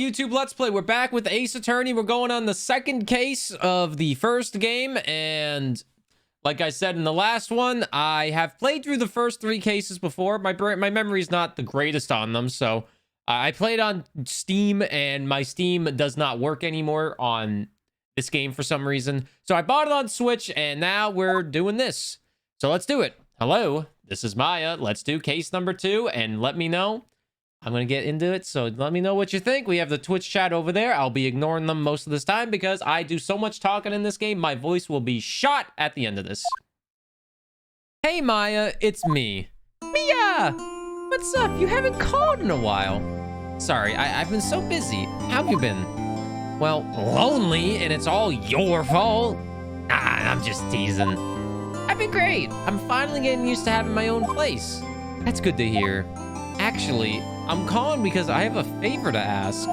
YouTube Let's Play. We're back with Ace Attorney. We're going on the second case of the first game, and like I said in the last one, I have played through the first 3 cases before. My memory is not the greatest on them, so I played on Steam, and my Steam does not work anymore on this game for some reason. So I bought it on Switch, and now we're doing this. So let's do it. Hello, this is Maya. Let's do case number 2, and let me know. I'm going to get into it, so let me know what you think. We have the Twitch chat over there. I'll be ignoring them most of this time because I do so much talking in this game, my voice will be shot at the end of this. Hey, Maya, it's me. Mia! What's up? You haven't called in a while. Sorry, I've been so busy. How have you been? Well, lonely, and it's all your fault. I'm just teasing. I've been great. I'm finally getting used to having my own place. That's good to hear. Actually, I'm calling because I have a favor to ask.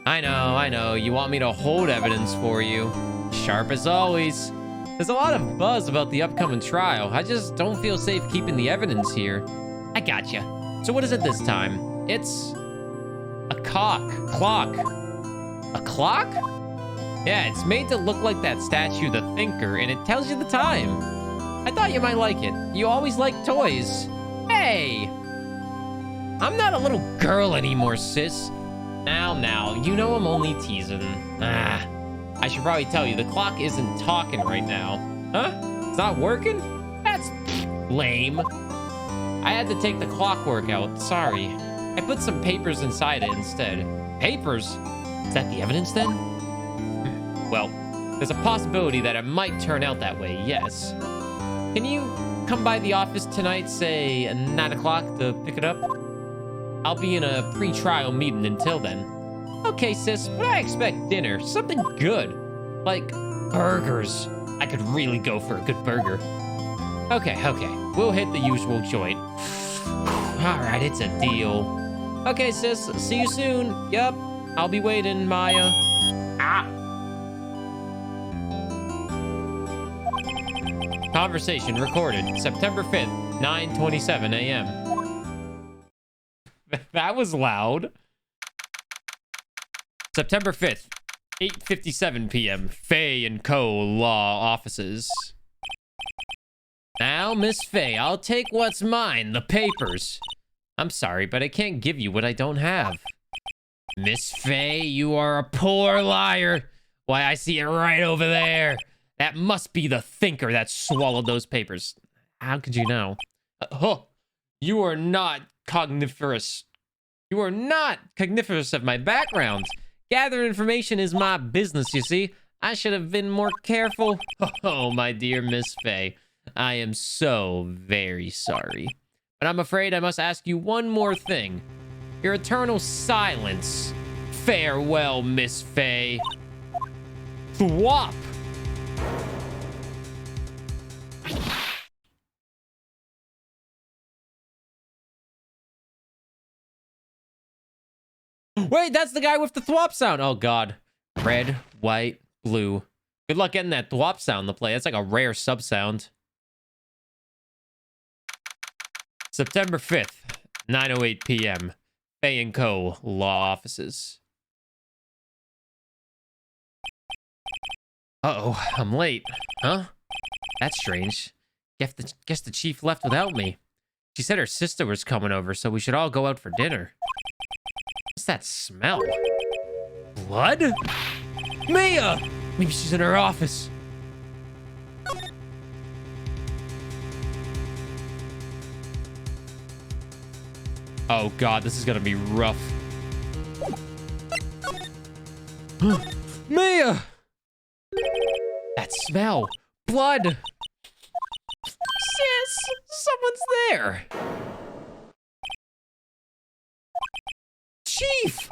I know. You want me to hold evidence for you. Sharp as always. There's a lot of buzz about the upcoming trial. I just don't feel safe keeping the evidence here. I gotcha. So what is it this time? It's a clock. A clock? Yeah, it's made to look like that statue, the Thinker, and it tells you the time. I thought you might like it. You always like toys. Hey! I'm not a little girl anymore, sis. Now, you know I'm only teasing. I should probably tell you, the clock isn't talking right now. Huh? It's not working? That's lame. I had to take the clockwork out, sorry. I put some papers inside it instead. Papers? Is that the evidence then? Well, there's a possibility that it might turn out that way, yes. Can you come by the office tonight, say 9 o'clock, to pick it up? I'll be in a pre-trial meeting until then. Okay, sis, but I expect dinner. Something good. Like burgers. I could really go for a good burger. Okay. We'll hit the usual joint. Alright, it's a deal. Okay, sis, see you soon. Yup, I'll be waiting, Maya. Conversation recorded September 5th, 9:27 a.m. That was loud. September 5th, 8:57 p.m. Fay & Co. Law Offices. Now, Miss Fay, I'll take what's mine, the papers. I'm sorry, but I can't give you what I don't have. Miss Fay, you are a poor liar. Why, I see it right over there. That must be the Thinker that swallowed those papers. How could you know? You are not cogniferous. You are not cogniferous of my background. Gathering information is my business, you see. I should have been more careful. Oh, my dear Miss Fay. I am so very sorry. But I'm afraid I must ask you one more thing. Your eternal silence. Farewell, Miss Fay. Thwop! Wait, that's the guy with the thwop sound. Oh, God. Red, white, blue. Good luck getting that thwop sound to play. That's like a rare sub sound. September 5th, 9:08 p.m. Fay & Co. Law Offices. Uh-oh, I'm late. Huh? That's strange. Guess the chief left without me. She said her sister was coming over, so we should all go out for dinner. What's that smell? Blood? Mia! Maybe she's in her office. Oh God, this is gonna be rough. Mia! That smell! Blood! Sis! Someone's there! Chief!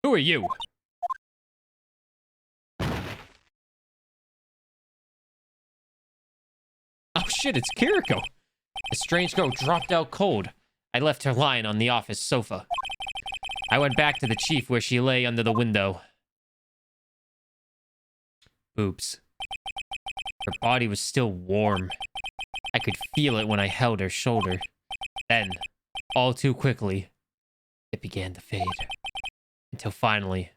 Who are you? Oh shit, it's Kiriko. The strange girl dropped out cold. I left her lying on the office sofa. I went back to the chief where she lay under the window. Oops. Her body was still warm. I could feel it when I held her shoulder. Then, all too quickly, it began to fade. Until finally,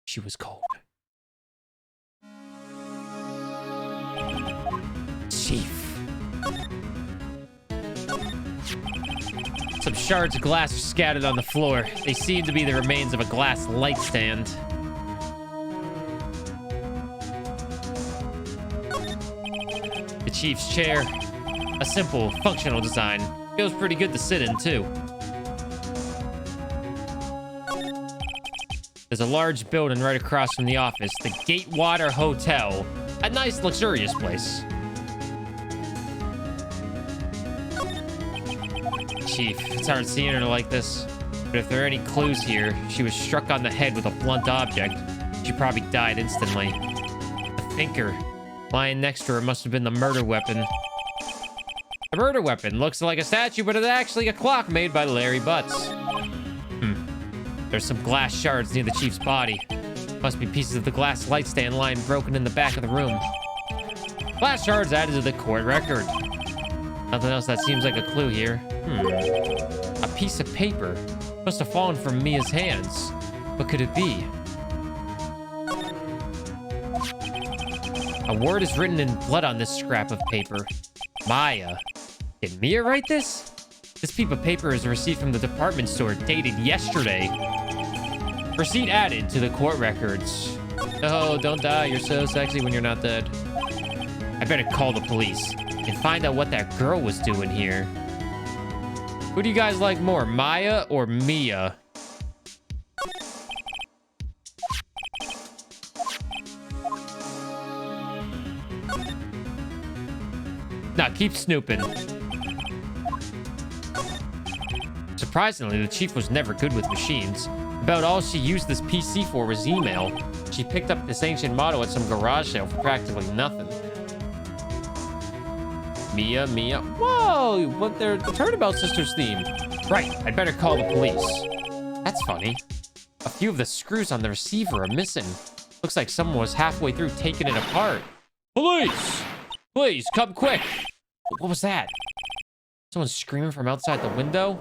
she was cold. Chief. Some shards of glass are scattered on the floor. They seem to be the remains of a glass light stand. The chief's chair. A simple, functional design. Feels pretty good to sit in, too. There's a large building right across from the office, the Gatewater Hotel. A nice, luxurious place. Chief, it's hard seeing her like this. But if there are any clues here, she was struck on the head with a blunt object. She probably died instantly. The thinker lying next to her must have been the murder weapon. The murder weapon looks like a statue, but it's actually a clock made by Larry Butts. There's some glass shards near the chief's body. Must be pieces of the glass light stand lying broken in the back of the room. Glass shards added to the court record. Nothing else that seems like a clue here. A piece of paper. Must have fallen from Mia's hands. What could it be? A word is written in blood on this scrap of paper. Maya. Did Mia write this? This piece of paper is a receipt from the department store dated yesterday. Receipt added to the court records. Oh, don't die. You're so sexy when you're not dead. I better call the police and find out what that girl was doing here. Who do you guys like more, Maya or Mia? Nah, keep snooping. Surprisingly, the chief was never good with machines. About all she used this PC for was email. She picked up this ancient motto at some garage sale for practically nothing. Mia. Whoa, what, they're the Turnabout sisters theme. Right, I'd better call the police. That's funny. A few of the screws on the receiver are missing. Looks like someone was halfway through taking it apart. Police! Please, come quick! What was that? Someone screaming from outside the window?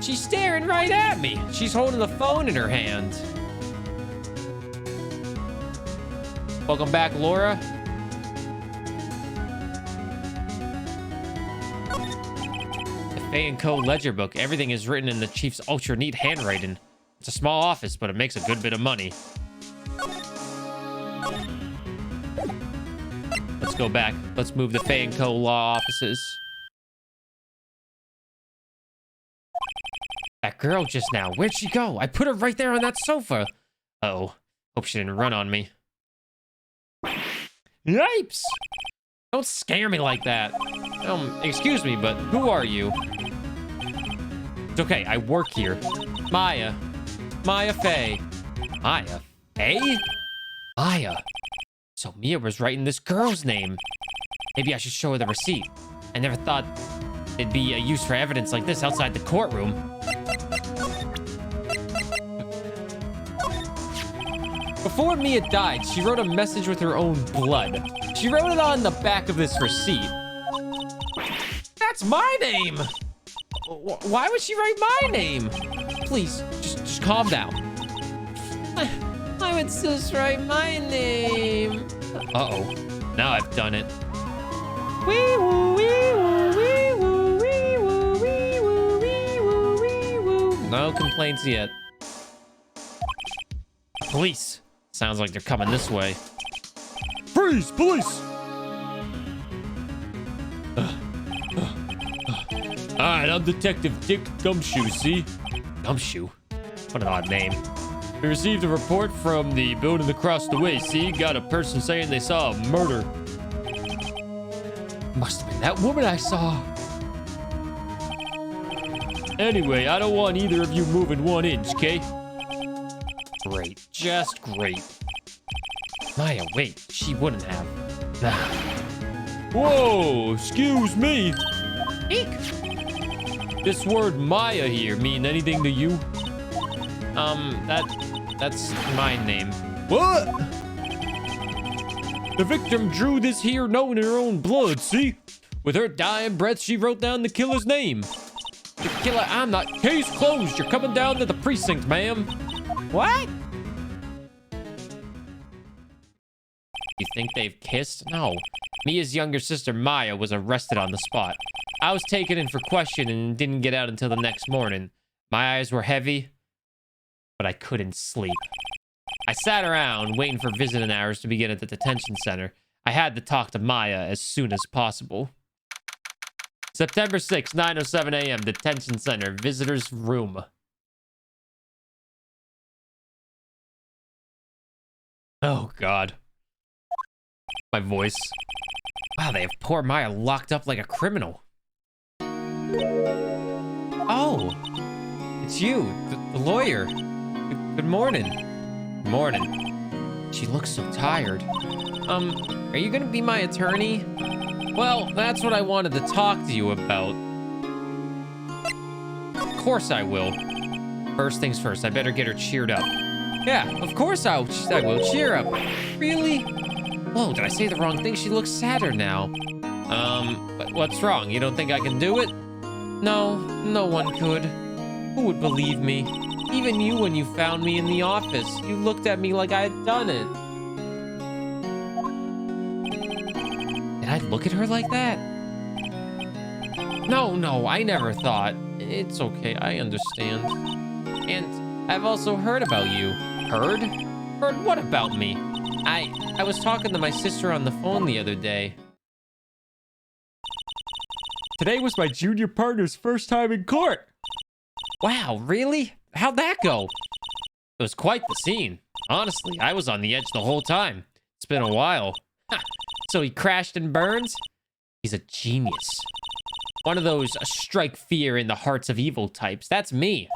She's staring right at me. She's holding the phone in her hand. Welcome back, Laura. The Fay & Co. ledger book. Everything is written in the chief's ultra neat handwriting. It's a small office, but it makes a good bit of money. Let's go back. Let's move the Fay & Co. law offices. That girl just now. Where'd she go? I put her right there on that sofa. Uh-oh. Hope she didn't run on me. Yipes! Don't scare me like that. Excuse me, but who are you? It's okay, I work here. Maya. Maya Fay. Maya Fay? Maya. So Mia was writing this girl's name. Maybe I should show her the receipt. I never thought it'd be a use for evidence like this outside the courtroom. Before Mia died, she wrote a message with her own blood. She wrote it on the back of this receipt. That's my name! Why would she write my name? Please, just calm down. I would just write my name. Uh-oh. Now I've done it. Wee woo, wee woo, wee woo, wee woo, wee woo, wee woo, wee woo. No complaints yet. Police. Sounds like they're coming this way. Freeze, police! Alright, I'm Detective Dick Gumshoe, see? Gumshoe? What an odd name. We received a report from the building across the way, see? Got a person saying they saw a murder. Must have been that woman I saw. Anyway, I don't want either of you moving 1 inch, okay? Great. Just great. Maya, wait. She wouldn't have. Whoa! Excuse me! Eek! This word Maya here mean anything to you? That's my name. What? The victim drew this here note in her own blood, see? With her dying breath, she wrote down the killer's name. The killer, I'm not. Case closed. You're coming down to the precinct, ma'am. What? You think they've kissed? No. Mia's younger sister, Maya, was arrested on the spot. I was taken in for questioning and didn't get out until the next morning. My eyes were heavy, but I couldn't sleep. I sat around waiting for visiting hours to begin at the detention center. I had to talk to Maya as soon as possible. September 6, 9:07 a.m. Detention center, visitor's room. Oh, God. My voice. Wow, they have poor Maya locked up like a criminal. Oh, it's you, the lawyer. Good morning. Good morning. She looks so tired. Are you gonna be my attorney? Well, that's what I wanted to talk to you about. Of course I will. First things first, I better get her cheered up. Yeah, of course I will. Cheer up. Really? Whoa, did I say the wrong thing? She looks sadder now. What's wrong? You don't think I can do it? No, no one could. Who would believe me? Even you when you found me in the office. You looked at me like I had done it. Did I look at her like that? No, I never thought. It's okay, I understand. And I've also heard about you. Heard? Heard what about me? I was talking to my sister on the phone the other day. Today was my junior partner's first time in court. Wow, really? How'd that go? It was quite the scene. Honestly, I was on the edge the whole time. It's been a while. Ha. So he crashed and burned? He's a genius. One of those strike fear in the hearts of evil types. That's me.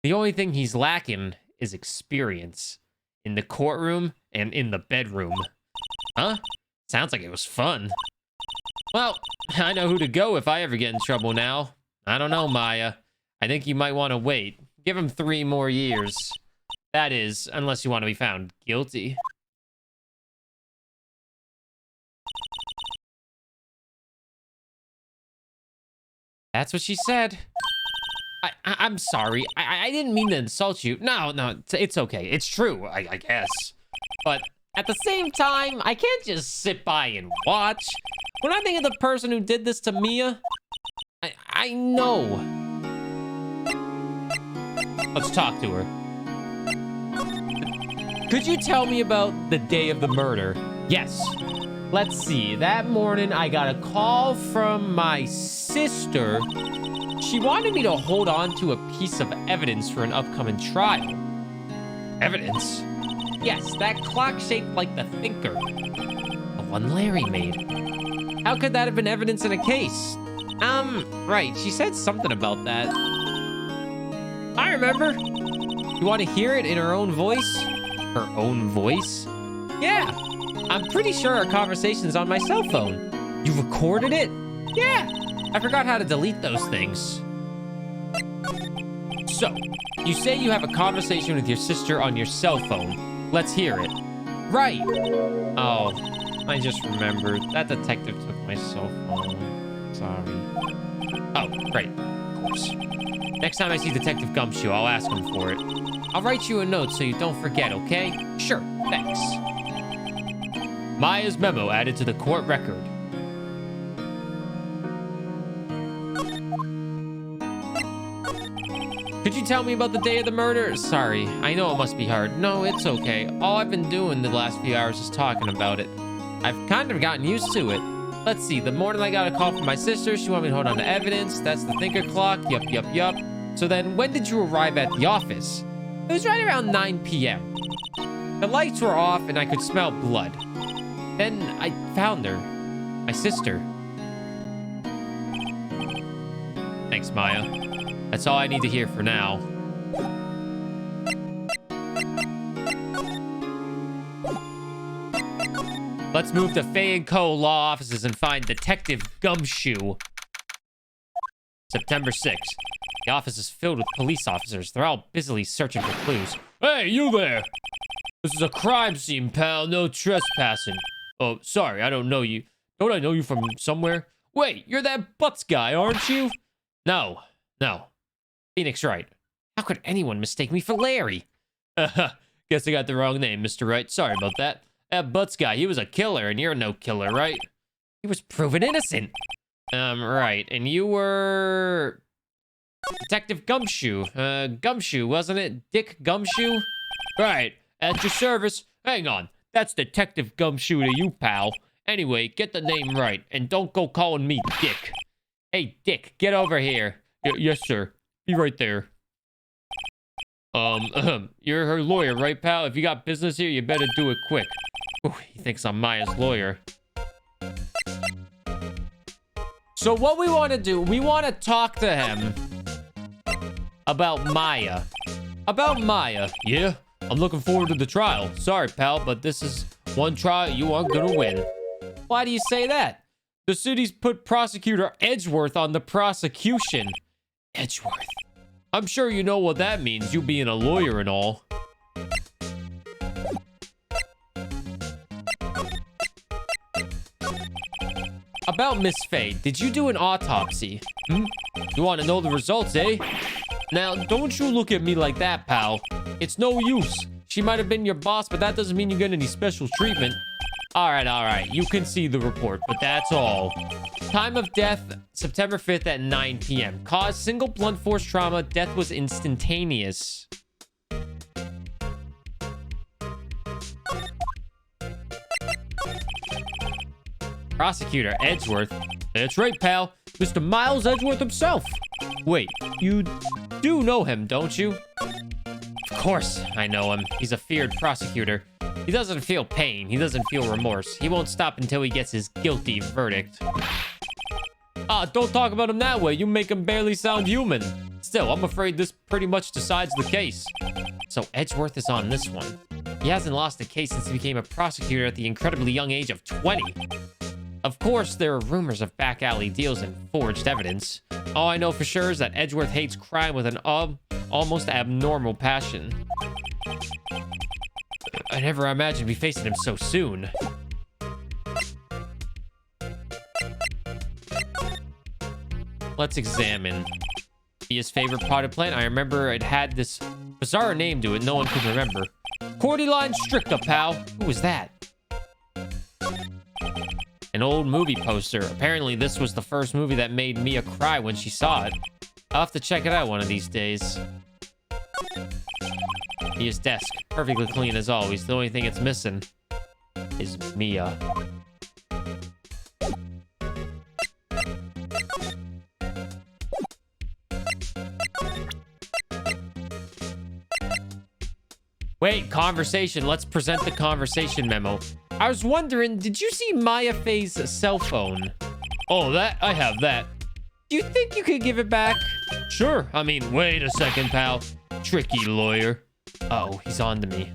The only thing he's lacking is experience. In the courtroom and in the bedroom. Huh? Sounds like it was fun. Well, I know who to go if I ever get in trouble now. I don't know, Maya. I think you might want to wait. Give him 3 more years. That is, unless you want to be found guilty. That's what she said. I'm sorry. I didn't mean to insult you. No, it's okay. It's true, I guess. But at the same time, I can't just sit by and watch. When I think of the person who did this to Mia, I know. Let's talk to her. Could you tell me about the day of the murder? Yes. Let's see. That morning, I got a call from my sister. She wanted me to hold on to a piece of evidence for an upcoming trial. Evidence? Yes, that clock shaped like the thinker. The one Larry made. How could that have been evidence in a case? Right, she said something about that. I remember. You want to hear it in her own voice? Her own voice? Yeah, I'm pretty sure our conversation's on my cell phone. You recorded it? Yeah, I forgot how to delete those things. So, you say you have a conversation with your sister on your cell phone. Let's hear it. Right. Oh, I just remembered. That detective took my cell phone. Sorry. Oh, right. Of course. Next time I see Detective Gumshoe, I'll ask him for it. I'll write you a note so you don't forget, okay? Sure, thanks. Maya's memo added to the court record. Could you tell me about the day of the murder? Sorry, I know it must be hard. No, it's okay. All I've been doing the last few hours is talking about it. I've kind of gotten used to it. Let's see, the morning I got a call from my sister, she wanted me to hold on to evidence. That's the thinker clock. Yup. So then, when did you arrive at the office? It was right around 9 p.m. The lights were off and I could smell blood. Then I found her. My sister. Thanks, Maya. That's all I need to hear for now. Let's move to Fay & Co. law offices and find Detective Gumshoe. September 6th. The office is filled with police officers. They're all busily searching for clues. Hey, you there! This is a crime scene, pal. No trespassing. Oh, sorry, I don't know you. Don't I know you from somewhere? Wait, you're that Butts guy, aren't you? No. Phoenix Wright. How could anyone mistake me for Larry? Guess I got the wrong name, Mr. Wright. Sorry about that. That Butts guy, he was a killer, and you're no killer, right? He was proven innocent. Right. And you were... Detective Gumshoe. Gumshoe, wasn't it? Dick Gumshoe? Right. At your service. Hang on. That's Detective Gumshoe to you, pal. Anyway, get the name right, and don't go calling me Dick. Hey, Dick, get over here. Yes, sir. Be right there. You're her lawyer, right, pal? If you got business here, you better do it quick. Ooh, he thinks I'm Maya's lawyer. So what we want to do, we want to talk to him about Maya. About Maya. Yeah, I'm looking forward to the trial. Sorry, pal, but this is one trial you aren't gonna win. Why do you say that? The city's put prosecutor Edgeworth on the prosecution. Edgeworth. I'm sure you know what that means, you being a lawyer and all. About Miss Faye, did you do an autopsy? You want to know the results, eh? Now, don't you look at me like that, pal. It's no use. She might have been your boss, but that doesn't mean you get any special treatment. All right. You can see the report, but that's all. Time of death, September 5th at 9 p.m. Cause, single blunt force trauma. Death was instantaneous. Prosecutor Edgeworth. That's right, pal. Mr. Miles Edgeworth himself. Wait, you do know him, don't you? Of course I know him. He's a feared prosecutor. He doesn't feel pain. He doesn't feel remorse. He won't stop until he gets his guilty verdict. Don't talk about him that way. You make him barely sound human. Still, I'm afraid this pretty much decides the case. So Edgeworth is on this one. He hasn't lost a case since he became a prosecutor at the incredibly young age of 20. Of course, there are rumors of back alley deals and forged evidence. All I know for sure is that Edgeworth hates crime with an almost abnormal passion. I never imagined we facing him so soon. Let's examine. His favorite potted plant? I remember it had this bizarre name to it no one could remember. Cordyline stricta, pal. Who was that? An old movie poster. Apparently this was the first movie that made Mia cry when she saw it. I'll have to check it out one of these days. Mia's desk. Perfectly clean as always. The only thing it's missing is Mia. Wait, conversation. Let's present the conversation memo. I was wondering, did you see Maya Faye's cell phone? Oh, I have that. Do you think you could give it back? Sure. I mean, wait a second, pal. Tricky lawyer. Uh-oh, he's on to me.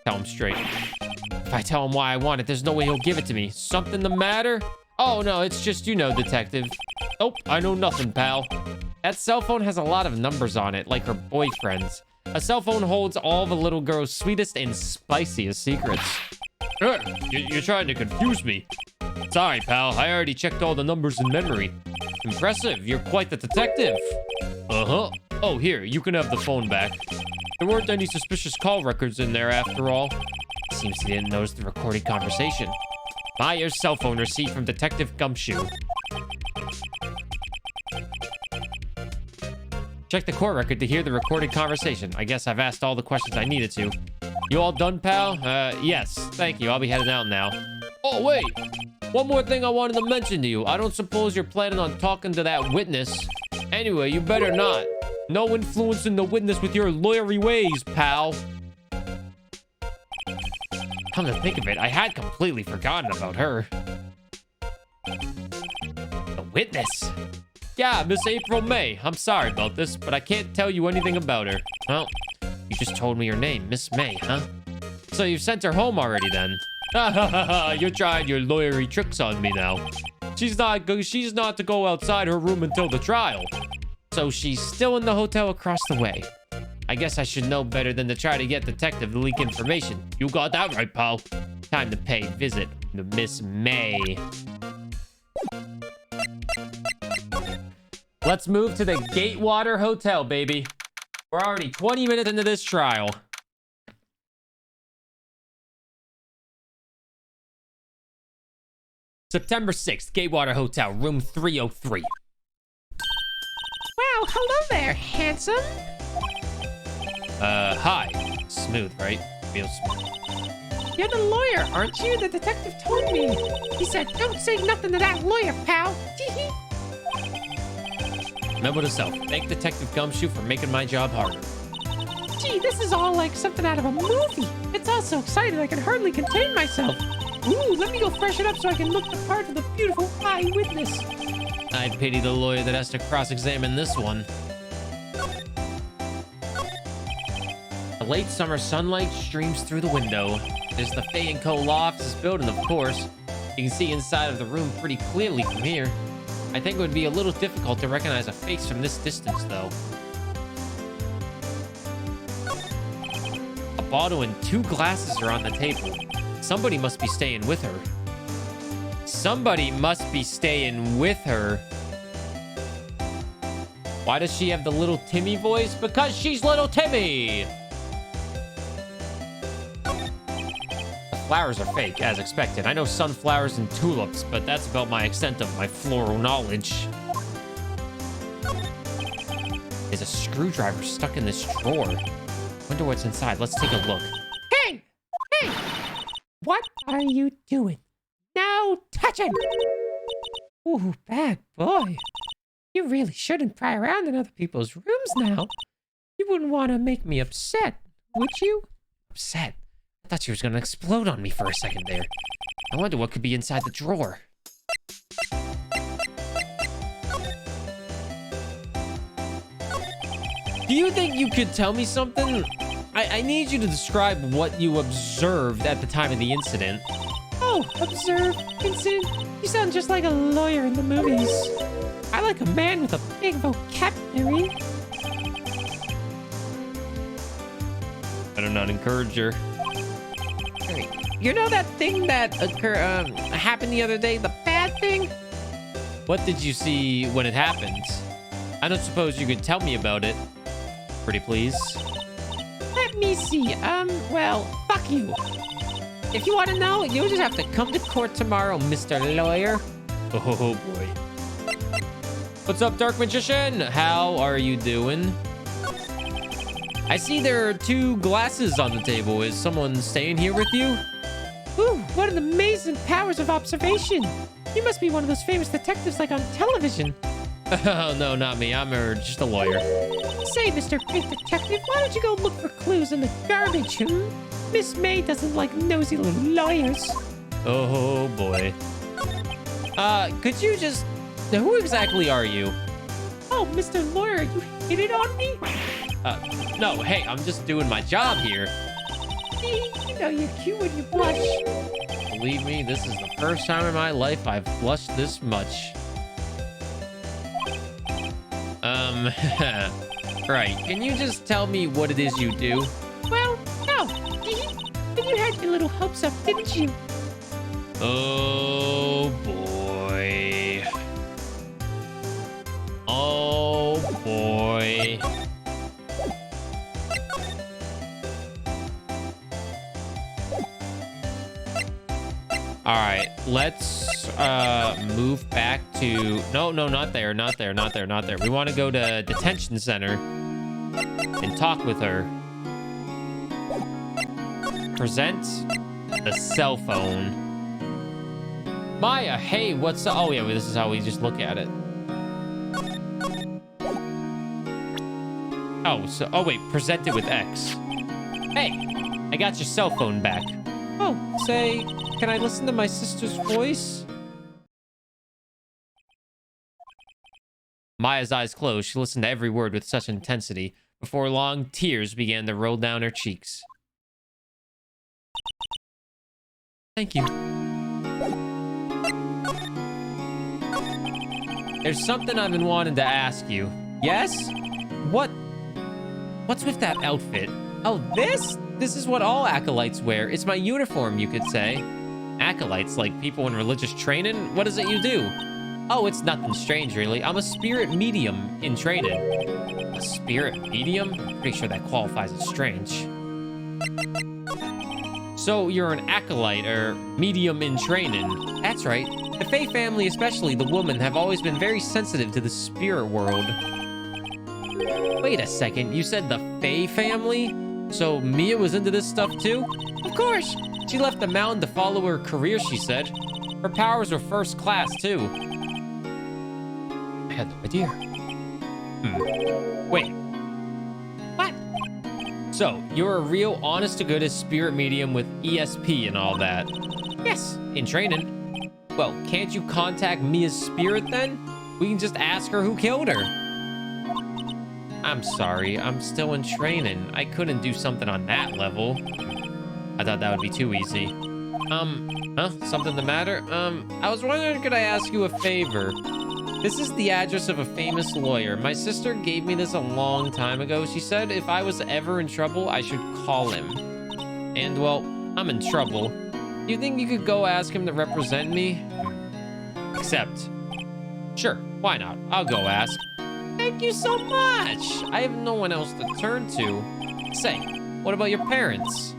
Tell him straight. If I tell him why I want it, there's no way he'll give it to me. Something the matter? Oh, no, it's just, you know, detective. Oh, I know nothing, pal. That cell phone has a lot of numbers on it, like her boyfriend's. A cell phone holds all the little girl's sweetest and spiciest secrets. You're trying to confuse me. Sorry, pal. I already checked all the numbers in memory. Impressive. You're quite the detective. Uh-huh. Oh, here. You can have the phone back. There weren't any suspicious call records in there after all. Seems he didn't notice the recorded conversation. Maya's cell phone receipt from Detective Gumshoe. Check the court record to hear the recorded conversation. I guess I've asked all the questions I needed to. You all done, pal? Yes. Thank you. I'll be heading out now. Oh, wait. One more thing I wanted to mention to you. I don't suppose you're planning on talking to that witness. Anyway, you better not. No influencing the witness with your lawyery ways, pal. Come to think of it, I had completely forgotten about her. The witness? Yeah, Miss April May. I'm sorry about this, but I can't tell you anything about her. Well, you just told me her name, Miss May, huh? So you've sent her home already then? You're trying your lawyery tricks on me now. She's not to go outside her room until the trial. So she's still in the hotel across the way. I guess I should know better than to try to get detective to leak information. You got that right, pal. Time to pay visit to Miss May. Let's move to the Gatewater Hotel, baby. We're already 20 minutes into this trial. September 6th, Gatewater Hotel, room 303. Wow, hello there, handsome. Hi. Smooth, right? Real smooth. You're the lawyer, aren't you? The detective told me. He said, don't say nothing to that lawyer, pal. Memo to self. Thank Detective Gumshoe for making my job harder. Gee, this is all like something out of a movie. It's all so exciting I can hardly contain myself. Ooh, let me go freshen up so I can look the part of the beautiful eyewitness. I'd pity the lawyer that has to cross-examine this one. The late summer sunlight streams through the window. There's the Fay & Co. law offices building, of course. You can see inside of the room pretty clearly from here. I think it would be a little difficult to recognize a face from this distance, though. A bottle and 2 glasses are on the table. Somebody must be staying with her. Somebody must be staying with her. Why does she have the little Timmy voice? Because she's little Timmy! Flowers are fake, as expected. I know sunflowers and tulips, but that's about my extent of my floral knowledge. There's a screwdriver stuck in this drawer. Wonder what's inside. Let's take a look. Hey! Hey! What are you doing? No touching! Ooh, bad boy. You really shouldn't pry around in other people's rooms now. You wouldn't want to make me upset, would you? Upset? I thought she was going to explode on me for a second there. I wonder what could be inside the drawer. Do you think you could tell me something? I need you to describe what you observed at the time of the incident. Oh, observe, incident. You sound just like a lawyer in the movies. I like a man with a big vocabulary. Better not encourage her. You know that thing that happened the other day? The bad thing? What did you see when it happened? I don't suppose you could tell me about it. Pretty please. Let me see. Well, fuck you. If you want to know, you'll just have to come to court tomorrow, Mr. Lawyer. Oh boy. What's up, Dark Magician? How are you doing? I see there are 2 glasses on the table. Is someone staying here with you? Ooh, what an amazing powers of observation. You must be one of those famous detectives like on television. Oh, no, not me. I'm just a lawyer. Say, Mr. Big Detective, why don't you go look for clues in the garbage, Miss May doesn't like nosy little lawyers. Oh, boy. Could you just... Who exactly are you? Oh, Mr. Lawyer, you hit it on me? No, hey, I'm just doing my job here. You know you're cute when you blush. Believe me, this is the first time in my life I've blushed this much. Right. Can you just tell me what it is you do? Well, no. But you had your little hopes up, didn't you? Oh, boy. Oh, boy. All right, let's move back to... No, not there. We want to go to detention center and talk with her. Present the cell phone. Maya, hey, what's up? Oh, yeah, this is how we just look at it. Oh, wait, present it with X. Hey, I got your cell phone back. Oh, say, can I listen to my sister's voice? Maya's eyes closed. She listened to every word with such intensity. Before long, tears began to roll down her cheeks. Thank you. There's something I've been wanting to ask you. Yes? What What's with that outfit? Oh, this? This is what all acolytes wear. It's my uniform, you could say. Acolytes, like people in religious training? What is it you do? Oh, it's nothing strange, really. I'm a spirit medium in training. A spirit medium? I'm pretty sure that qualifies as strange. So you're an acolyte, or medium in training. That's right. The Fae family, especially the woman, have always been very sensitive to the spirit world. Wait a second, you said the Fae family? So Mia was into this stuff too? Of course! She left the mountain to follow her career, she said. Her powers were first class too. I had no idea. Wait. What? So, you're a real honest-to-goodness spirit medium with ESP and all that? Yes, in training. Well, can't you contact Mia's spirit then? We can just ask her who killed her. I'm sorry, I'm still in training. I couldn't do something on that level. I thought that would be too easy. Something the matter? I was wondering, could I ask you a favor? This is the address of a famous lawyer. My sister gave me this a long time ago. She said if I was ever in trouble, I should call him. And, well, I'm in trouble. Do you think you could go ask him to represent me? Accept. Sure, why not? I'll go ask. Thank you so much! I have no one else to turn to. Say, what about your parents?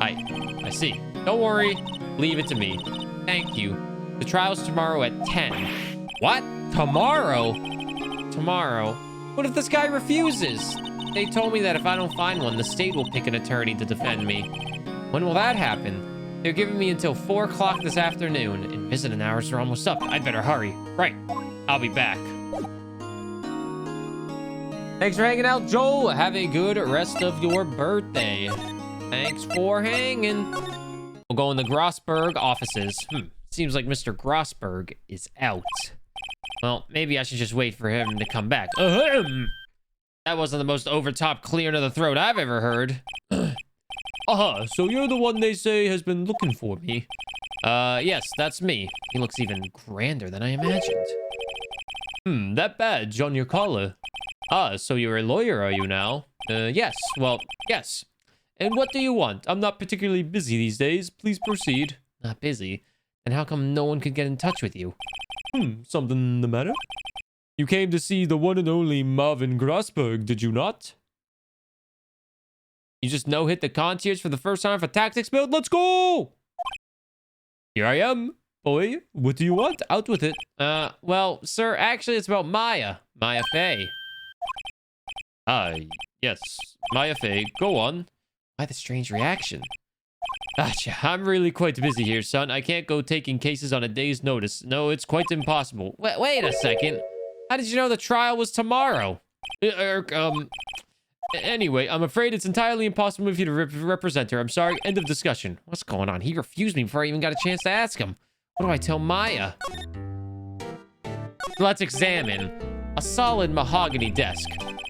I see. Don't worry. Leave it to me. Thank you. The trial's tomorrow at 10. What? Tomorrow? Tomorrow? What if this guy refuses? They told me that if I don't find one, the state will pick an attorney to defend me. When will that happen? They're giving me until 4 o'clock this afternoon, and visiting hours are almost up. I'd better hurry. Right. I'll be back. Thanks for hanging out, Joel. Have a good rest of your birthday. Thanks for hanging. We'll go in the Grossberg offices. Seems like Mr. Grossberg is out. Well, maybe I should just wait for him to come back. Ahem! That wasn't the most over-top clearing of the throat I've ever heard. So you're the one they say has been looking for me. Yes, that's me. He looks even grander than I imagined. That badge on your collar. So you're a lawyer, are you now? Yes. Well, yes. And what do you want? I'm not particularly busy these days. Please proceed. Not busy? And how come no one could get in touch with you? Something the matter? You came to see the one and only Marvin Grossberg, did you not? You just no-hit the concierge for the first time for tactics build? Let's go! Here I am. Boy, what do you want? Out with it. Well, sir, actually it's about Maya. Maya Fey. Yes. Maya Fey, go on. Why the strange reaction? Gotcha. I'm really quite busy here, son. I can't go taking cases on a day's notice. No, it's quite impossible. Wait a second. How did you know the trial was tomorrow? Anyway, I'm afraid it's entirely impossible for you to represent her. I'm sorry. End of discussion. What's going on? He refused me before I even got a chance to ask him. What do I tell Maya? Let's examine. A solid mahogany desk.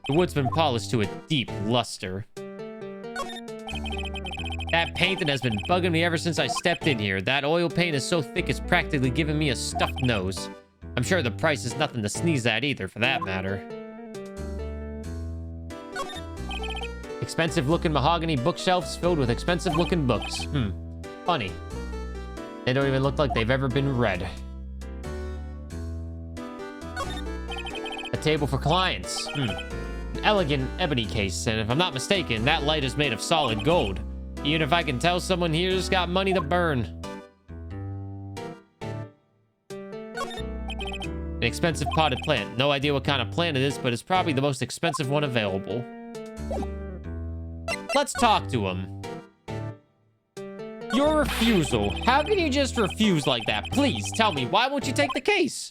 The wood's been polished to a deep luster. That painting has been bugging me ever since I stepped in here. That oil paint is so thick it's practically giving me a stuffed nose. I'm sure the price is nothing to sneeze at either, for that matter. Expensive-looking mahogany bookshelves filled with expensive-looking books. Funny. They don't even look like they've ever been read. A table for clients. An elegant ebony case, and if I'm not mistaken, that light is made of solid gold. Even if I can tell someone here's got money to burn. An expensive potted plant. No idea what kind of plant it is, but it's probably the most expensive one available. Let's talk to him. Your refusal. How can you just refuse like that? Please, tell me, why won't you take the case?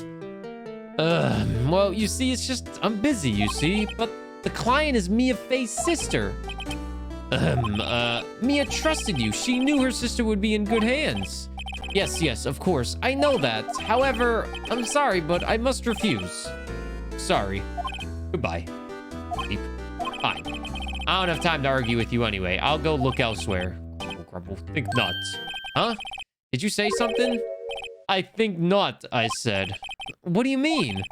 Well, you see, it's just, I'm busy, you see, but the client is Mia Fey's sister. Mia trusted you. She knew her sister would be in good hands. Yes, of course. I know that. However, I'm sorry, but I must refuse. Sorry. Goodbye. Beep. Fine. I don't have time to argue with you anyway. I'll go look elsewhere. Grumble, grumble. Think not. Huh? Did you say something? I think not, I said. What do you mean?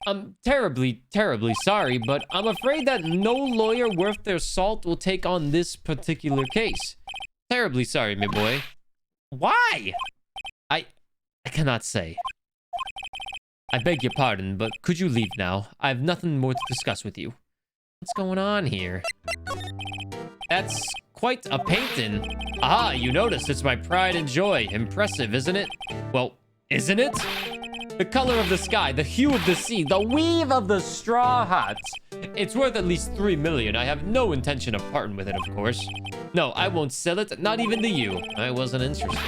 I'm terribly, terribly sorry, but I'm afraid that no lawyer worth their salt will take on this particular case. Terribly sorry, my boy. Why? I cannot say. I beg your pardon, but could you leave now? I have nothing more to discuss with you. What's going on here? That's quite a painting. Aha, you noticed it's my pride and joy. Impressive, isn't it? Well, isn't it? The color of the sky, the hue of the sea, the weave of the straw hats. It's worth at least 3 million. I have no intention of parting with it, of course. No, I won't sell it, not even to you. I wasn't interested.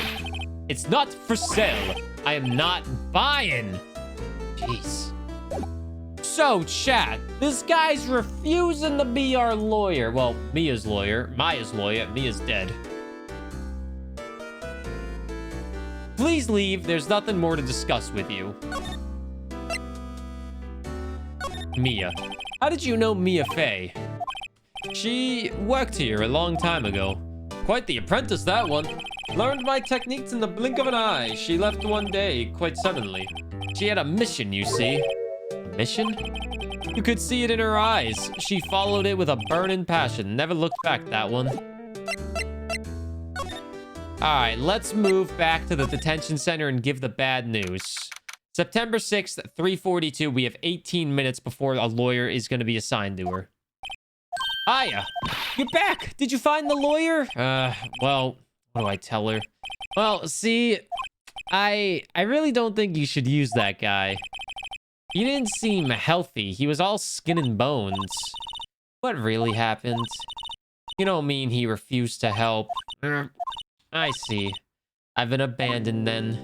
It's not for sale. I am not buying. Jeez. So, chat, this guy's refusing to be our lawyer. Well, Mia's lawyer. Maya's lawyer. Mia's dead. Please leave. There's nothing more to discuss with you. Mia. How did you know Mia Fey? She worked here a long time ago. Quite the apprentice, that one. Learned my techniques in the blink of an eye. She left one day, quite suddenly. She had a mission, you see. A mission? You could see it in her eyes. She followed it with a burning passion. Never looked back, that one. Alright, let's move back to the detention center and give the bad news. September 6th, 3:42. We have 18 minutes before a lawyer is going to be assigned to her. Hiya! You're back! Did you find the lawyer? Well, what do I tell her? Well, see, I really don't think you should use that guy. He didn't seem healthy. He was all skin and bones. What really happened? You don't mean he refused to help? I see. I've been abandoned then.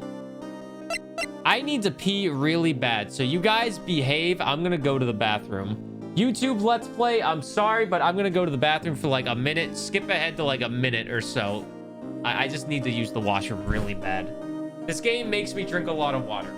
I need to pee really bad, so you guys behave. I'm gonna go to the bathroom. YouTube Let's Play, I'm sorry, but I'm gonna go to the bathroom for like a minute. Skip ahead to like a minute or so. I just need to use the washroom really bad. This game makes me drink a lot of water.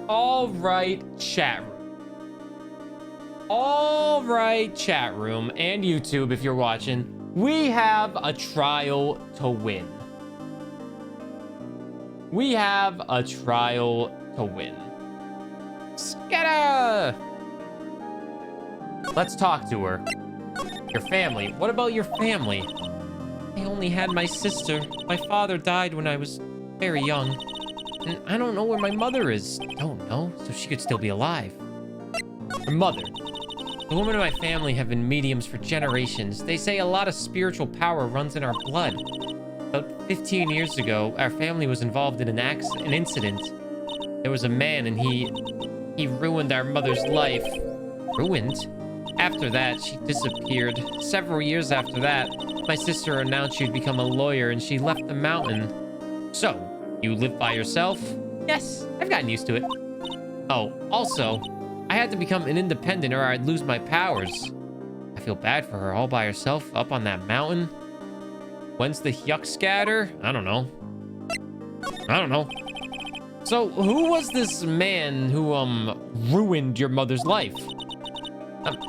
All right, chat room. All right, chat room and YouTube, if you're watching, we have a trial to win. We have a trial to win. Scatter! Let's talk to her. Your family. What about your family? I only had my sister. My father died when I was very young. And I don't know where my mother is. Don't know, so she could still be alive. Her mother. The women in my family have been mediums for generations. They say a lot of spiritual power runs in our blood. About 15 years ago, our family was involved in an incident. There was a man and he ruined our mother's life. Ruined? After that, she disappeared. Several years after that, my sister announced she'd become a lawyer and she left the mountain. So, you live by yourself? Yes, I've gotten used to it. Oh, also, I had to become an independent or I'd lose my powers. I feel bad for her all by herself up on that mountain. When's the yuck scatter? I don't know. So, who was this man who, ruined your mother's life?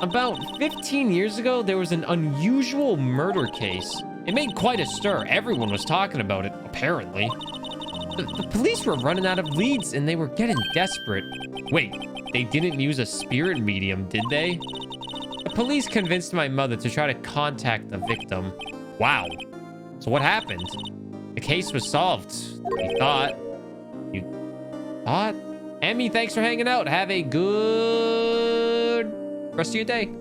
About 15 years ago, there was an unusual murder case. It made quite a stir. Everyone was talking about it, apparently. The police were running out of leads and they were getting desperate. Wait, they didn't use a spirit medium, did they? The police convinced my mother to try to contact the victim. Wow. So what happened? The case was solved. We thought. You thought? Emmy, thanks for hanging out. Have a good rest of your day.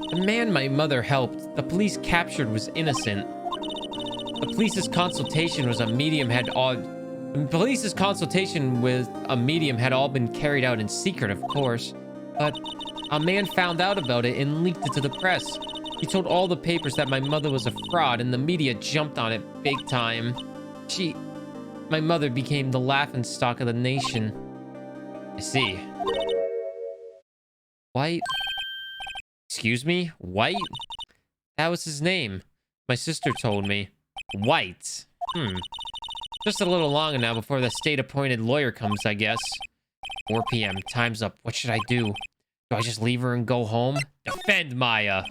The man my mother helped, the police captured, was innocent. The police's consultation with a medium had all been carried out in secret, of course. But a man found out about it and leaked it to the press. He told all the papers that my mother was a fraud, and the media jumped on it big time. My mother became the laughingstock of the nation. I see. White? Excuse me? White? That was his name. My sister told me. White. Just a little longer now before the state-appointed lawyer comes, I guess. 4 p.m. Time's up. What should I do? Do I just leave her and go home? Defend Maya.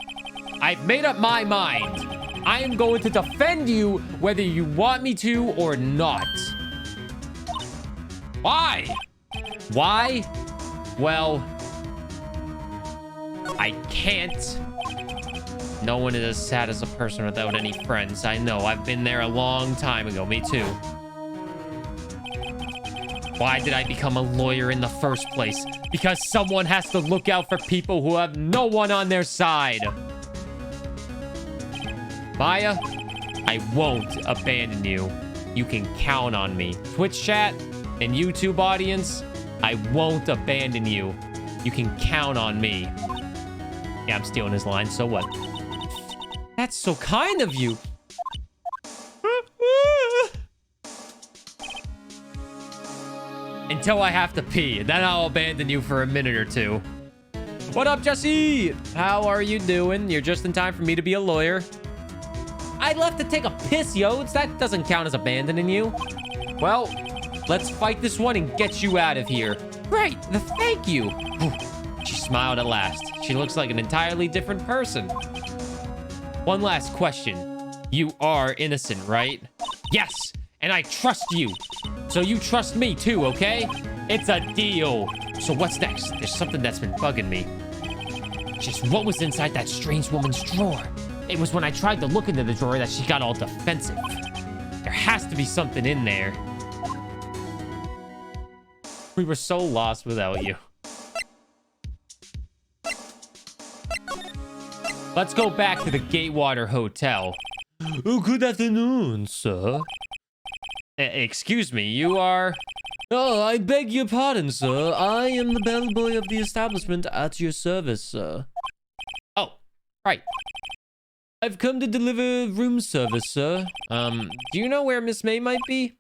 I've made up my mind. I am going to defend you whether you want me to or not. Why? Why? Well, I can't. No one is as sad as a person without any friends. I know. I've been there a long time ago. Me too. Why did I become a lawyer in the first place? Because someone has to look out for people who have no one on their side. Maya, I won't abandon you. You can count on me. Twitch chat and YouTube audience, I won't abandon you. You can count on me. Yeah, I'm stealing his line, so what? That's so kind of you. Until I have to pee, then I'll abandon you for a minute or two. What up, Jesse? How are you doing? You're just in time for me to be a lawyer. I left to take a piss, yo. That doesn't count as abandoning you. Well, let's fight this one and get you out of here. Great, thank you. She smiled at last. She looks like an entirely different person. One last question. You are innocent, right? Yes, and I trust you. So you trust me too, okay? It's a deal. So what's next? There's something that's been bugging me. Just what was inside that strange woman's drawer? It was when I tried to look into the drawer that she got all defensive. There has to be something in there. We were so lost without you. Let's go back to the Gatewater Hotel. Oh, good afternoon, sir. Excuse me, you are... Oh, I beg your pardon, sir. I am the bellboy of the establishment at your service, sir. Oh, right. I've come to deliver room service, sir. Do you know where Miss May might be?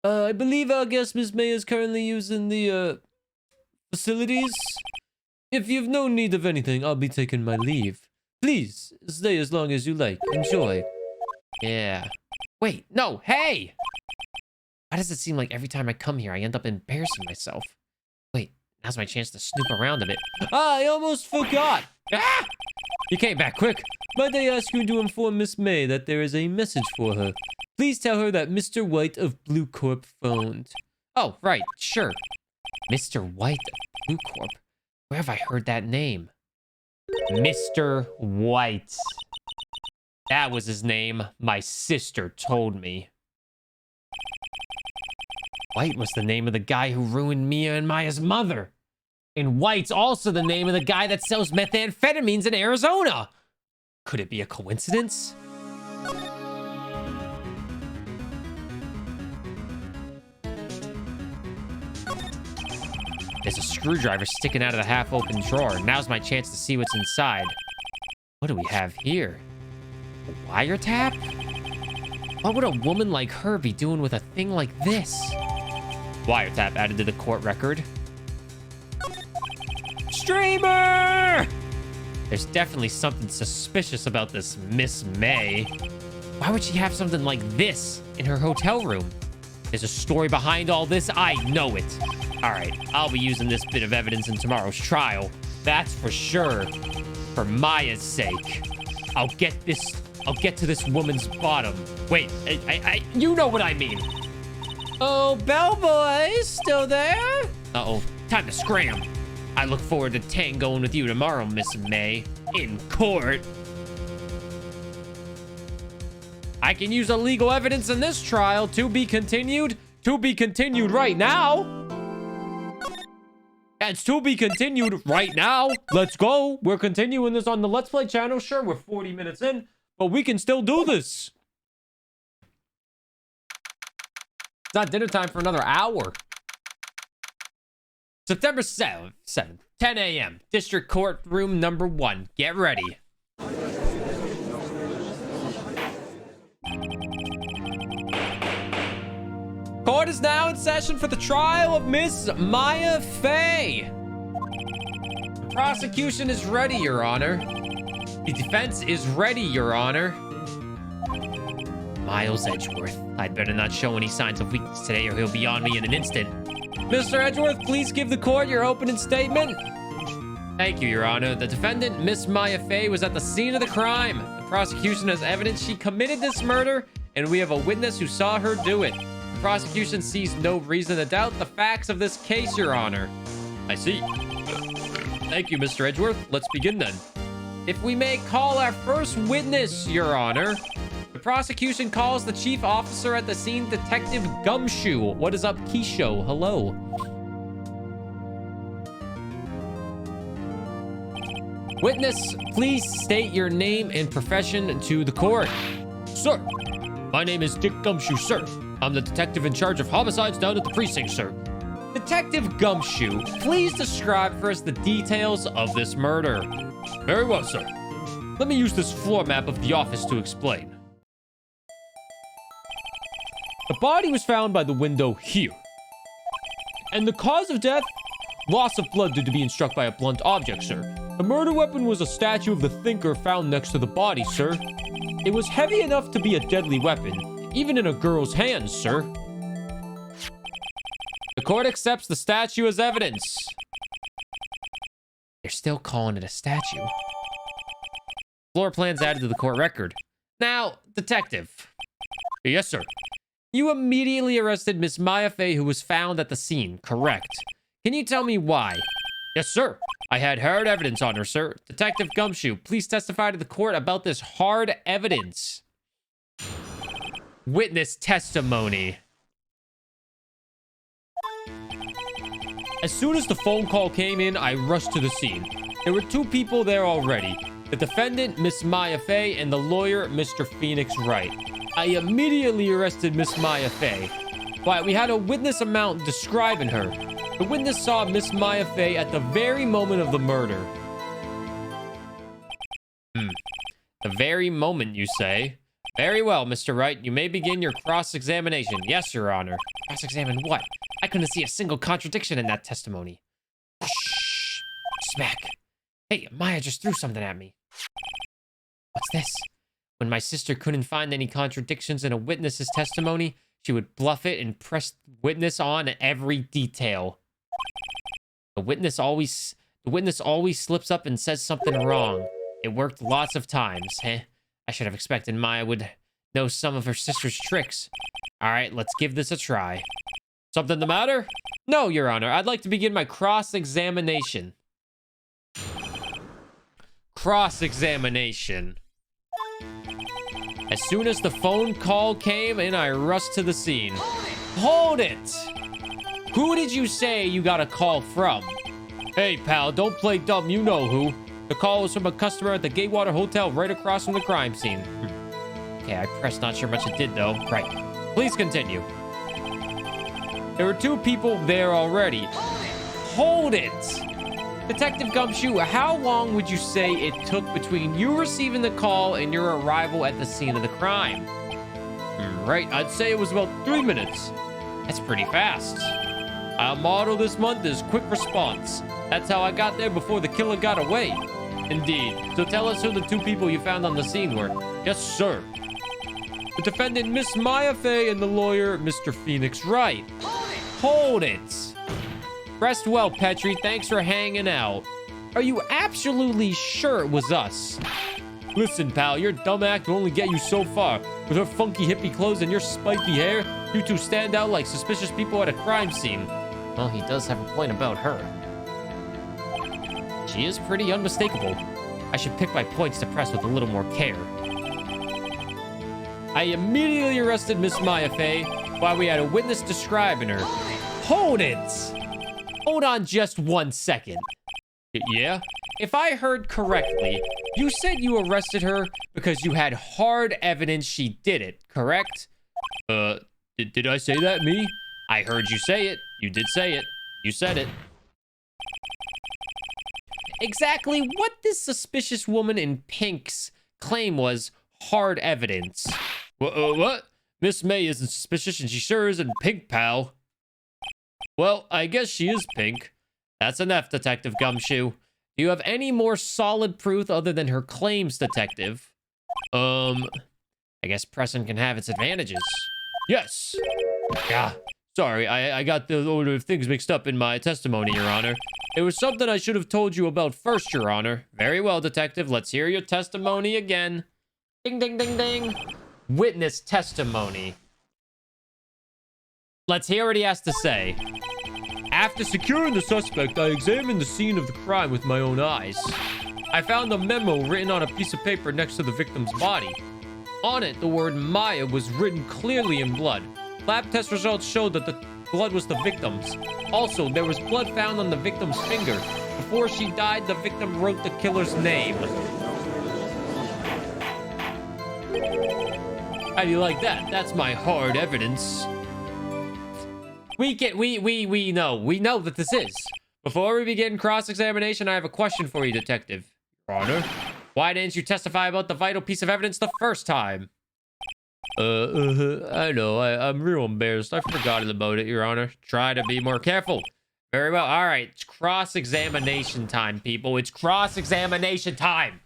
I believe our guest Miss May is currently using the, facilities. If you've no need of anything, I'll be taking my leave. Please, stay as long as you like. Enjoy. Yeah. Wait, no, hey! Why does it seem like every time I come here, I end up embarrassing myself? Wait, now's my chance to snoop around a bit. Ah, I almost forgot! Ah! You came back quick. Might I ask you to inform Miss May that there is a message for her? Please tell her that Mr. White of Blue Corp phoned. Oh, right, sure. Mr. White of Blue Corp? Where have I heard that name? Mr. White. That was his name. My sister told me. White was the name of the guy who ruined Mia and Maya's mother. And White's also the name of the guy that sells methamphetamines in Arizona. Could it be a coincidence? There's a screwdriver sticking out of the half-open drawer. Now's my chance to see what's inside. What do we have here? A wiretap? What would a woman like her be doing with a thing like this? Wiretap added to the court record. Streamer! There's definitely something suspicious about this Miss May. Why would she have something like this in her hotel room? There's a story behind all this. I know it. All right, I'll be using this bit of evidence in tomorrow's trial. That's for sure. For Maya's sake. I'll get to this woman's bottom. Wait, you know what I mean. Oh, bellboy, still there? Uh-oh, time to scram. I look forward to tangoing with you tomorrow, Miss May. In court. I can use illegal evidence in this trial. To be continued. To be continued right now. It's to be continued right now. Let's go. We're continuing this on the Let's Play channel. Sure, we're 40 minutes in, but we can still do this. It's not dinner time for another hour. September 7th, 10 a.m. District Court Room number 1. Get ready. Court is now in session for the trial of Miss Maya Fey. The prosecution is ready, Your Honor. The defense is ready, Your Honor. Miles Edgeworth. I'd better not show any signs of weakness today or he'll be on me in an instant. Mr. Edgeworth, please give the court your opening statement. Thank you, Your Honor. The defendant, Miss Maya Fey, was at the scene of the crime. The prosecution has evidence she committed this murder, and we have a witness who saw her do it. The prosecution sees no reason to doubt the facts of this case, Your Honor. I see. Thank you, Mr. Edgeworth. Let's begin then. If we may call our first witness, Your Honor. The prosecution calls the chief officer at the scene, Detective Gumshoe. What is up, Keisho? Hello. Witness, please state your name and profession to the court. Sir, my name is Dick Gumshoe, sir. I'm the detective in charge of homicides down at the precinct, sir. Detective Gumshoe, please describe for us the details of this murder. Very well, sir. Let me use this floor map of the office to explain. The body was found by the window here. And the cause of death? Loss of blood due to being struck by a blunt object, sir. The murder weapon was a statue of the thinker found next to the body, sir. It was heavy enough to be a deadly weapon, even in a girl's hands, sir. The court accepts the statue as evidence. They're still calling it a statue. Floor plans added to the court record. Now, detective. Yes, sir. You immediately arrested Miss Maya Fey, who was found at the scene, correct? Can you tell me why? Yes, sir. I had hard evidence on her, sir. Detective Gumshoe, please testify to the court about this hard evidence. Witness testimony. As soon as the phone call came in, I rushed to the scene. There were two people there already. The defendant, Miss Maya Fey, and the lawyer, Mr. Phoenix Wright. I immediately arrested Miss Maya Fey. Why, we had a witness amount describing her. The witness saw Miss Maya Fey at the very moment of the murder. The very moment, you say? Very well, Mr. Wright. You may begin your cross-examination. Yes, Your Honor. Cross-examine what? I couldn't see a single contradiction in that testimony. Shh. Smack. Hey, Maya just threw something at me. What's this? When my sister couldn't find any contradictions in a witness's testimony, she would bluff it and press the witness on every detail. The witness always slips up and says something wrong. It worked lots of times, huh? I should have expected Maya would know some of her sister's tricks. All right, let's give this a try. Something the matter? No, Your Honor. I'd like to begin my cross-examination. Cross-examination. As soon as the phone call came in, I rushed to the scene. Hold it! Who did you say you got a call from? Hey, pal, don't play dumb. You know who. The call was from a customer at the Gatewater Hotel right across from the crime scene. Okay, I pressed not sure much it did, though. Right. Please continue. There were two people there already. Hold it! Detective Gumshoe, how long would you say it took between you receiving the call and your arrival at the scene of the crime? Right, I'd say it was about 3 minutes. That's pretty fast. Our motto this month is quick response. That's how I got there before the killer got away. Indeed. So tell us who the two people you found on the scene were. Yes, sir. The defendant, Miss Maya Fey, and the lawyer, Mr. Phoenix Wright. Hold it. Rest well, Petrie. Thanks for hanging out. Are you absolutely sure it was us? Listen, pal, your dumb act will only get you so far. With her funky hippie clothes and your spiky hair, you two stand out like suspicious people at a crime scene. Well, he does have a point about her. She is pretty unmistakable. I should pick my points to press with a little more care. I immediately arrested Miss Maya Fey while we had a witness describing her. Hold it! Hold on just 1 second. Yeah? If I heard correctly, you said you arrested her because you had hard evidence she did it, correct? Did I say that, me? I heard you say it. You did say it. You said it. Exactly what this suspicious woman in pink's claim was hard evidence. What? Miss May isn't suspicious and she sure isn't pink, pal. Well, I guess she is pink. That's enough, Detective Gumshoe. Do you have any more solid proof other than her claims, Detective? I guess Preston can have its advantages. Yes. Yeah. Sorry, I got the order of things mixed up in my testimony, Your Honor. It was something I should have told you about first, Your Honor. Very well, Detective. Let's hear your testimony again. Ding, ding, ding, ding. Witness testimony. Let's hear what he has to say. After securing the suspect, I examined the scene of the crime with my own eyes. I found a memo written on a piece of paper next to the victim's body. On it, the word Maya was written clearly in blood. Lab test results showed that the blood was the victim's. Also, there was blood found on the victim's finger. Before she died, the victim wrote the killer's name. How do you like that? That's my hard evidence. We know that this is. Before we begin cross-examination, I have a question for you, Detective. Your Honor, why didn't you testify about the vital piece of evidence the first time? I know. I'm real embarrassed. I forgot about it, Your Honor. Try to be more careful. Very well. All right. It's cross-examination time, people. It's cross-examination time.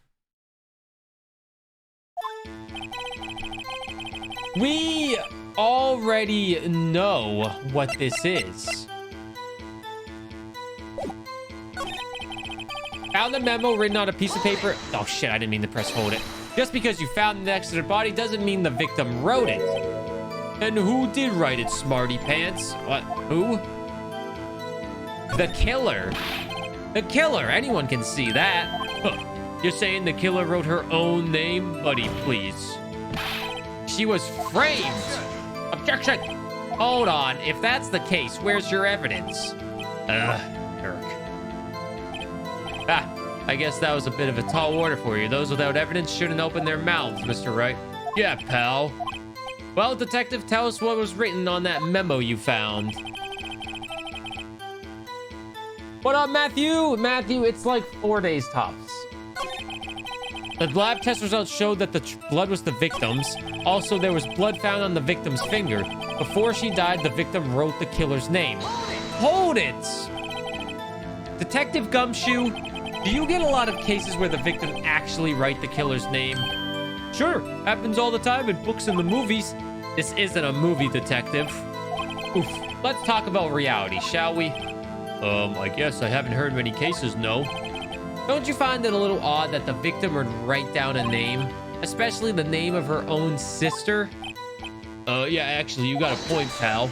We already know what this is. Found the memo written on a piece of paper. Oh, shit. I didn't mean to press hold it. Just because you found it next to the body doesn't mean the victim wrote it. And who did write it, smarty pants? What? Who? The killer. The killer. Anyone can see that. Huh. You're saying the killer wrote her own name? Buddy, please. She was framed. Objection. Hold on. If that's the case, where's your evidence? Kirk. I guess that was a bit of a tall order for you. Those without evidence shouldn't open their mouths, Mr. Wright. Yeah, pal. Well, Detective, tell us what was written on that memo you found. What up, Matthew? Matthew, it's like 4 days tops. The lab test results showed that the blood was the victim's. Also, there was blood found on the victim's finger. Before she died, the victim wrote the killer's name. Hold it! Detective Gumshoe, do you get a lot of cases where the victim actually write the killer's name? Sure, happens all the time in books and the movies. This isn't a movie, Detective. Oof, let's talk about reality, shall we? I guess I haven't heard many cases, no. Don't you find it a little odd that the victim would write down a name, especially the name of her own sister? Yeah, actually, you got a point, pal.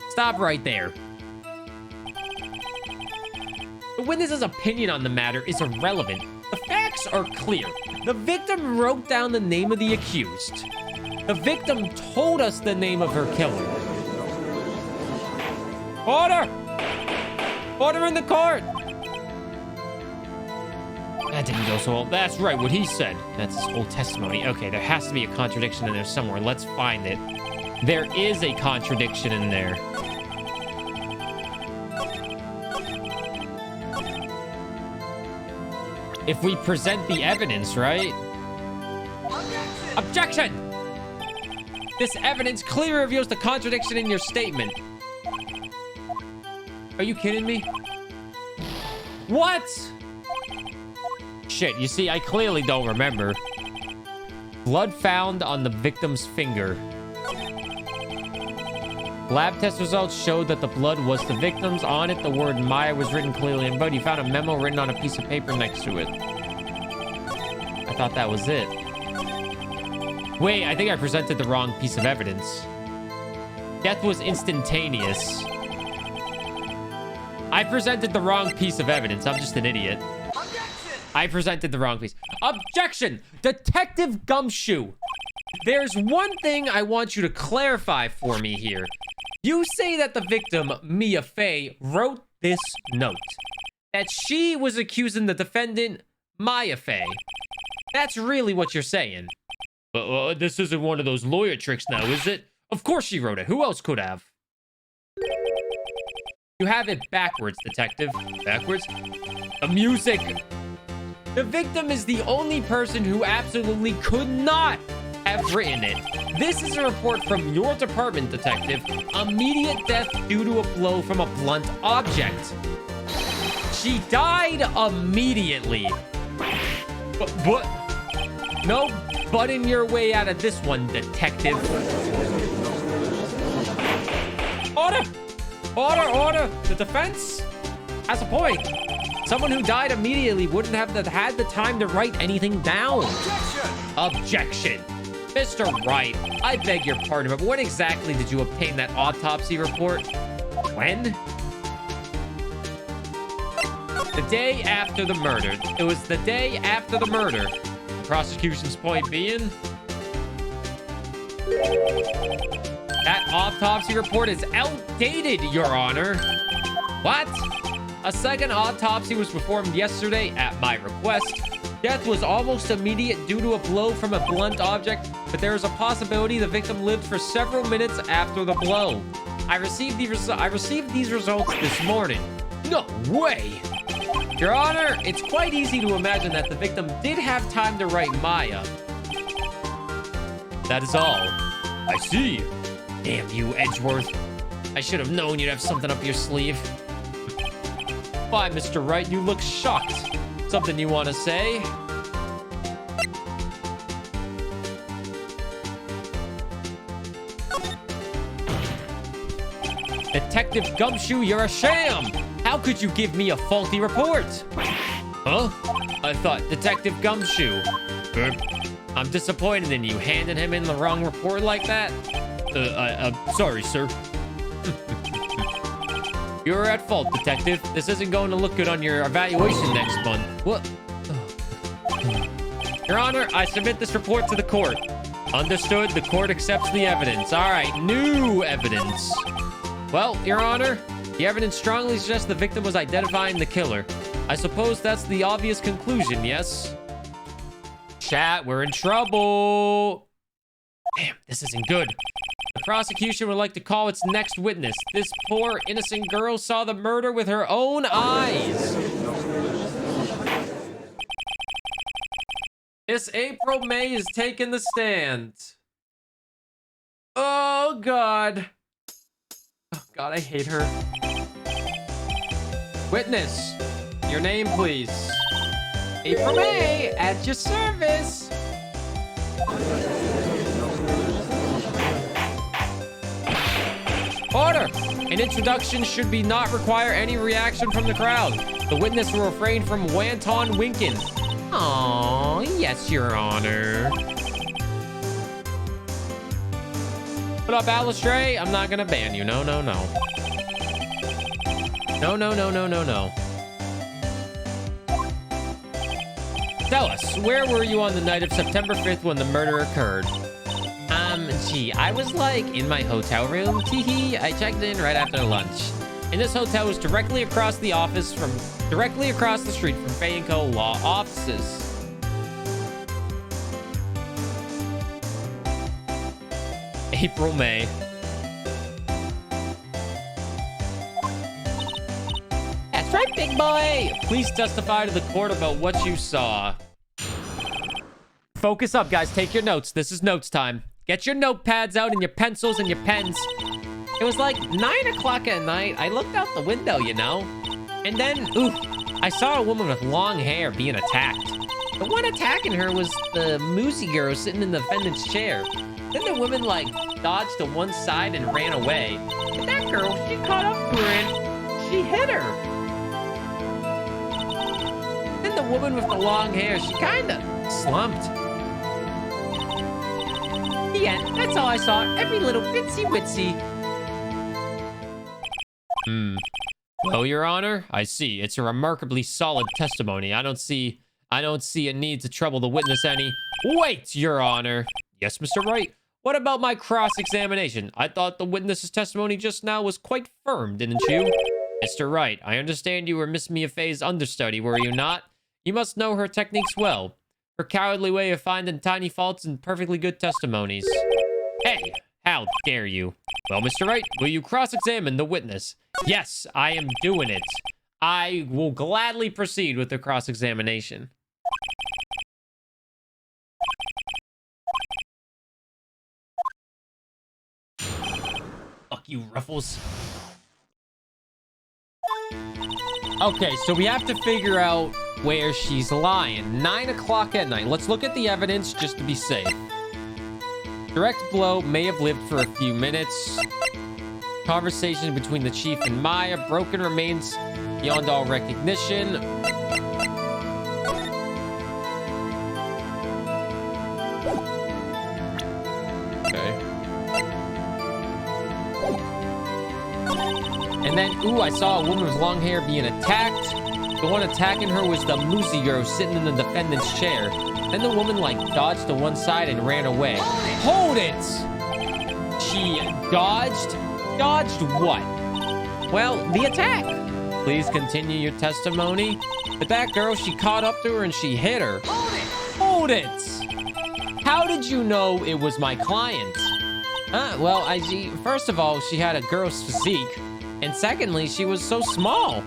Stop right there. The witness's opinion on the matter is irrelevant. The facts are clear. The victim wrote down the name of the accused. The victim told us the name of her killer. Order! Order in the court! That didn't go so well. That's right, what he said. That's his whole testimony. Okay, there has to be a contradiction in there somewhere. Let's find it. There is a contradiction in there. If we present the evidence, right? Objection! This evidence clearly reveals the contradiction in your statement. Are you kidding me? What? Shit, you see, I clearly don't remember. Blood found on the victim's finger. Lab test results showed that the blood was the victim's. On it, the word Maya was written clearly in blood. You found a memo written on a piece of paper next to it. I thought that was it. Wait, I think I presented the wrong piece of evidence. Death was instantaneous. I presented the wrong piece of evidence. I'm just an idiot. I presented the wrong piece. Objection! Detective Gumshoe. There's one thing I want you to clarify for me here. You say that the victim, Mia Fey, wrote this note. That she was accusing the defendant, Maya Fey. That's really what you're saying. This isn't one of those lawyer tricks now, is it? Of course she wrote it. Who else could have? You have it backwards, detective. Backwards? The music. The victim is the only person who absolutely could not have written it. This is a report from your department, detective. Immediate death due to a blow from a blunt object. She died immediately. But no butting your way out of this one, detective. Order! Order, order! The defense has a point. Someone who died immediately wouldn't have had the time to write anything down. Objection. Mr. Wright, I beg your pardon, but when exactly did you obtain that autopsy report? When? The day after the murder. It was the day after the murder. The prosecution's point being... that autopsy report is outdated, Your Honor. What? A second autopsy was performed yesterday at my request. Death was almost immediate due to a blow from a blunt object, but there is a possibility the victim lived for several minutes after the blow. I received these results this morning. No way! Your Honor, it's quite easy to imagine that the victim did have time to write Maya. That is all. I see. Damn you, Edgeworth. I should have known you'd have something up your sleeve. Why, Mr. Wright, you look shocked. Something you want to say? Detective Gumshoe, you're a sham! How could you give me a faulty report? Huh? I thought Detective Gumshoe. Burr, I'm disappointed in you handing him in the wrong report like that. I'm sorry, sir. You're at fault, Detective. This isn't going to look good on your evaluation next month. What? Your Honor, I submit this report to the court. Understood. The court accepts the evidence. All right, new evidence. Well, Your Honor, the evidence strongly suggests the victim was identifying the killer. I suppose that's the obvious conclusion, yes? Chat, we're in trouble. Damn, this isn't good. The prosecution would like to call its next witness. This poor, innocent girl saw the murder with her own eyes. Miss April May is taking the stand. Oh, God. Oh, God, I hate her. Witness, your name, please. April May, at your service. Order! An introduction should not require any reaction from the crowd. The witness will refrain from wanton winking. Oh, yes, Your Honor. Put up, Alistray. I'm not gonna ban you. No, no, no. No, no, no, no, no, no. Tell us, where were you on the night of September 5th when the murder occurred? Gee, I was like in my hotel room. Teehee, I checked in right after lunch. And this hotel was directly across the street from Fay & Co. Law offices. April May. That's right, big boy. Please testify to the court about what you saw. Focus up, guys. Take your notes. This is notes time. Get your notepads out and your pencils and your pens. It was like 9 o'clock at night. I looked out the window, you know. And then, ooh, I saw a woman with long hair being attacked. The one attacking her was the moosey girl sitting in the defendant's chair. Then the woman, like, dodged to one side and ran away. But that girl, she caught up to her and she hit her. Then the woman with the long hair, she kinda slumped. The end. That's all I saw. Every little bitsy witsy. Well, Your Honor, I see. It's a remarkably solid testimony. I don't see a need to trouble the witness any. Wait, Your Honor. Yes, Mr. Wright. What about my cross-examination? I thought the witness's testimony just now was quite firm, didn't you? Mr. Wright, I understand you were Miss Mia Fey's understudy, were you not? You must know her techniques well. Her cowardly way of finding tiny faults in perfectly good testimonies. Hey, how dare you? Well, Mr. Wright, will you cross-examine the witness? Yes, I am doing it. I will gladly proceed with the cross-examination. Fuck you, Ruffles. Okay, so we have to figure out where she's lying. 9 o'clock at night. Let's look at the evidence just to be safe. Direct blow may have lived for a few minutes. Conversation between the chief and Maya. Broken remains beyond all recognition. Okay. And then, ooh, I saw a woman with long hair being attacked. The one attacking her was the moosey girl sitting in the defendant's chair. Then the woman, like, dodged to one side and ran away. Hold it! She dodged? Dodged what? Well, the attack. Please continue your testimony. But that girl, she caught up to her and she hit her. Hold it! How did you know it was my client? Well, first of all, she had a girl's physique. And secondly, she was so small.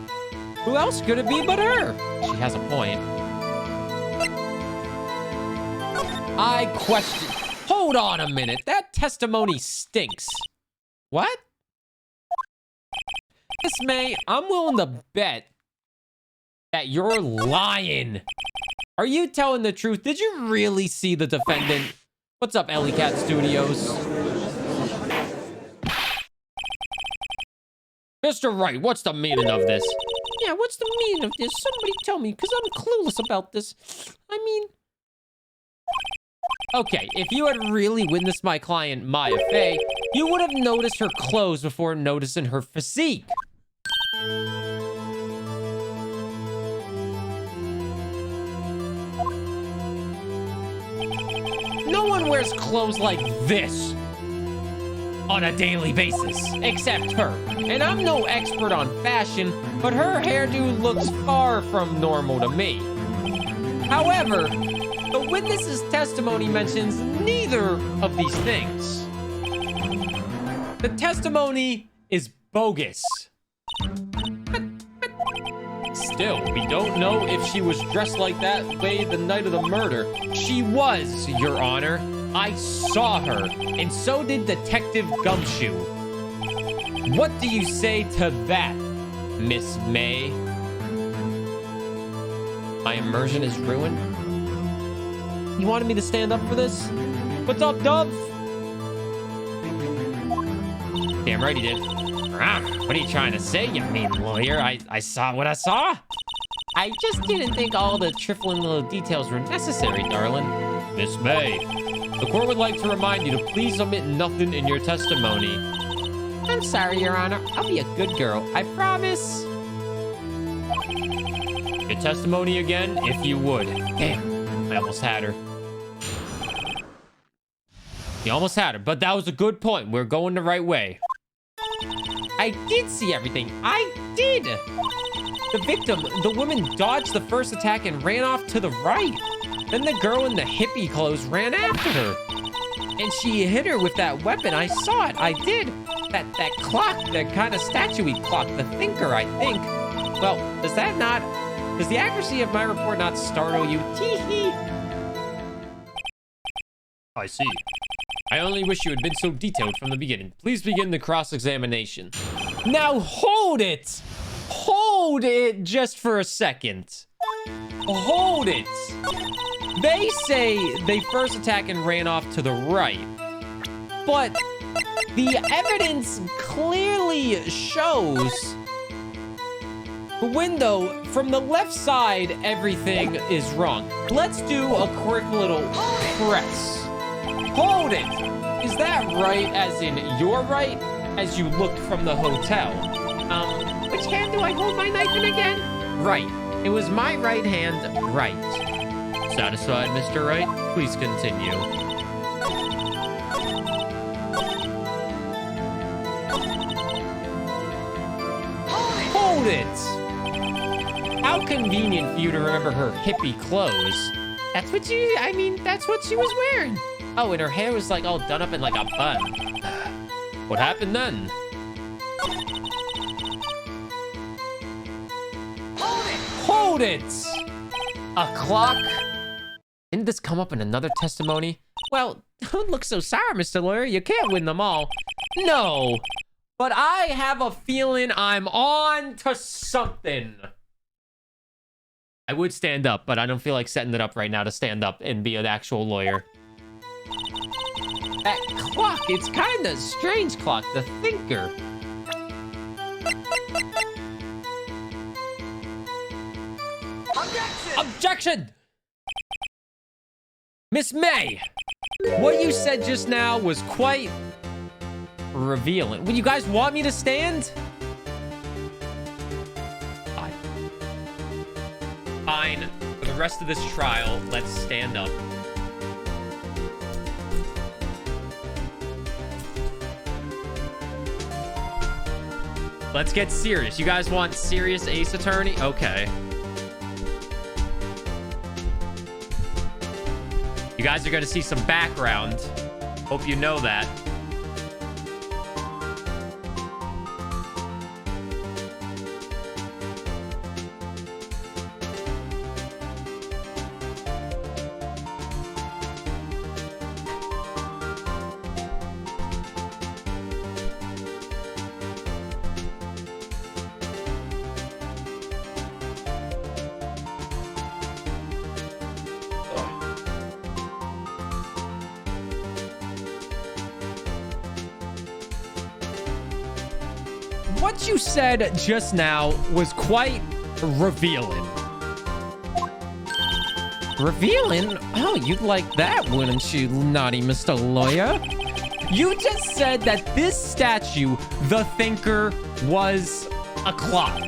Who else could it be but her? She has a point. I question... Hold on a minute. That testimony stinks. What? Miss May, I'm willing to bet that you're lying. Are you telling the truth? Did you really see the defendant? What's up, Ellie Cat Studios? Mr. Wright, what's the meaning of this? Yeah, what's the meaning of this? Somebody tell me, because I'm clueless about this. I mean... Okay, if you had really witnessed my client, Maya Fey, you would have noticed her clothes before noticing her physique. No one wears clothes like this on a daily basis, except her. And I'm no expert on fashion, but her hairdo looks far from normal to me. However, the witness's testimony mentions neither of these things. The testimony is bogus. Still, we don't know if she was dressed like that way the night of the murder. She was, Your Honor. I saw her, and so did Detective Gumshoe. What do you say to that, Miss May? My immersion is ruined? You wanted me to stand up for this? What's up, Dove? Damn right he did. What are you trying to say, you mean lawyer? I saw what I saw. I just didn't think all the trifling little details were necessary, darling. Miss May, the court would like to remind you to please omit nothing in your testimony. I'm sorry, Your Honor. I'll be a good girl. I promise. Your testimony again, if you would. Damn, I almost had her. You almost had her, but that was a good point. We're going the right way. I did see everything. I did. The victim, the woman, dodged the first attack and ran off to the right. Then the girl in the hippie clothes ran after her. And she hit her with that weapon. I saw it. I did. That clock, that kind of statue-y clock, the thinker, I think. Well, does the accuracy of my report not startle you? Tee-hee. I see. I only wish you had been so detailed from the beginning. Please begin the cross-examination. Now hold it! Hold it just for a second. Hold it. They say they first attacked and ran off to the right. But the evidence clearly shows the window from the left side, everything is wrong. Let's do a quick little press. Hold it. Is that right as in your right as you looked from the hotel? Which hand do I hold my knife in again? Right. It was my right hand, right. Satisfied, Mr. Wright? Please continue. Hold it! How convenient for you to remember her hippie clothes. That's what she was wearing. Oh, and her hair was like all done up in like a bun. What happened then? Hold it! A clock? Didn't this come up in another testimony? Well, don't look so sour, Mr. Lawyer. You can't win them all. No, but I have a feeling I'm on to something. I would stand up, but I don't feel like setting it up right now to stand up and be an actual lawyer. That clock, it's kind of strange clock, the thinker. Objection! Miss May, what you said just now was quite revealing. Would you guys want me to stand? Fine. Fine. For the rest of this trial, let's stand up. Let's get serious. You guys want serious Ace Attorney? Okay. You guys are going to see some background. Hope you know that. What you said just now was quite revealing. Revealing? Oh, you'd like that, wouldn't you, naughty Mr. Lawyer? You just said that this statue, the Thinker, was a clock.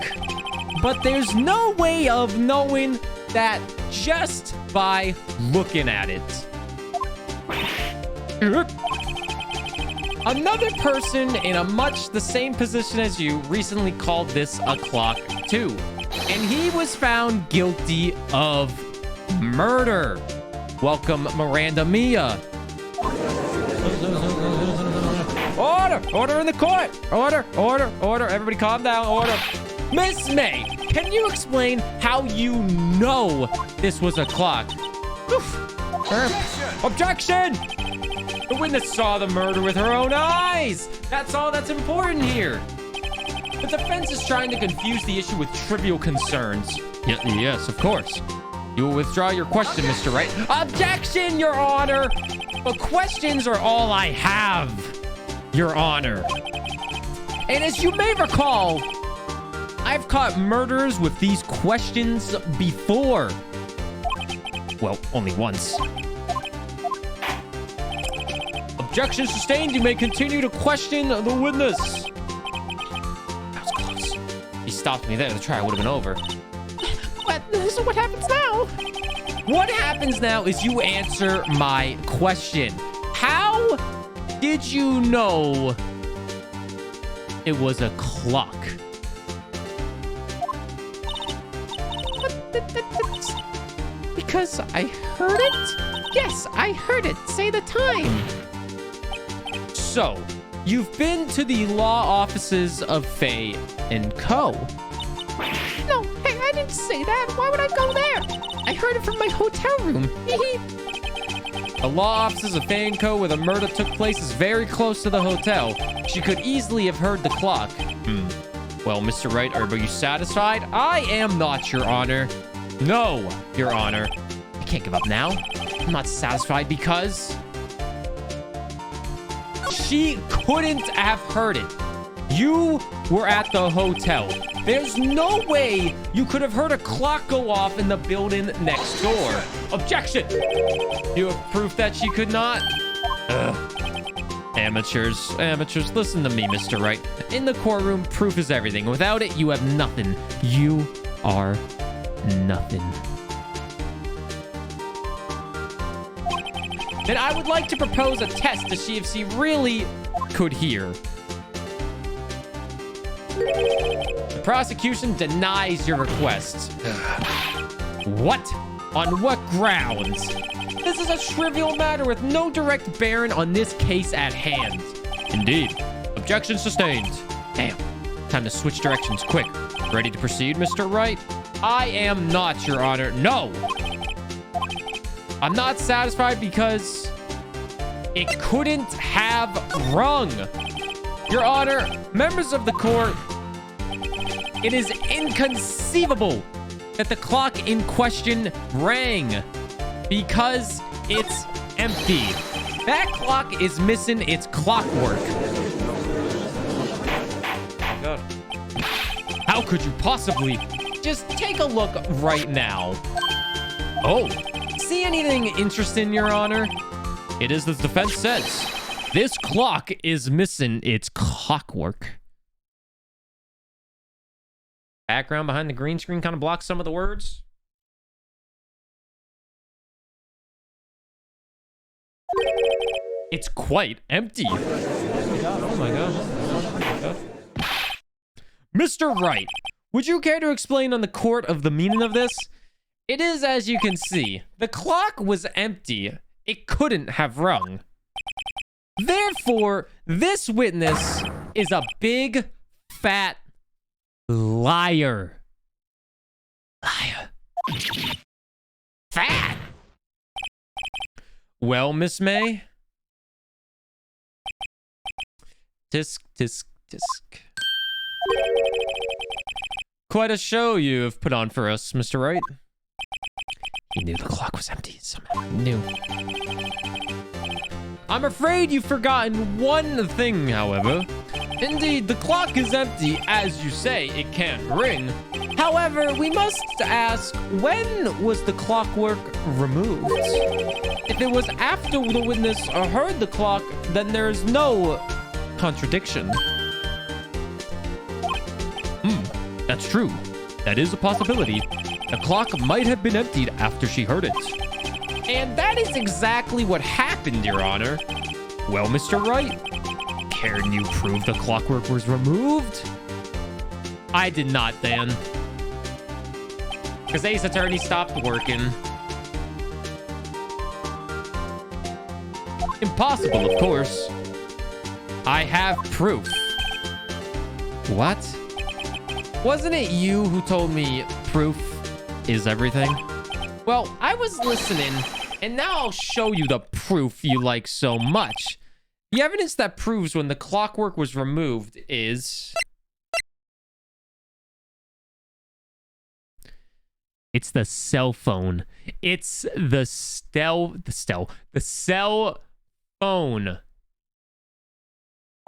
But there's no way of knowing that just by looking at it. Another person in a much the same position as you recently called this a clock too. And he was found guilty of murder. Welcome, Miranda Mia. Order! Order in the court! Order! Order! Order! Everybody calm down. Order! Miss May, can you explain how you know this was a clock? Objection! The witness saw the murder with her own eyes. That's all that's important here. The defense is trying to confuse the issue with trivial concerns. Yes, of course. You will withdraw your question, Mr. Wright. Objection, Your Honor! But questions are all I have, Your Honor. And as you may recall, I've caught murderers with these questions before. Well, only once. Objection sustained. You may continue to question the witness. That was close. He stopped me there. The trial would have been over. So what happens now? What happens now is you answer my question. How did you know it was a clock? Because I heard it? Yes, I heard it. Say the time. So, you've been to the law offices of Faye and Co. No, hey, I didn't say that. Why would I go there? I heard it from my hotel room. The law offices of Faye and Co. where the murder took place is very close to the hotel. She could easily have heard the clock. Well, Mr. Wright, are you satisfied? I am not, Your Honor. No, Your Honor. I can't give up now. I'm not satisfied because she couldn't have heard it. You were at the hotel. There's no way you could have heard a clock go off in the building next door. Objection! You have proof that she could not? Ugh. Amateurs, listen to me, Mr. Wright. In the courtroom, proof is everything. Without it, you have nothing. You are nothing. Then I would like to propose a test to see if she really could hear. The prosecution denies your request. What? On what grounds? This is a trivial matter with no direct bearing on this case at hand. Indeed. Objection sustained. Damn. Time to switch directions quick. Ready to proceed, Mr. Wright? I am not, Your Honor. No. I'm not satisfied because it couldn't have rung. Your Honor, members of the court, it is inconceivable that the clock in question rang because it's empty. That clock is missing its clockwork. Oh, God. How could you possibly? Just take a look right now. Oh, see anything interesting, Your Honor? It is as the defense says. This clock is missing its clockwork. Background behind the green screen kind of blocks some of the words. It's quite empty. Oh my God, oh my God, oh my God. Mr. Wright, would you care to explain on the court of the meaning of this? It is as you can see. The clock was empty. It couldn't have rung. Therefore, this witness is a big, fat liar. Liar. Fat. Well, Miss May? Tisk, tisk, tisk. Quite a show you have put on for us, Mr. Wright. He knew the clock was empty. Somehow knew. I'm afraid you've forgotten one thing, however. Indeed, the clock is empty. As you say, it can't ring. However, we must ask, when was the clockwork removed? If it was after the witness heard the clock, then there's no contradiction. That's true. That is a possibility. The clock might have been emptied after she heard it. And that is exactly what happened, Your Honor. Well, Mr. Wright, can you prove the clockwork was removed? I did not, Dan. Because Ace Attorney stopped working. Impossible, of course. I have proof. What? Wasn't it you who told me proof is everything? Well, I was listening, and now I'll show you the proof you like so much. The evidence that proves when the clockwork was removed is... It's the cell phone. It's the cell phone.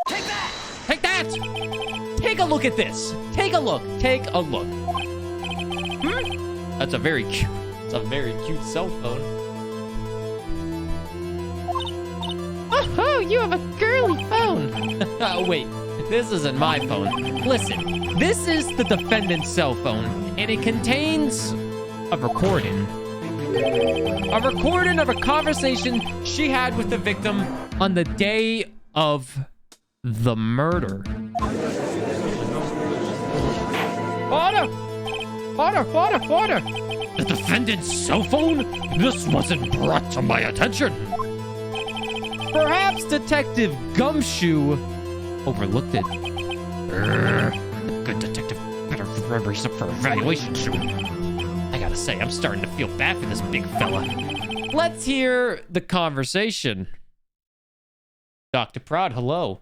Take that! Take that! Take a look at this. Take a look. Take a look. That's a very cute. It's a very cute cell phone. Oh, you have a girly phone. Oh, wait. This isn't my phone. Listen, this is the defendant's cell phone, and it contains a recording. A recording of a conversation she had with the victim on the day of the murder. Order! Order! Order! Order! The defendant's cell phone? This wasn't brought to my attention. Perhaps Detective Gumshoe overlooked it. The good detective better remember he's up for evaluation soon. I gotta say, I'm starting to feel bad for this big fella. Let's hear the conversation. Dr. Prod, hello.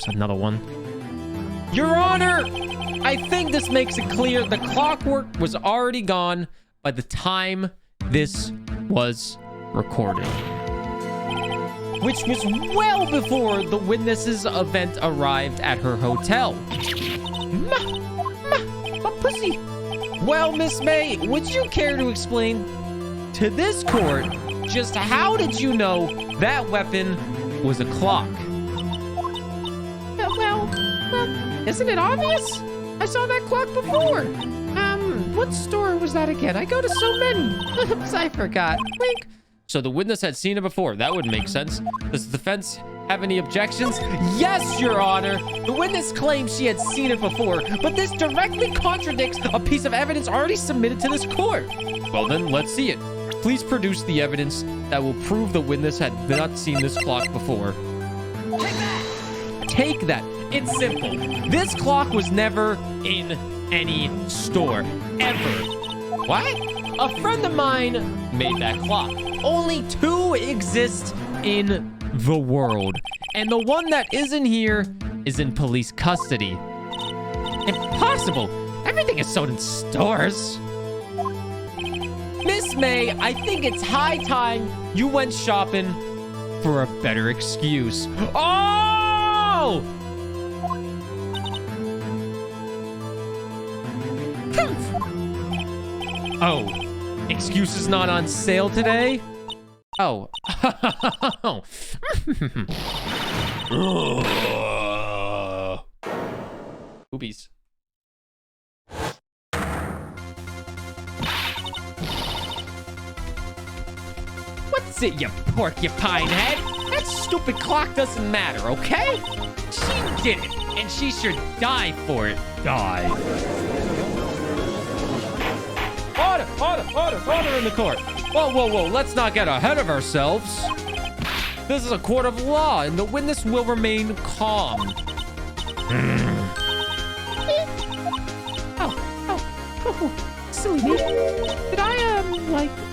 there's another one. Your Honor, I think this makes it clear the clockwork was already gone by the time this was recorded, which was well before the witness's event arrived at her hotel. A pussy. Well, Miss May, would you care to explain to this court just how did you know that weapon was a clock? Well, isn't it obvious? I saw that clock before. What store was that again? I go to so many. I forgot. Wink. So the witness had seen it before. That would make sense. Does the defense have any objections? Yes, Your Honor. The witness claims she had seen it before, but this directly contradicts a piece of evidence already submitted to this court. Well, then, let's see it. Please produce the evidence that will prove the witness had not seen this clock before. Take that! Take that. It's simple. This clock was never in any store, ever. What? A friend of mine made that clock. Only 2 exist in the world. And the one that isn't here is in police custody. Impossible. Everything is sold in stores. Miss May, I think it's high time you went shopping for a better excuse. Oh! Oh, excuses not on sale today? Oh. Boobies. What's it, you porcupine head? That stupid clock doesn't matter, okay? She did it, and she should die for it. Die. Order in the court. Whoa. Let's not get ahead of ourselves. This is a court of law, and the witness will remain calm. Oh, silly me. Did I,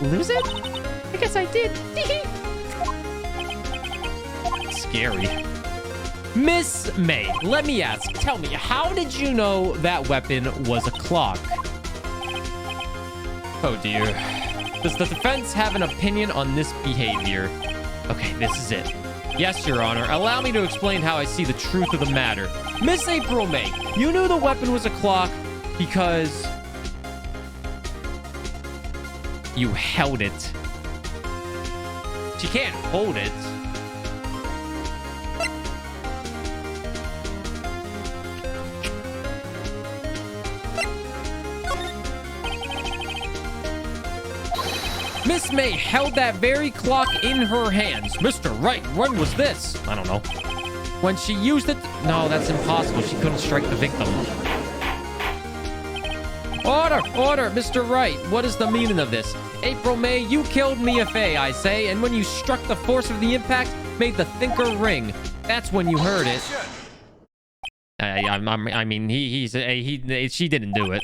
lose it? I guess I did. Scary. Miss May, let me ask. Tell me, how did you know that weapon was a clock? Oh, dear. Does the defense have an opinion on this behavior? Okay, this is it. Yes, Your Honor. Allow me to explain how I see the truth of the matter. Miss April May, you knew the weapon was a clock because you held it. She can't hold it. Miss May held that very clock in her hands. Mr. Wright, when was this? I don't know. When she used it... No, that's impossible. She couldn't strike the victim. Order, Mr. Wright. What is the meaning of this? April May, you killed Mia Fey, I say, and when you struck, the force of the impact made the thinker ring. That's when you heard it. I mean, she didn't do it.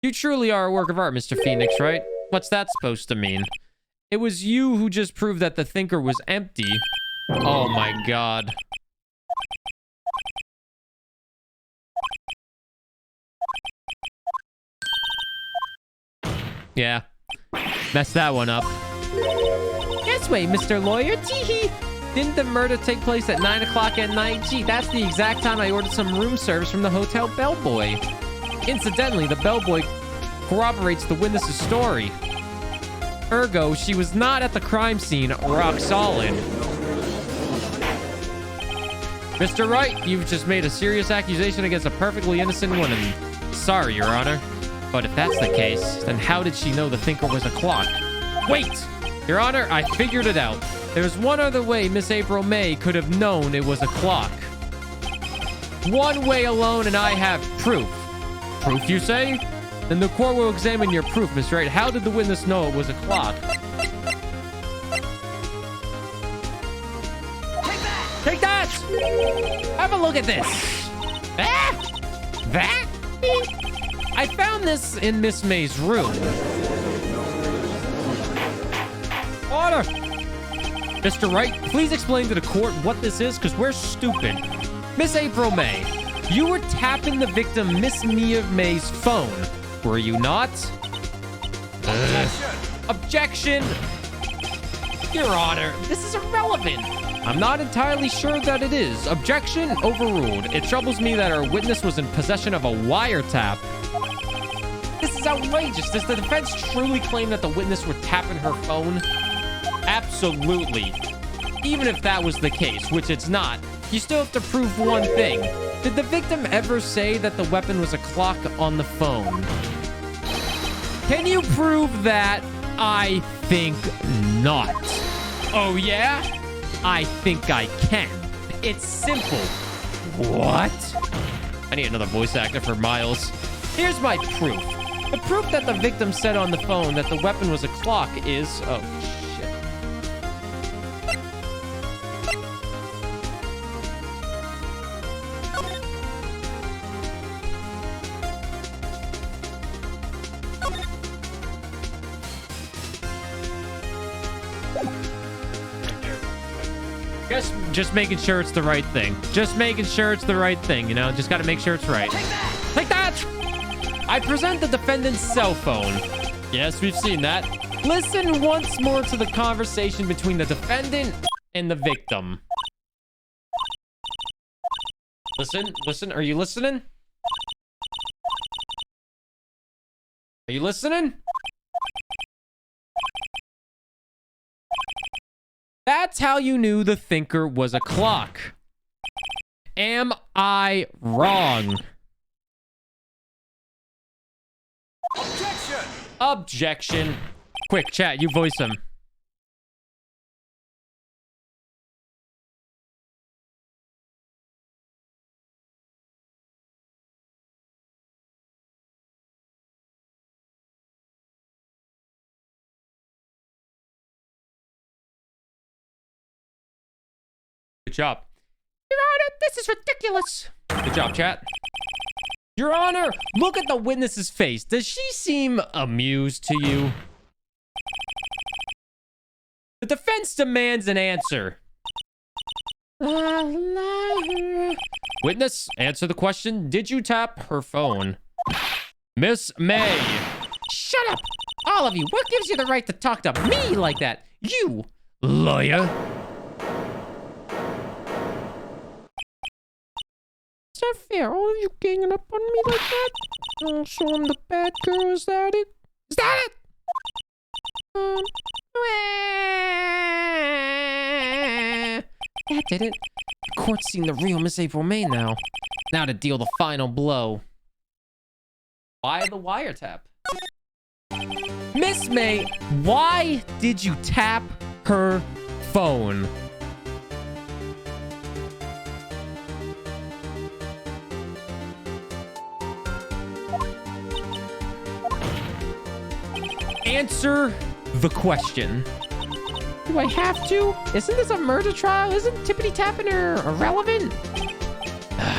You truly are a work of art, Mr. Phoenix Wright. What's that supposed to mean? It was you who just proved that the thinker was empty. Oh my god. Yeah. Messed that one up. Guess way, Mr. Lawyer. Teehee. Didn't the murder take place at 9 o'clock at night? Gee, that's the exact time I ordered some room service from the hotel bellboy. Incidentally, the bellboy corroborates the witness's story. Ergo, she was not at the crime scene, rock solid. Mr. Wright, you've just made a serious accusation against a perfectly innocent woman. Sorry, Your Honor. But if that's the case, then how did she know the thinker was a clock? Wait! Your Honor, I figured it out. There's one other way Miss April May could have known it was a clock. One way alone, and I have proof. Proof, you say? Then the court will examine your proof, Miss Wright. How did the witness know it was a clock? Take that! Have a look at this. That? I found this in Miss May's room. Order! Mr. Wright, please explain to the court what this is, because we're stupid. Miss April May, you were tapping the victim Miss Mia May's phone, were you not? Objection! Your Honor, this is irrelevant. I'm not entirely sure that it is. Objection overruled. It troubles me that our witness was in possession of a wiretap. This is outrageous. Does the defense truly claim that the witness were tapping her phone? Absolutely. Even if that was the case, which it's not, you still have to prove one thing. Did the victim ever say that the weapon was a clock on the phone? Can you prove that? I think not. Oh, yeah? I think I can. It's simple. What? I need another voice actor for Miles. Here's my proof. The proof that the victim said on the phone that the weapon was a clock is... Oh, shit. Just making sure it's the right thing. Just making sure it's the right thing, you know? Just gotta make sure it's right. Take that! I present the defendant's cell phone. Yes, we've seen that. Listen once more to the conversation between the defendant and the victim. Listen. Are you listening? Are you listening? That's how you knew the thinker was a clock. Am I wrong? Objection. Quick, chat, you voice him. Good job. Your Honor, this is ridiculous. Good job, chat. Your Honor, look at the witness's face. Does she seem amused to you? The defense demands an answer. Witness, answer the question. Did you tap her phone? Miss May. Shut up, all of you. What gives you the right to talk to me like that? You, lawyer. Is that fair? All of you ganging up on me like that? Oh, so I'm the bad girl, is that it? Is that it? That did it. The court's seen the real Miss April May now. Now to deal the final blow. Why the wiretap? Miss May, why did you tap her phone? Answer the question. Do I have to? Isn't this a murder trial? Isn't tippity tapping her irrelevant?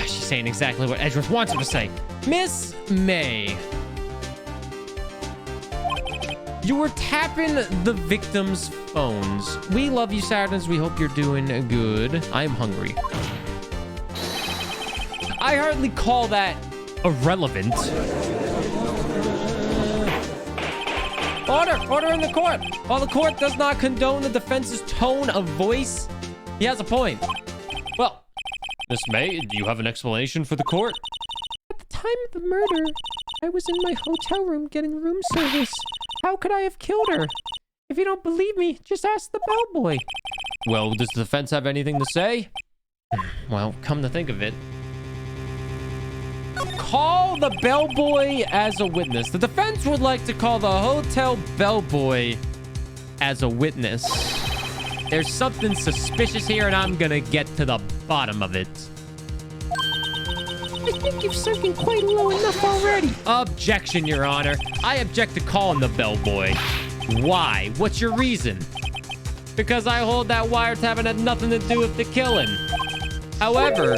She's saying exactly what Edgeworth wants her to say. Miss May, you were tapping the victims' phones. We love you, Saturdays. We hope you're doing good. I'm hungry. I hardly call that irrelevant. Order in the court. While the court does not condone the defense's tone of voice, he has a point. Well, Miss May, do you have an explanation for the court? At the time of the murder, I was in my hotel room getting room service. How could I have killed her? If you don't believe me, just ask the bellboy. Well, does the defense have anything to say? Well, come to think of it. Call the bellboy as a witness. The defense would like to call the hotel bellboy as a witness. There's something suspicious here, and I'm gonna get to the bottom of it. I think you've sunken quite low enough already. Objection, Your Honor. I object to calling the bellboy. Why? What's your reason? Because I hold that wiretap and had nothing to do with the killing. However,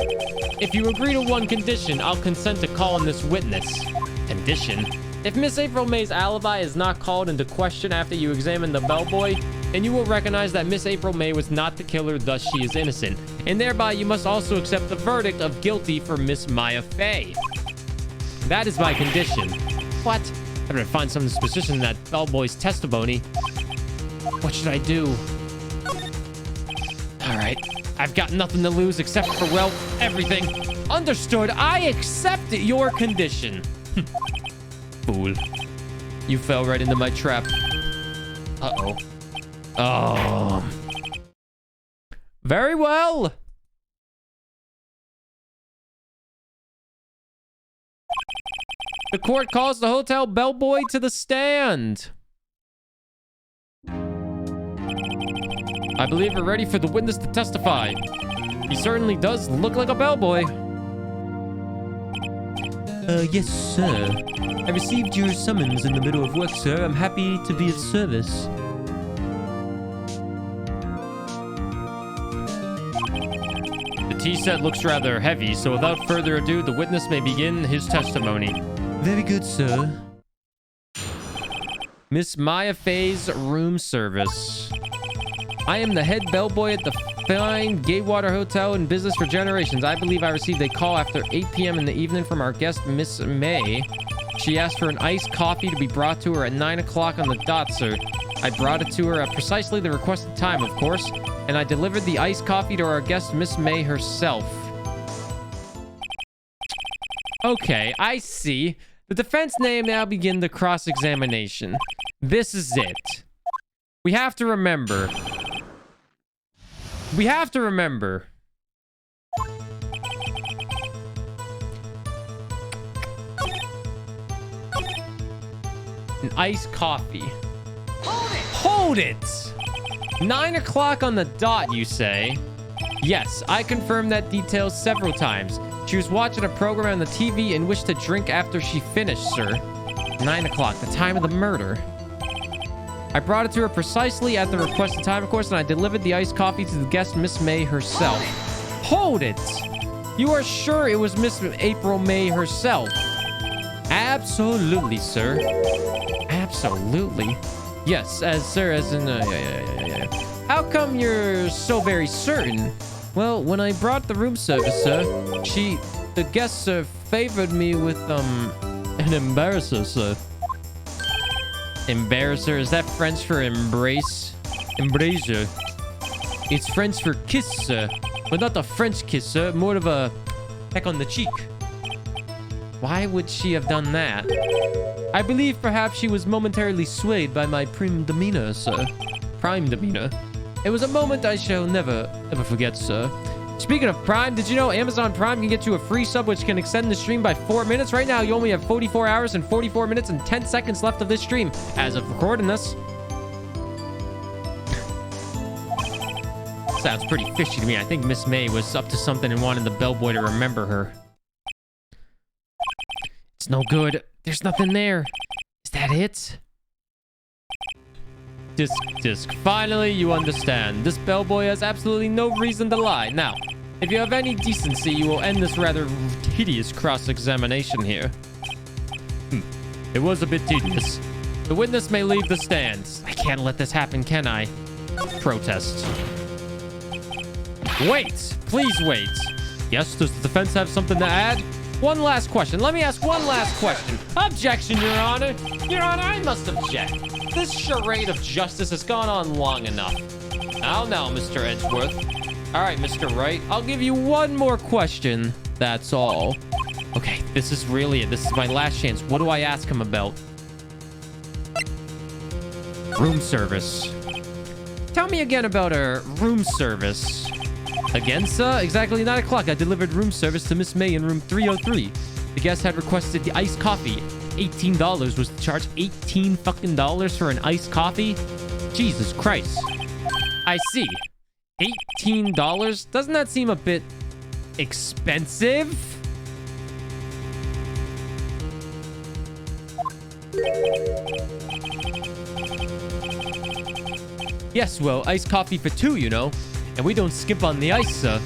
if you agree to one condition, I'll consent to calling this witness. Condition? If Miss April May's alibi is not called into question after you examine the bellboy, and you will recognize that Miss April May was not the killer, thus she is innocent. And thereby, you must also accept the verdict of guilty for Miss Maya Fey. That is my condition. What? I better find something suspicious in that bellboy's testimony. What should I do? All right. I've got nothing to lose except for, well, everything. Understood. I accept your condition. Fool. You fell right into my trap. Uh-oh. Oh. Very well. The court calls the hotel bellboy to the stand. I believe we're ready for the witness to testify. He certainly does look like a bellboy. Yes, sir. I received your summons in the middle of work, sir. I'm happy to be of service. The tea set looks rather heavy, so without further ado, the witness may begin his testimony. Very good, sir. Miss Maya Fey's room service. I am the head bellboy at the fine Gateway Hotel in business for generations. I believe I received a call after 8 p.m. in the evening from our guest, Miss May. She asked for an iced coffee to be brought to her at 9 o'clock on the dot, sir. I brought it to her at precisely the requested time, of course, and I delivered the iced coffee to our guest, Miss May herself. Okay, I see. The defense may now begin the cross-examination. This is it. We have to remember. An iced coffee. Hold it! 9 o'clock on the dot, you say? Yes, I confirmed that detail several times. She was watching a program on the TV and wished to drink after she finished, sir. 9 o'clock, the time of the murder. I brought it to her precisely at the requested time, of course, and I delivered the iced coffee to the guest, Miss May herself. Hold it! You are sure it was Miss April May herself? Absolutely, sir. Absolutely. Yes, as in, yeah. How come you're so very certain? Well, when I brought the room service, sir, the guest, sir, favored me with, an embarrasser, sir. Embarrasser? Is that French for embrace? Embrasure. It's French for kiss, sir. But not the French kiss, sir. More of a peck on the cheek. Why would she have done that? I believe perhaps she was momentarily swayed by my prime demeanor, sir. Prime demeanor. It was a moment I shall never, ever forget, sir. Speaking of Prime, did you know Amazon Prime can get you a free sub which can extend the stream by 4 minutes? Right now, you only have 44 hours and 44 minutes and 10 seconds left of this stream as of recording this. Sounds pretty fishy to me. I think Miss May was up to something and wanted the bellboy to remember her. It's no good. There's nothing there. Is that it? Disc. Finally, you understand. This bellboy has absolutely no reason to lie. Now, if you have any decency, you will end this rather tedious cross-examination here. It was a bit tedious. The witness may leave the stand. I can't let this happen, can I? Protest. Wait! Please wait. Yes, does the defense have something to add? One last question. Let me ask one last question. Objection, Your Honor. Your Honor, I must object. This charade of justice has gone on long enough. Now, Mr. Edgeworth. All right, Mr. Wright. I'll give you one more question. That's all. Okay, this is really it. This is my last chance. What do I ask him about? Room service. Tell me again about our room service. Again, sir, exactly 9 o'clock, I delivered room service to Miss May in room 303. The guest had requested the iced coffee. $18 was the charge. $18 fucking dollars for an iced coffee? Jesus Christ. I see. $18? Doesn't that seem a bit expensive? Yes, well, iced coffee for two, you know. And we don't skip on the ice, sir.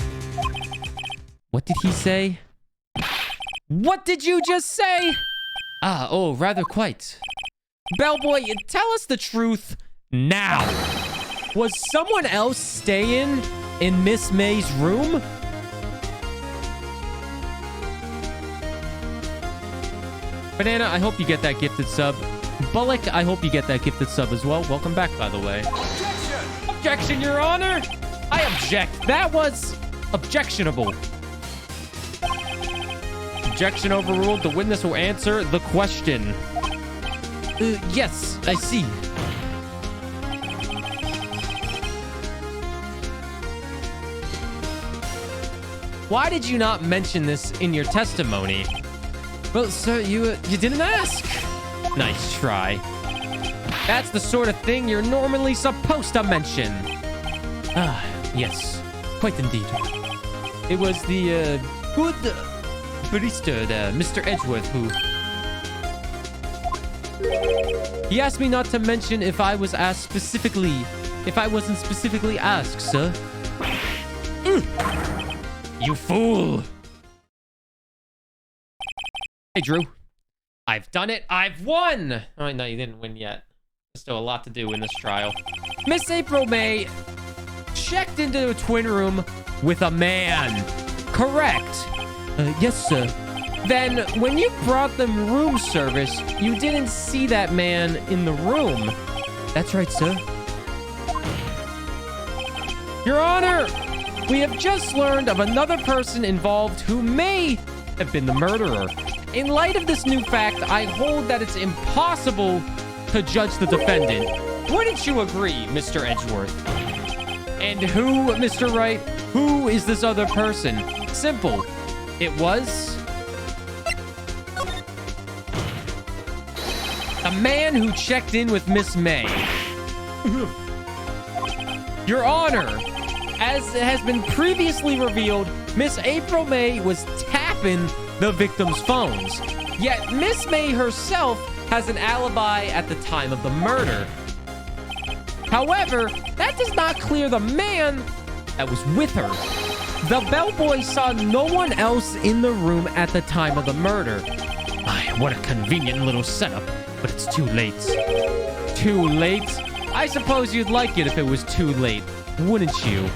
What did he say? What did you just say? Rather quite. Bellboy, tell us the truth now. Was someone else staying in Miss May's room? Banana, I hope you get that gifted sub. Bullock, I hope you get that gifted sub as well. Welcome back, by the way. Objection! Objection, Your Honor! I object. That was objectionable. Objection overruled. The witness will answer the question. Yes, I see. Why did you not mention this in your testimony? Well, sir, you didn't ask. Nice try. That's the sort of thing you're normally supposed to mention. Ah, yes. Quite indeed. It was the, good barista, Mr. Edgeworth, who... He asked me not to mention if I was asked specifically... If I wasn't specifically asked, sir. You fool! Hey, Drew. I've done it. I've won! Oh, no, you didn't win yet. There's still a lot to do in this trial. Miss April May checked into a twin room with a man. Correct. Yes, sir. Then, when you brought them room service, you didn't see that man in the room. That's right, sir. Your Honor, we have just learned of another person involved who may have been the murderer. In light of this new fact, I hold that it's impossible to judge the defendant. Wouldn't you agree, Mr. Edgeworth? And who, Mr. Wright? Who is this other person? Simple. It was... the man who checked in with Miss May. Your Honor, as has been previously revealed, Miss April May was tapping the victim's phones. Yet Miss May herself has an alibi at the time of the murder. However, that does not clear the man that was with her. The bellboy saw no one else in the room at the time of the murder. What a convenient little setup, but it's too late. Too late? I suppose you'd like it if it was too late, wouldn't you?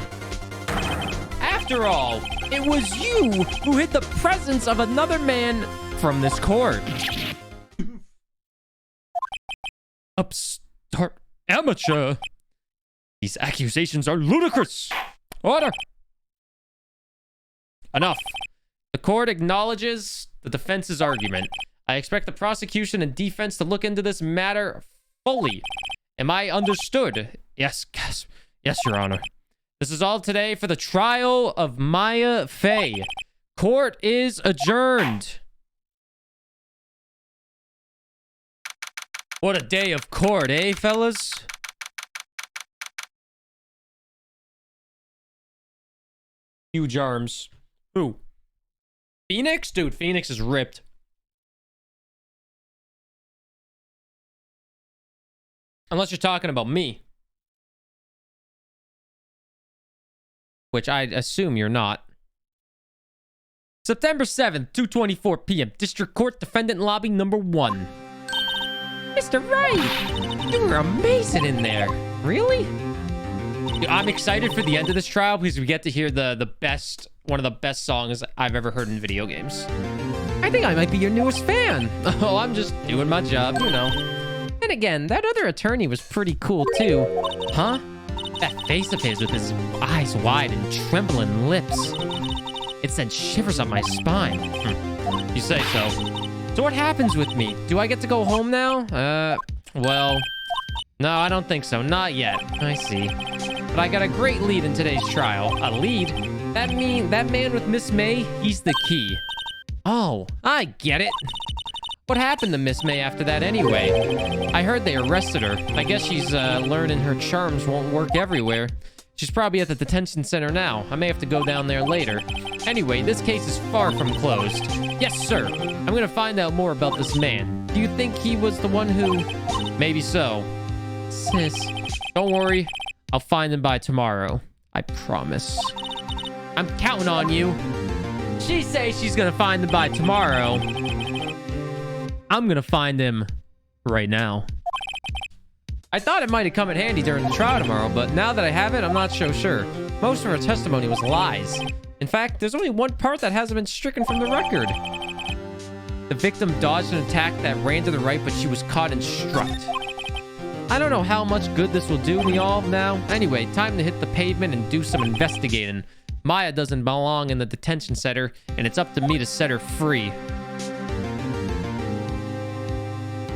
After all, it was you who hid the presence of another man from this court. Upstart amateur. These accusations are ludicrous. Order. Enough. The court acknowledges the defense's argument. I expect the prosecution and defense to look into this matter fully. Am I understood? Yes, yes, Your Honor. This is all today for the trial of Maya Fey. Court is adjourned. What a day of court, eh, fellas? Huge arms. Who? Phoenix? Dude, Phoenix is ripped. Unless you're talking about me. Which I assume you're not. September 7th, 2:24 p.m. District Court, Defendant Lobby number 1. Mr. Wright! You were amazing in there. Really? I'm excited for the end of this trial because we get to hear one of the best songs I've ever heard in video games. I think I might be your newest fan. Oh, I'm just doing my job, you know. And again, that other attorney was pretty cool too. Huh? That face of his with his eyes wide and trembling lips. It sent shivers up my spine. You say so. So what happens with me? Do I get to go home now? Well, no, I don't think so. Not yet. I see. But I got a great lead in today's trial. A lead? That man with Miss May, he's the key. Oh, I get it. What happened to Miss May after that anyway? I heard they arrested her. I guess she's learning her charms won't work everywhere. She's probably at the detention center now. I may have to go down there later. Anyway, this case is far from closed. Yes, sir. I'm gonna find out more about this man. Do you think he was the one who... Maybe so. Sis, don't worry. I'll find him by tomorrow. I promise. I'm counting on you. She says she's gonna find him by tomorrow. I'm gonna find him right now. I thought it might have come in handy during the trial tomorrow, but now that I have it, I'm not so sure. Most of her testimony was lies. In fact, there's only one part that hasn't been stricken from the record. The victim dodged an attack that ran to the right, but she was caught and struck. I don't know how much good this will do me all now. Anyway, time to hit the pavement and do some investigating. Maya doesn't belong in the detention center, and it's up to me to set her free.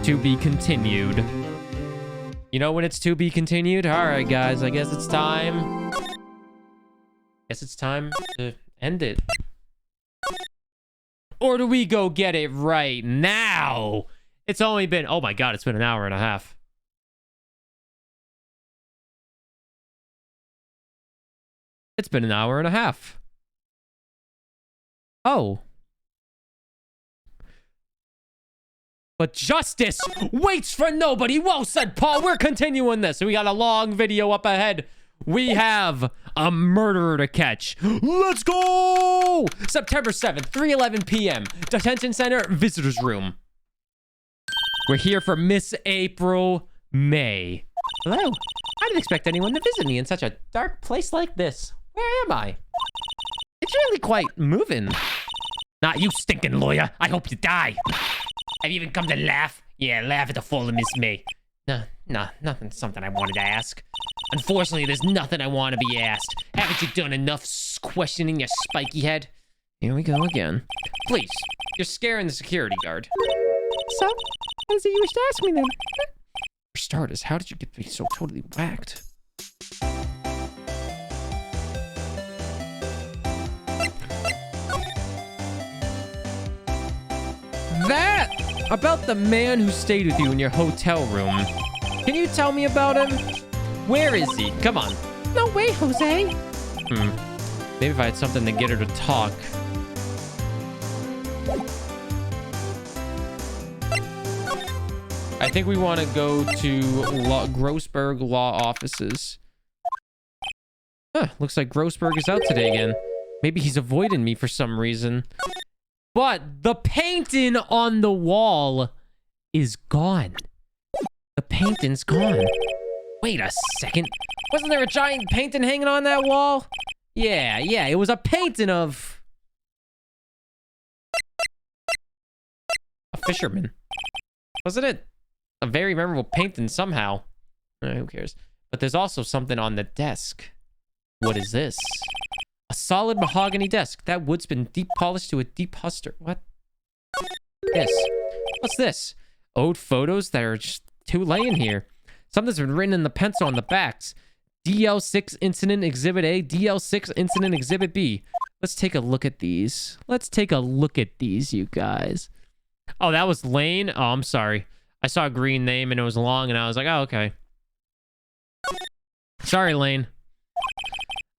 To be continued. You know when it's to be continued? All right, guys, I guess it's time. Guess it's time to end it. Or do we go get it right now? It's only been, oh my God, it's been an hour and a half. It's been an hour and a half. Oh. But justice waits for nobody. Well said, Paul. We're continuing this. We got a long video up ahead. We have a murderer to catch. Let's go! September 7th, 3:11 p.m. Detention Center, Visitors Room. We're here for Miss April May. Hello. I didn't expect anyone to visit me in such a dark place like this. Where am I? It's really quite moving. Not you, stinking lawyer. I hope you die. Have you even come to laugh? Yeah, laugh at the fall of Miss May. Nah, nothing. Something I wanted to ask. Unfortunately, there's nothing I want to be asked. Haven't you done enough questioning your spiky head? Here we go again. Please, you're scaring the security guard. So, what is it you wish to ask me then? For starters, how did you get to be so totally whacked? That about the man who stayed with you in your hotel room. Can you tell me about him? Where is he? Come on. No way, Jose. Maybe if I had something to get her to talk. I think we want to go to Grossberg Law Offices. Huh, looks like Grossberg is out today again. Maybe he's avoiding me for some reason. But the painting on the wall is gone. The painting's gone. Wait a second. Wasn't there a giant painting hanging on that wall? Yeah, it was a painting of a fisherman. Wasn't it? A very memorable painting somehow. Who cares? But there's also something on the desk. What is this? A solid mahogany desk. That wood's been deep polished to a deep huster. What? This. What's this? Old photos that are just too laying here. Something's been written in the pencil on the backs. DL6 Incident Exhibit A, DL6 Incident Exhibit B. Let's take a look at these. You guys. Oh, that was Lane? Oh, I'm sorry. I saw a green name and it was long and I was like, oh, okay. Sorry, Lane.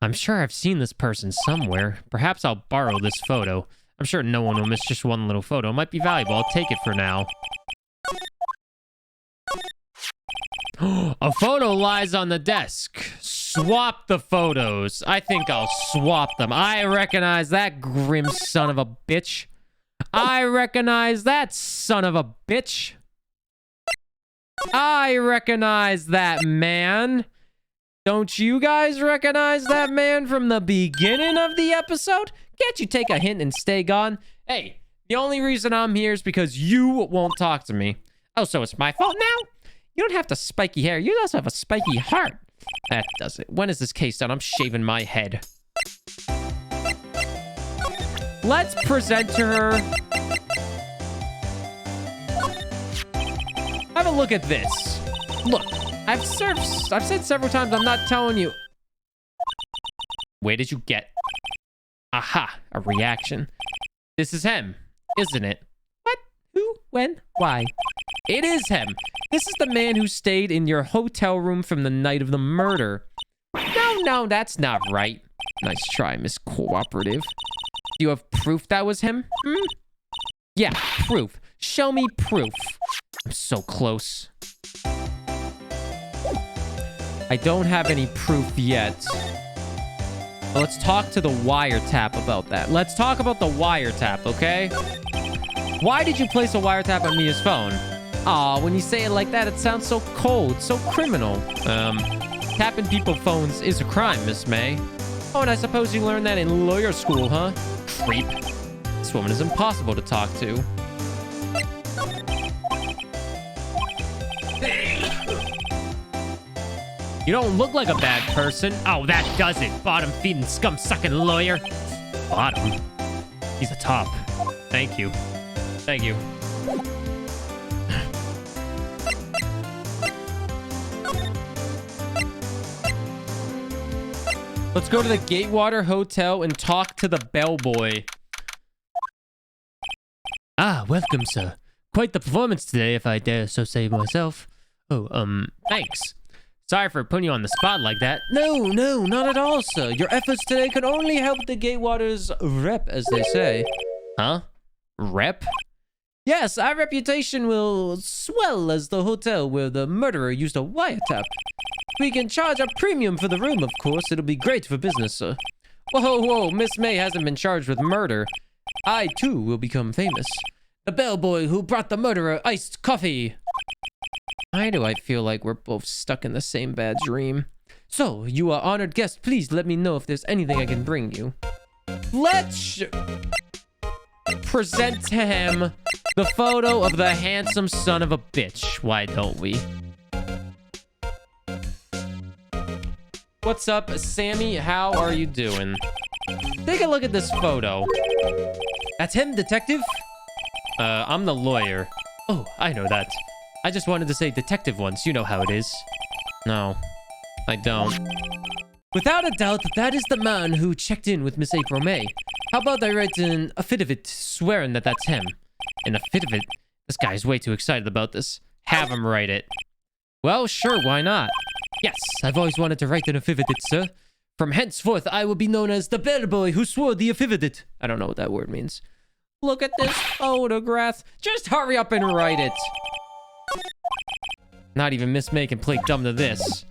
I'm sure I've seen this person somewhere. Perhaps I'll borrow this photo. I'm sure no one will miss just one little photo. It might be valuable. I'll take it for now. A photo lies on the desk. Swap the photos. I think I'll swap them. I recognize that grim son of a bitch. I recognize that son of a bitch. I recognize that man. Don't you guys recognize that man from the beginning of the episode? Can't you take a hint and stay gone? Hey, the only reason I'm here is because you won't talk to me. Oh, so it's my fault now? You don't have the spiky hair. You also have a spiky heart. That does it. When is this case done? I'm shaving my head. Let's present to her. Have a look at this. Look, I've said several times I'm not telling you. Where did you get? Aha, a reaction. This is him, isn't it? What? Who? When? Why? It is him. This is the man who stayed in your hotel room from the night of the murder. No, that's not right. Nice try, Miss Cooperative. Do you have proof that was him? Yeah, proof. Show me proof. I'm so close. I don't have any proof yet. Well, let's talk to the wiretap about that. Let's talk about the wiretap, okay? Why did you place a wiretap on Mia's phone? Aw, when you say it like that, it sounds so cold, so criminal. Tapping people's phones is a crime, Miss May. Oh, and I suppose you learned that in lawyer school, huh? Creep. This woman is impossible to talk to. You don't look like a bad person. Oh, that does it. Bottom-feeding, scum-sucking lawyer. Bottom? He's a top. Thank you. Thank you. Let's go to the Gatewater Hotel and talk to the bellboy. Ah, welcome, sir. Quite the performance today, if I dare so say myself. Oh, Thanks. Sorry for putting you on the spot like that. No, not at all, sir. Your efforts today could only help the Gatewater's rep, as they say. Huh? Rep? Yes, our reputation will swell as the hotel where the murderer used a wiretap. We can charge a premium for the room, of course. It'll be great for business, sir. Whoa, Miss May hasn't been charged with murder. I, too, will become famous. The bellboy who brought the murderer iced coffee. Why do I feel like we're both stuck in the same bad dream? So, you are honored guest. Please let me know if there's anything I can bring you. Let's present to him the photo of the handsome son of a bitch. Why don't we? What's up, Sammy? How are you doing? Take a look at this photo. That's him, detective? I'm the lawyer. Oh, I know that. I just wanted to say detective once. You know how it is. No, I don't. Without a doubt, that is the man who checked in with Miss April May. How about I write an affidavit swearing that that's him? An affidavit? This guy's way too excited about this. Have him write it. Well, sure, why not? Yes, I've always wanted to write an affidavit, sir. From henceforth, I will be known as the bellboy who swore the affidavit. I don't know what that word means. Look at this photograph. Just hurry up and write it. Not even Miss May can play dumb to this.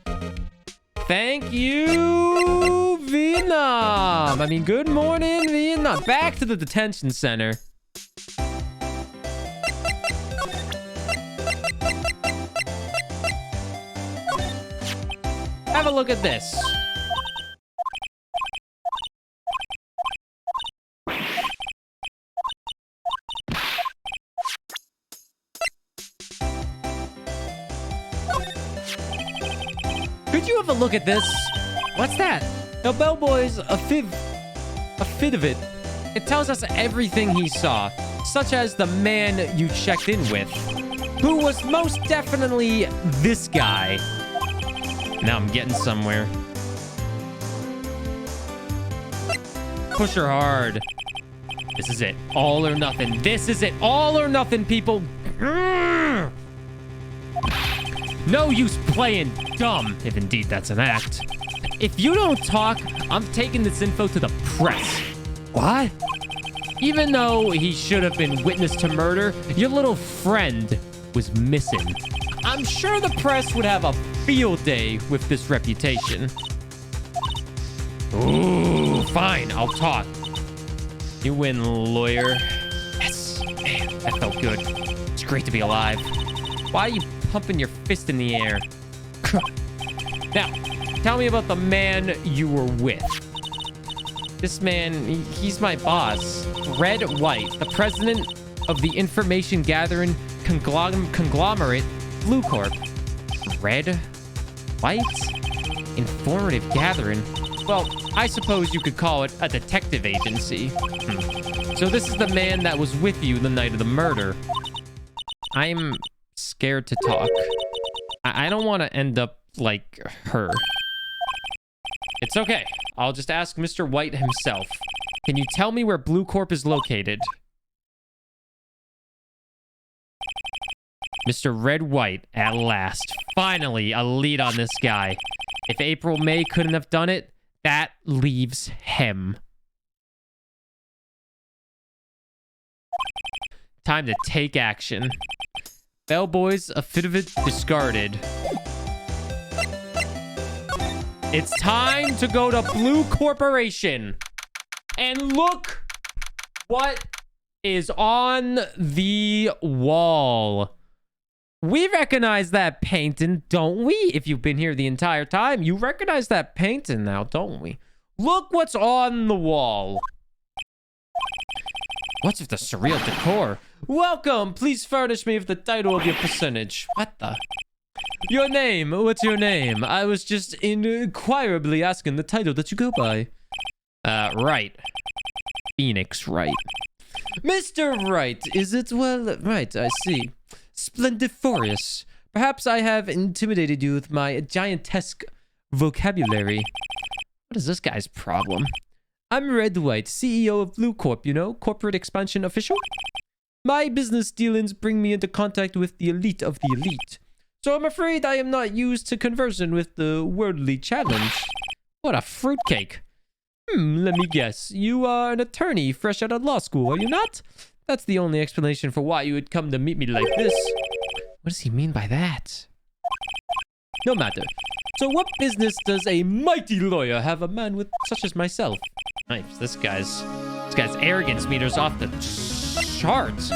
Thank you, Vietnam. I mean, good morning, Vietnam. Back to the detention center. Have a look at this. Could you have a look at this? What's that? The bellboy's affidavit. It tells us everything he saw, such as the man you checked in with, who was most definitely this guy. Now I'm getting somewhere. Push her hard. This is it. All or nothing. This is it. All or nothing, people. No use playing dumb, if indeed that's an act. If you don't talk, I'm taking this info to the press. What? Even though he should have been witness to murder, your little friend was missing. I'm sure the press would have a field day with this reputation. Ooh, fine, I'll talk. You win, lawyer. Yes, man, that felt good. It's great to be alive. Why are you pumping your fist in the air? Now, tell me about the man you were with. This man, he's my boss. Red White, the president of the information gathering conglomerate Blue Corp. Red White? Informative gathering? Well, I suppose you could call it a detective agency. So this is the man that was with you the night of the murder. I'm scared to talk. I don't want to end up like her. It's okay. I'll just ask Mr. White himself. Can you tell me where Blue Corp is located? Mr. Red White, at last. Finally, a lead on this guy. If April May couldn't have done it, that leaves him. Time to take action. Bellboy's affidavit discarded. It's time to go to Blue Corporation. And look what is on the wall. We recognize that painting, don't we? If you've been here the entire time, you recognize that painting now, don't we? Look what's on the wall. What's with the surreal decor? Welcome. Please furnish me with the title of your percentage. What the? Your name. What's your name? I was just inquirably asking the title that you go by. Wright. Phoenix Wright. Mr. Wright, is it? Well, right, I see. Splendiforous. Perhaps I have intimidated you with my giantesque vocabulary. What is this guy's problem? I'm Red White, CEO of Blue Corp, you know, corporate expansion official. My business dealings bring me into contact with the elite of the elite. So I'm afraid I am not used to conversion with the worldly challenge. What a fruitcake. Let me guess. You are an attorney fresh out of law school, are you not? That's the only explanation for why you would come to meet me like this. What does he mean by that? No matter. So what business does a mighty lawyer have a man with such as myself? Nice. This guy's arrogance meter's off the charts.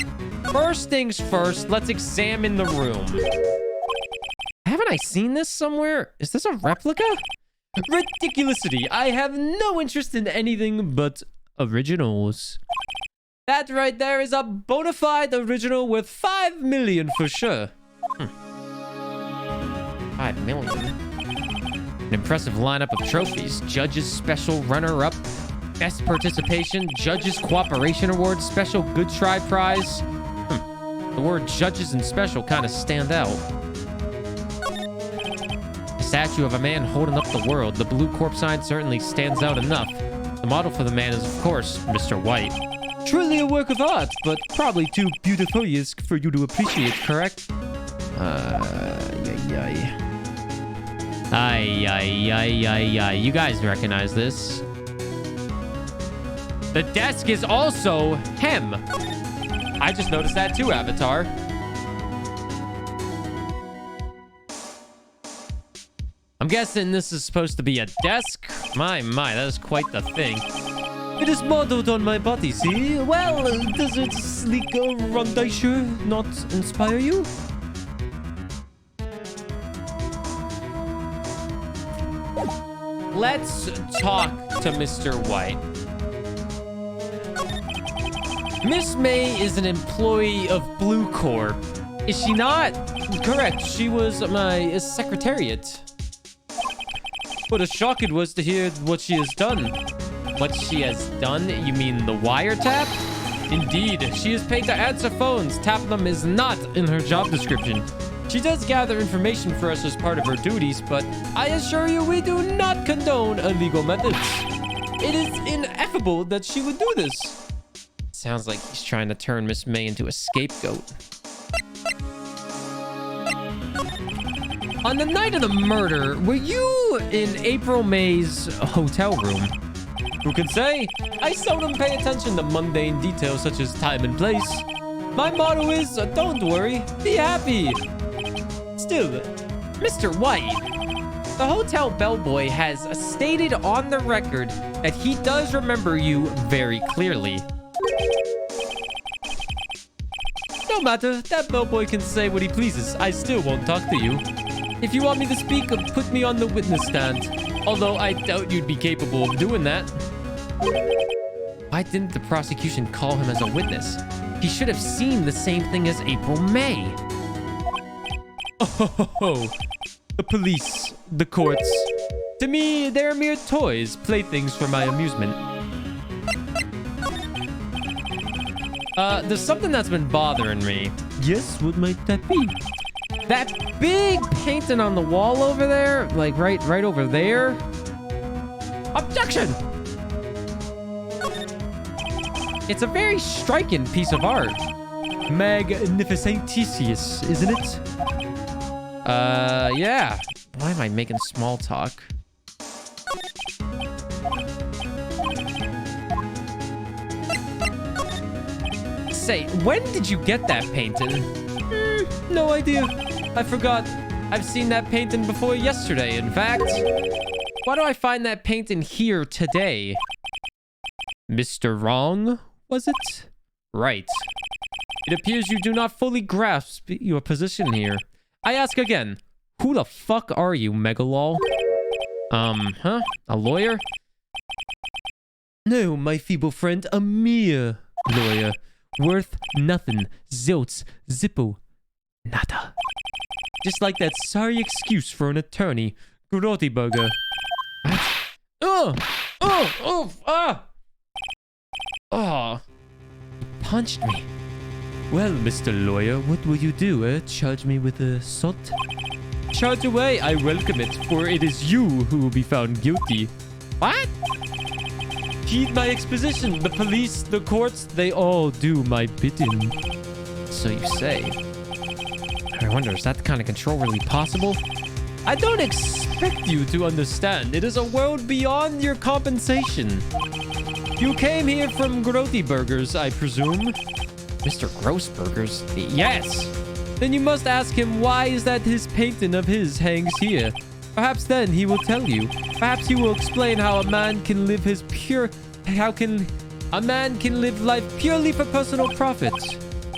First things first, let's examine the room. Haven't I seen this somewhere? Is this a replica? Ridiculousity. I have no interest in anything but originals. That right there is a bona fide original worth 5 million for sure. 5 million? An impressive lineup of trophies. Judges Special Runner-Up, Best Participation, Judges Cooperation Award, Special Good Try Prize. The word judges and special kind of stand out. A statue of a man holding up the world. The Blue Corp sign certainly stands out enough. The model for the man is, of course, Mr. White. Truly a work of art, but probably too beautiful for you to appreciate, correct? You guys recognize this. The desk is also him. I just noticed that too, Avatar. I'm guessing this is supposed to be a desk. My, that is quite the thing. It is modeled on my body, see? Well, does its sleek rondeur not inspire you? Let's talk to Mr. White. Miss May is an employee of Blue Corp. Is she not? Correct. She was my secretariat. What a shock it was to hear what she has done. What she has done? You mean the wiretap? Indeed, she is paid to answer phones. Tapping them is not in her job description. She does gather information for us as part of her duties, but I assure you we do not condone illegal methods. It is ineffable that she would do this. Sounds like he's trying to turn Miss May into a scapegoat. On the night of the murder, were you in April May's hotel room? Who can say? I seldom pay attention to mundane details such as time and place. My motto is, don't worry, be happy. Still, Mr. White, the hotel bellboy has stated on the record that he does remember you very clearly. No matter, that bellboy can say what he pleases. I still won't talk to you. If you want me to speak, put me on the witness stand. Although I doubt you'd be capable of doing that. Why didn't the prosecution call him as a witness? He should have seen the same thing as April May. Oh, the police, the courts. To me, they're mere toys, playthings for my amusement. There's something that's been bothering me. Yes, what might that be? That big painting on the wall over there, like right over there. Objection! It's a very striking piece of art. Magnificenticious, isn't it? Yeah. Why am I making small talk? Say, when did you get that painting? No idea. I forgot. I've seen that painting before yesterday, in fact. Why do I find that painting here today? Mr. Wrong, was it? Right. It appears you do not fully grasp your position here. I ask again, who the fuck are you, Megalol? Huh? A lawyer? No, my feeble friend, a mere lawyer. Worth nothing. Zilts. Zippo. Nada. Just like that sorry excuse for an attorney. Grody burger. Oh! He punched me. Well, Mr. Lawyer, what will you do, Charge me with assault? Charge away, I welcome it, for it is you who will be found guilty. What? Heed my exposition. The police, the courts, they all do my bidding. So you say. I wonder, is that the kind of control really possible? I don't expect you to understand. It is a world beyond your compensation. You came here from Grody Burgers, I presume. Mr. Grossburgers? Yes. Then you must ask him why is that his painting of his hangs here. Perhaps then he will tell you. Perhaps he will explain how a man can live life purely for personal profit.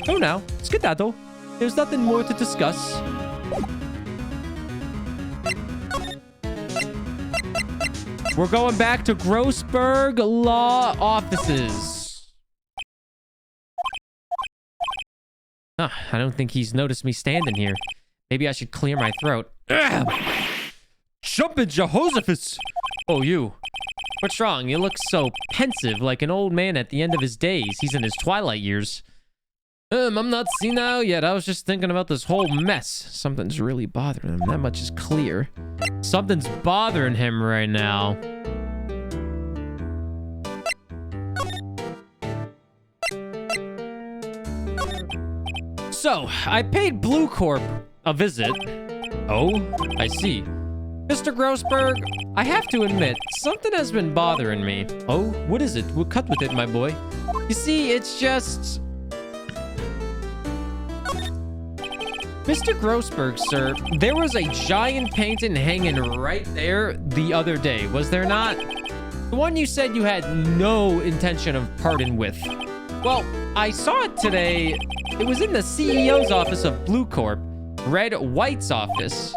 Oh, now, skedaddle. There's nothing more to discuss. We're going back to Grossburg Law Offices. I don't think he's noticed me standing here. Maybe I should clear my throat. Jumpin' Jehoshaphat! Oh, you. What's wrong? You look so pensive, like an old man at the end of his days. He's in his twilight years. I'm not senile yet. I was just thinking about this whole mess. Something's really bothering him. That much is clear. Something's bothering him right now. So, I paid Blue Corp a visit. Oh, I see. Mr. Grossberg, I have to admit, something has been bothering me. Oh, what is it? We'll cut with it, my boy. You see, it's just... Mr. Grossberg, sir, there was a giant painting hanging right there the other day, was there not? The one you said you had no intention of parting with. Well, I saw it today. It was in the CEO's office of Blue Corp, Red White's office.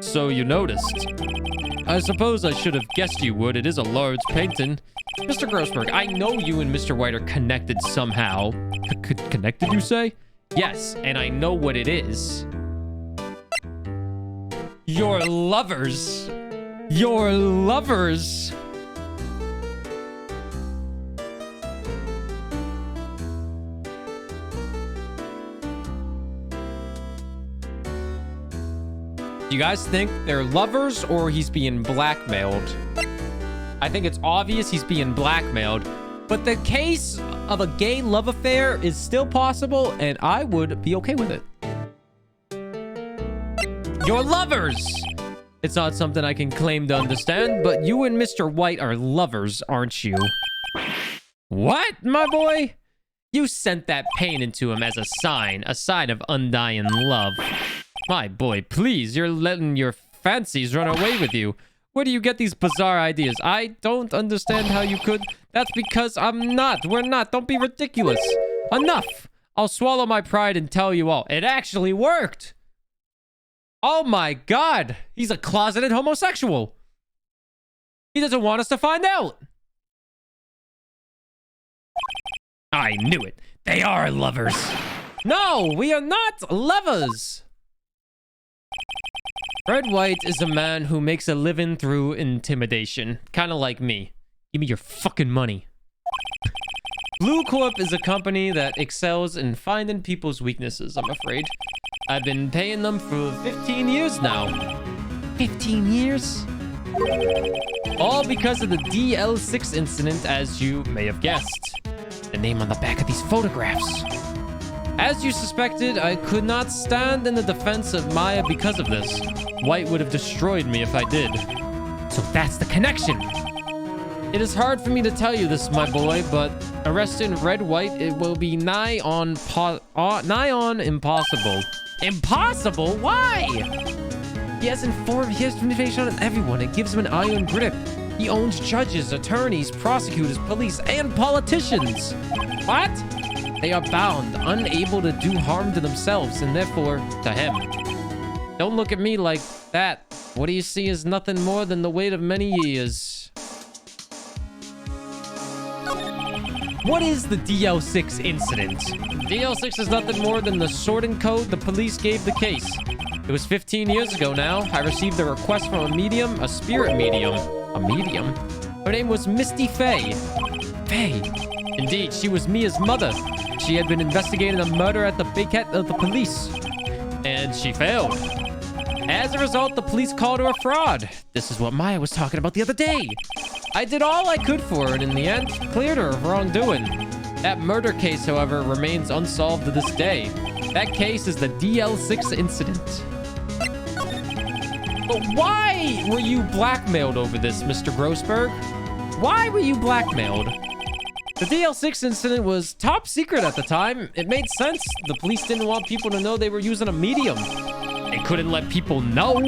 So you noticed. I suppose I should have guessed you would. It is a large painting. Mr. Grossberg, I know you and Mr. White are connected somehow. Connected, you say? Yes, and I know what it is. Your lovers. Your lovers. Do you guys think they're lovers or he's being blackmailed? I think it's obvious he's being blackmailed, but the case of a gay love affair is still possible, and I would be okay with it. You're lovers! It's not something I can claim to understand, but you and Mr. White are lovers, aren't you? What, my boy? You sent that painting to him as a sign of undying love. My boy, please, you're letting your fancies run away with you. Where do you get these bizarre ideas? I don't understand how you could. That's because I'm not. We're not. Don't be ridiculous. Enough. I'll swallow my pride and tell you all. It actually worked. Oh my God. He's a closeted homosexual. He doesn't want us to find out. I knew it. They are lovers. No, we are not lovers. Red White is a man who makes a living through intimidation. Kind of like me. Give me your fucking money. Blue Corp is a company that excels in finding people's weaknesses, I'm afraid. I've been paying them for 15 years now. 15 years? All because of the DL6 incident, as you may have guessed. The name on the back of these photographs. As you suspected, I could not stand in the defense of Maya because of this. White would have destroyed me if I did. So that's the connection. It is hard for me to tell you this, my boy, but arresting Red White, it will be nigh on impossible. Impossible? Why? He has information on everyone. It gives him an iron grip. He owns judges, attorneys, prosecutors, police, and politicians. What? They are bound, unable to do harm to themselves and therefore to him. Don't look at me like that. What do you see is nothing more than the weight of many years. What is the DL6 incident? DL6 is nothing more than the sorting code the police gave the case. It was 15 years ago now. I received a request from a medium, a spirit medium. A medium? Her name was Misty Faye. Faye. Indeed, she was Mia's mother. She had been investigating a murder at the beckett of the police. And she failed. As a result, the police called her a fraud. This is what Maya was talking about the other day. I did all I could for her and in the end, cleared her of wrongdoing. That murder case, however, remains unsolved to this day. That case is the DL6 incident. But why were you blackmailed over this, Mr. Grossberg? Why were you blackmailed? The DL6 incident was top secret at the time. It made sense. The police didn't want people to know they were using a medium. They couldn't let people know.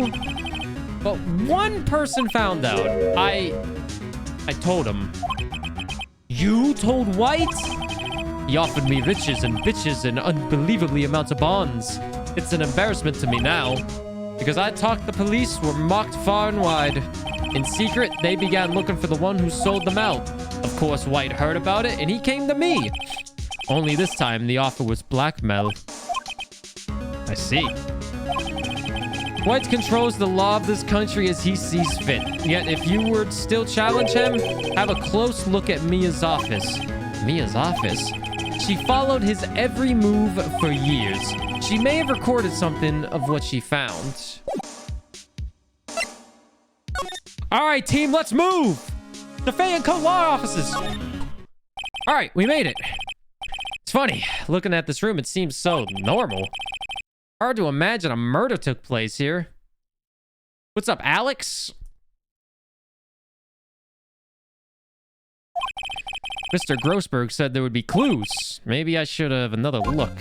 But one person found out. I told him. You told White? He offered me riches and bitches and unbelievably amounts of bonds. It's an embarrassment to me now. Because I talked, the police were mocked far and wide. In secret, they began looking for the one who sold them out. Of course, White heard about it, and he came to me. Only this time, the offer was blackmail. I see. White controls the law of this country as he sees fit. Yet, if you were to still challenge him, have a close look at Mia's office. Mia's office? She followed his every move for years. She may have recorded something of what she found. All right, team, let's move. The Faye & Co. law offices. All right, we made it. It's funny. Looking at this room, it seems so normal. Hard to imagine a murder took place here. What's up, Alex? Mr. Grossberg said there would be clues. Maybe I should have another look.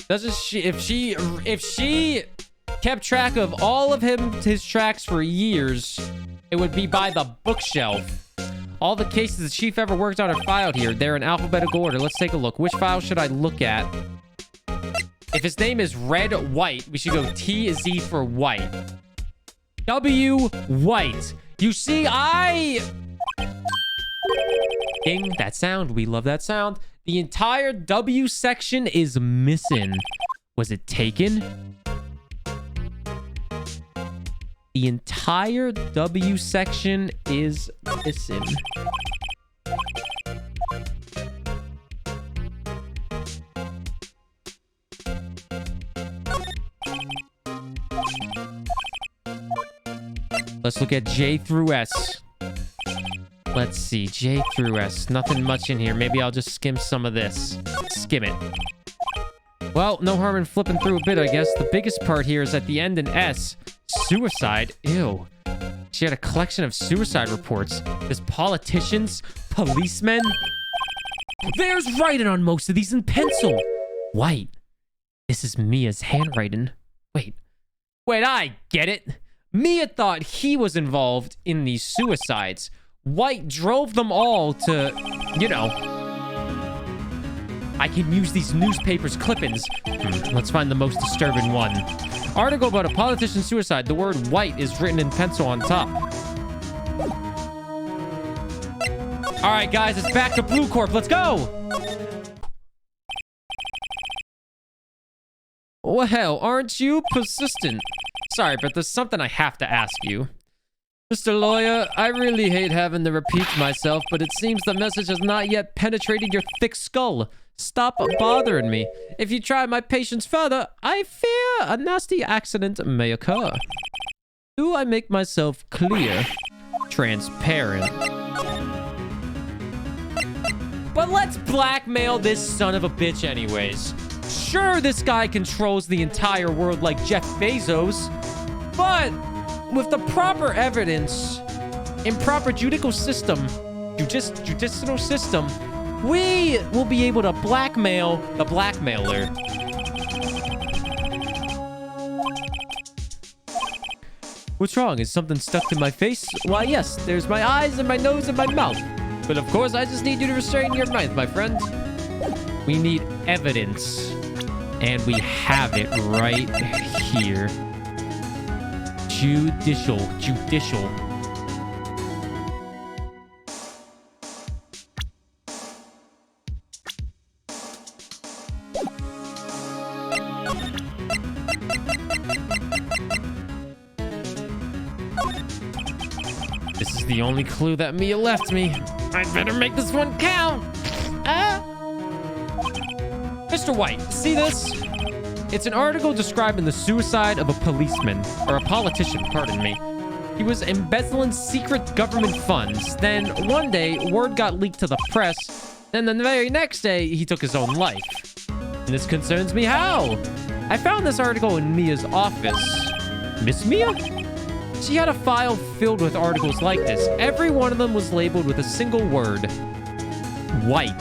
Doesn't she, if she kept track of all of his tracks for years, it would be by the bookshelf. All the cases the chief ever worked on are filed here. They're in alphabetical order. Let's take a look. Which file should I look at? If his name is Red White, we should go T Z for White. W White. You see, Ding, that sound. We love that sound. The entire W section is missing. Was it taken? The entire W section is missing. Let's look at J through S. Let's see, J through S. Nothing much in here. Maybe I'll just skim some of this. Skim it. Well, no harm in flipping through a bit, I guess. The biggest part here is at the end in S. Suicide. Ew. She had a collection of suicide reports. There's politicians, policemen. There's writing on most of these in pencil. White. This is Mia's handwriting. Wait, I get it. Mia thought he was involved in these suicides. White drove them all to, you know. I can use these newspapers' clippings. Let's find the most disturbing one. Article about a politician's suicide. The word white is written in pencil on top. All right, guys, it's back to Blue Corp. Let's go. Well, aren't you persistent? Sorry, but there's something I have to ask you. Mr. Lawyer, I really hate having to repeat myself, but it seems the message has not yet penetrated your thick skull. Stop bothering me. If you try my patience further, I fear a nasty accident may occur. Do I make myself clear? Transparent. But let's blackmail this son of a bitch anyways. Sure, this guy controls the entire world like Jeff Bezos, but with the proper evidence and proper judicial system, we will be able to blackmail the blackmailer. What's wrong? Is something stuck to my face? Why, yes, there's my eyes and my nose and my mouth. But of course, I just need you to restrain your mouth, my friend. We need evidence. And we have it right here. Judicial. This is the only clue that Mia left me. I'd better make this one count. Mr. White, see this? It's an article describing the suicide of a policeman, or a politician, pardon me. He was embezzling secret government funds. Then one day, word got leaked to the press. Then the very next day, he took his own life. And this concerns me how? I found this article in Mia's office. Miss Mia? She had a file filled with articles like this. Every one of them was labeled with a single word. White.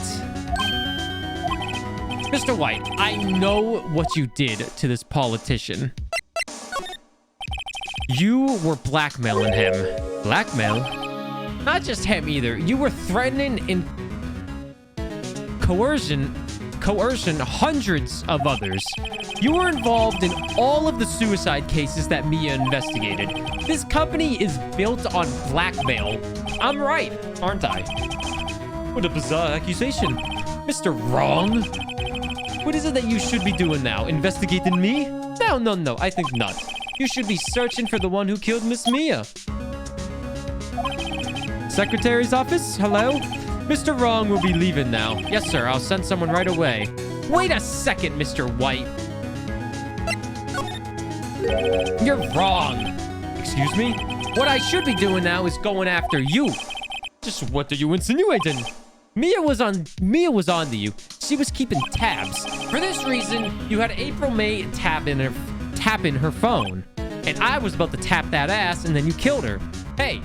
Mr. White, I know what you did to this politician. You were blackmailing him. Blackmail? Not just him either. You were threatening and coercion hundreds of others. You were involved in all of the suicide cases that Mia investigated. This company is built on blackmail. I'm right, aren't I? What a bizarre accusation. Mr. Wrong? What is it that you should be doing now? Investigating me? No, I think not. You should be searching for the one who killed Miss Mia. Secretary's office? Hello? Mr. Wrong will be leaving now. Yes, sir. I'll send someone right away. Wait a second, Mr. White. You're wrong. Excuse me? What I should be doing now is going after you. Just what are you insinuating? Mia was on to you. She was keeping tabs. For this reason, you had April May tap in her phone. And I was about to tap that ass, and then you killed her. Hey,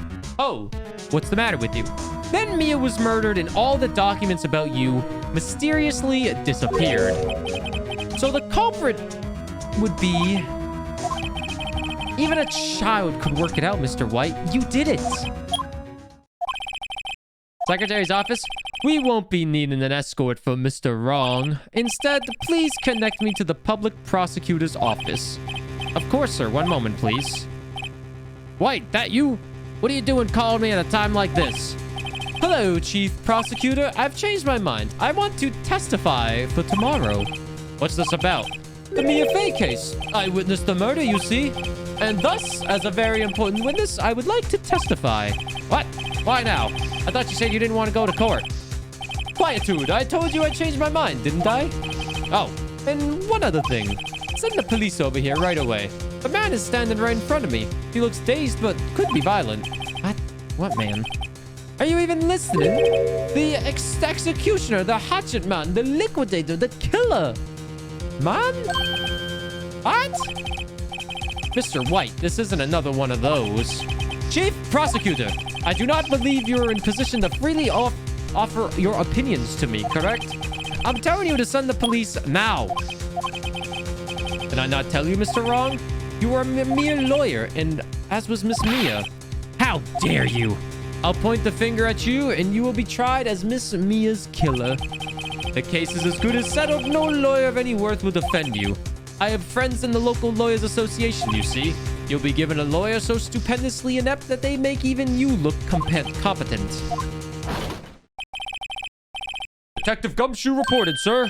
what's the matter with you? Then Mia was murdered, and all the documents about you mysteriously disappeared. So the culprit would be... Even a child could work it out, Mr. White. You did it. Secretary's office? We won't be needing an escort for Mr. Wrong. Instead, please connect me to the public prosecutor's office. Of course, sir. One moment, please. White, that you? What are you doing calling me at a time like this? Hello, Chief Prosecutor. I've changed my mind. I want to testify for tomorrow. What's this about? The Mia Fey case. I witnessed the murder, you see. And thus, as a very important witness, I would like to testify. What? Why now? I thought you said you didn't want to go to court. Quietude. I told you I changed my mind, didn't I? Oh, and one other thing. Send the police over here right away. A man is standing right in front of me. He looks dazed, but could be violent. What man? Are you even listening? The executioner, the hatchet man, the liquidator, the killer. Man? What? Mr. White, this isn't another one of those. Chief Prosecutor, I do not believe you're in position to freely offer your opinions to me, correct? I'm telling you to send the police now. Did I not tell you, Mr. Wrong? You are a mere lawyer, and as was Miss Mia. How dare you? I'll point the finger at you, and you will be tried as Miss Mia's killer. The case is as good as settled. No lawyer of any worth will defend you. I have friends in the local lawyers association, you see. You'll be given a lawyer so stupendously inept that they make even you look competent. Detective Gumshoe reported, sir.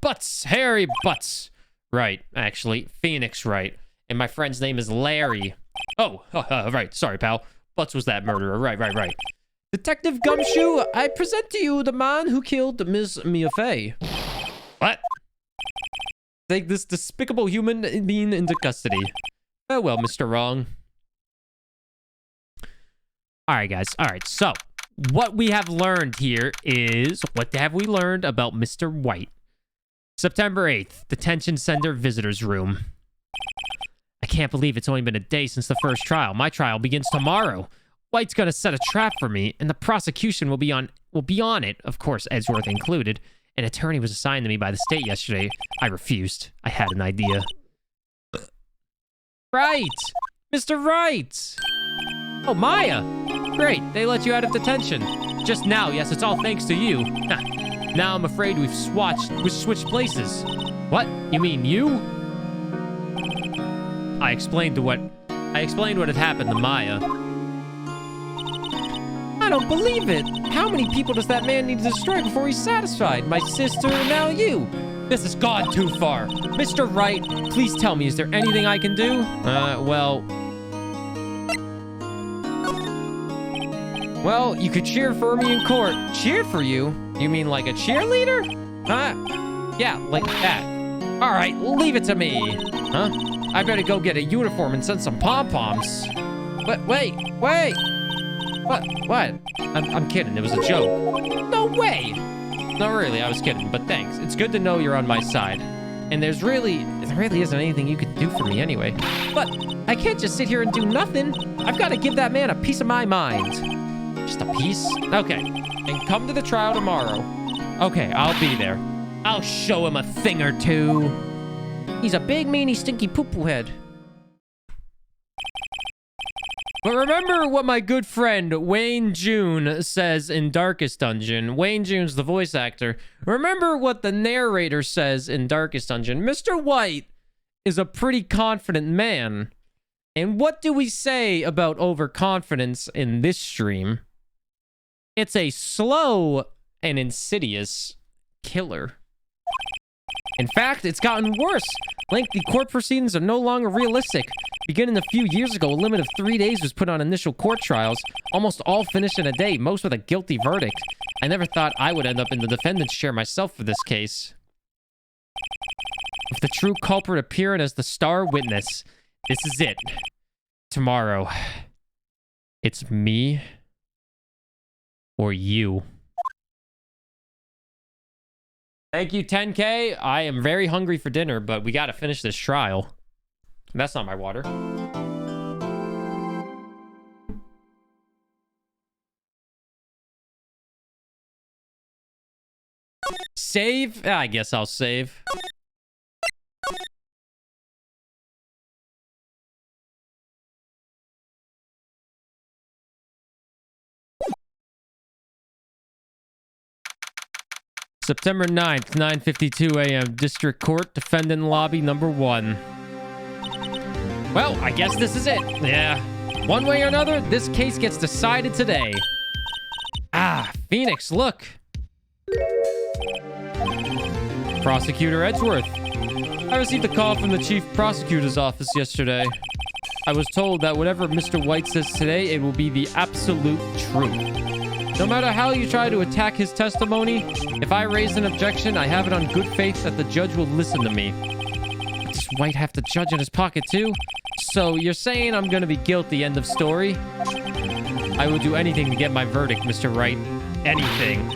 Butts. Hairy Butts. Right, actually. Phoenix Wright. And my friend's name is Larry. Right. Sorry, pal. Butts was that murderer. Right. Detective Gumshoe, I present to you the man who killed Miss Mia Fey. What? Take this despicable human being into custody. Oh, well, Mr. Wrong. All right, guys. All right, so what we have learned here is... What have we learned about Mr. White? September 8th, detention center visitor's room. I can't believe it's only been a day since the first trial. My trial begins tomorrow. White's gonna set a trap for me, and the prosecution will be on it, of course, Edgeworth included. An attorney was assigned to me by the state yesterday. I refused. I had an idea. Right! Mr. Wright! Oh, Maya! Great, they let you out of detention. Just now, yes, it's all thanks to you. Now I'm afraid we've switched places. What? You mean you? I explained what had happened to Maya. I don't believe it. How many people does that man need to destroy before he's satisfied? My sister, and now you. This has gone too far. Mr. Wright, please tell me, is there anything I can do? Well, you could cheer for me in court. Cheer for you? You mean like a cheerleader? Yeah, like that. All right, leave it to me. Huh? I better go get a uniform and send some pom-poms. But wait. What? I'm kidding. It was a joke. No way. No, really, I was kidding, but thanks. It's good to know you're on my side. And there really isn't anything you can do for me anyway. But I can't just sit here and do nothing. I've got to give that man a piece of my mind. Just a piece? Okay. And come to the trial tomorrow. Okay, I'll be there. I'll show him a thing or two. He's a big, meanie, stinky poo-poo head. But remember what my good friend Wayne June says in Darkest Dungeon. Wayne June's the voice actor. Remember what the narrator says in Darkest Dungeon. Mr. White is a pretty confident man. And what do we say about overconfidence in this stream? It's a slow and insidious killer. In fact, it's gotten worse. Lengthy court proceedings are no longer realistic. Beginning a few years ago, a limit of 3 days was put on initial court trials, almost all finished in a day, most with a guilty verdict. I never thought I would end up in the defendant's chair myself for this case. With the true culprit appearing as the star witness, this is it. Tomorrow, it's me or you. Thank you, 10K. I am very hungry for dinner, but we gotta finish this trial. That's not my water. Save? I guess I'll save. September 9th, 9:52 a.m. District Court, Defendant Lobby number 1. Well, I guess this is it. Yeah. One way or another, this case gets decided today. Ah, Phoenix, look. Prosecutor Edgeworth. I received a call from the Chief Prosecutor's office yesterday. I was told that whatever Mr. White says today, it will be the absolute truth. No matter how you try to attack his testimony, if I raise an objection, I have it on good faith that the judge will listen to me. But does White have the judge in his pocket too? So you're saying I'm gonna be guilty, end of story? I will do anything to get my verdict, Mr. Wright. Anything.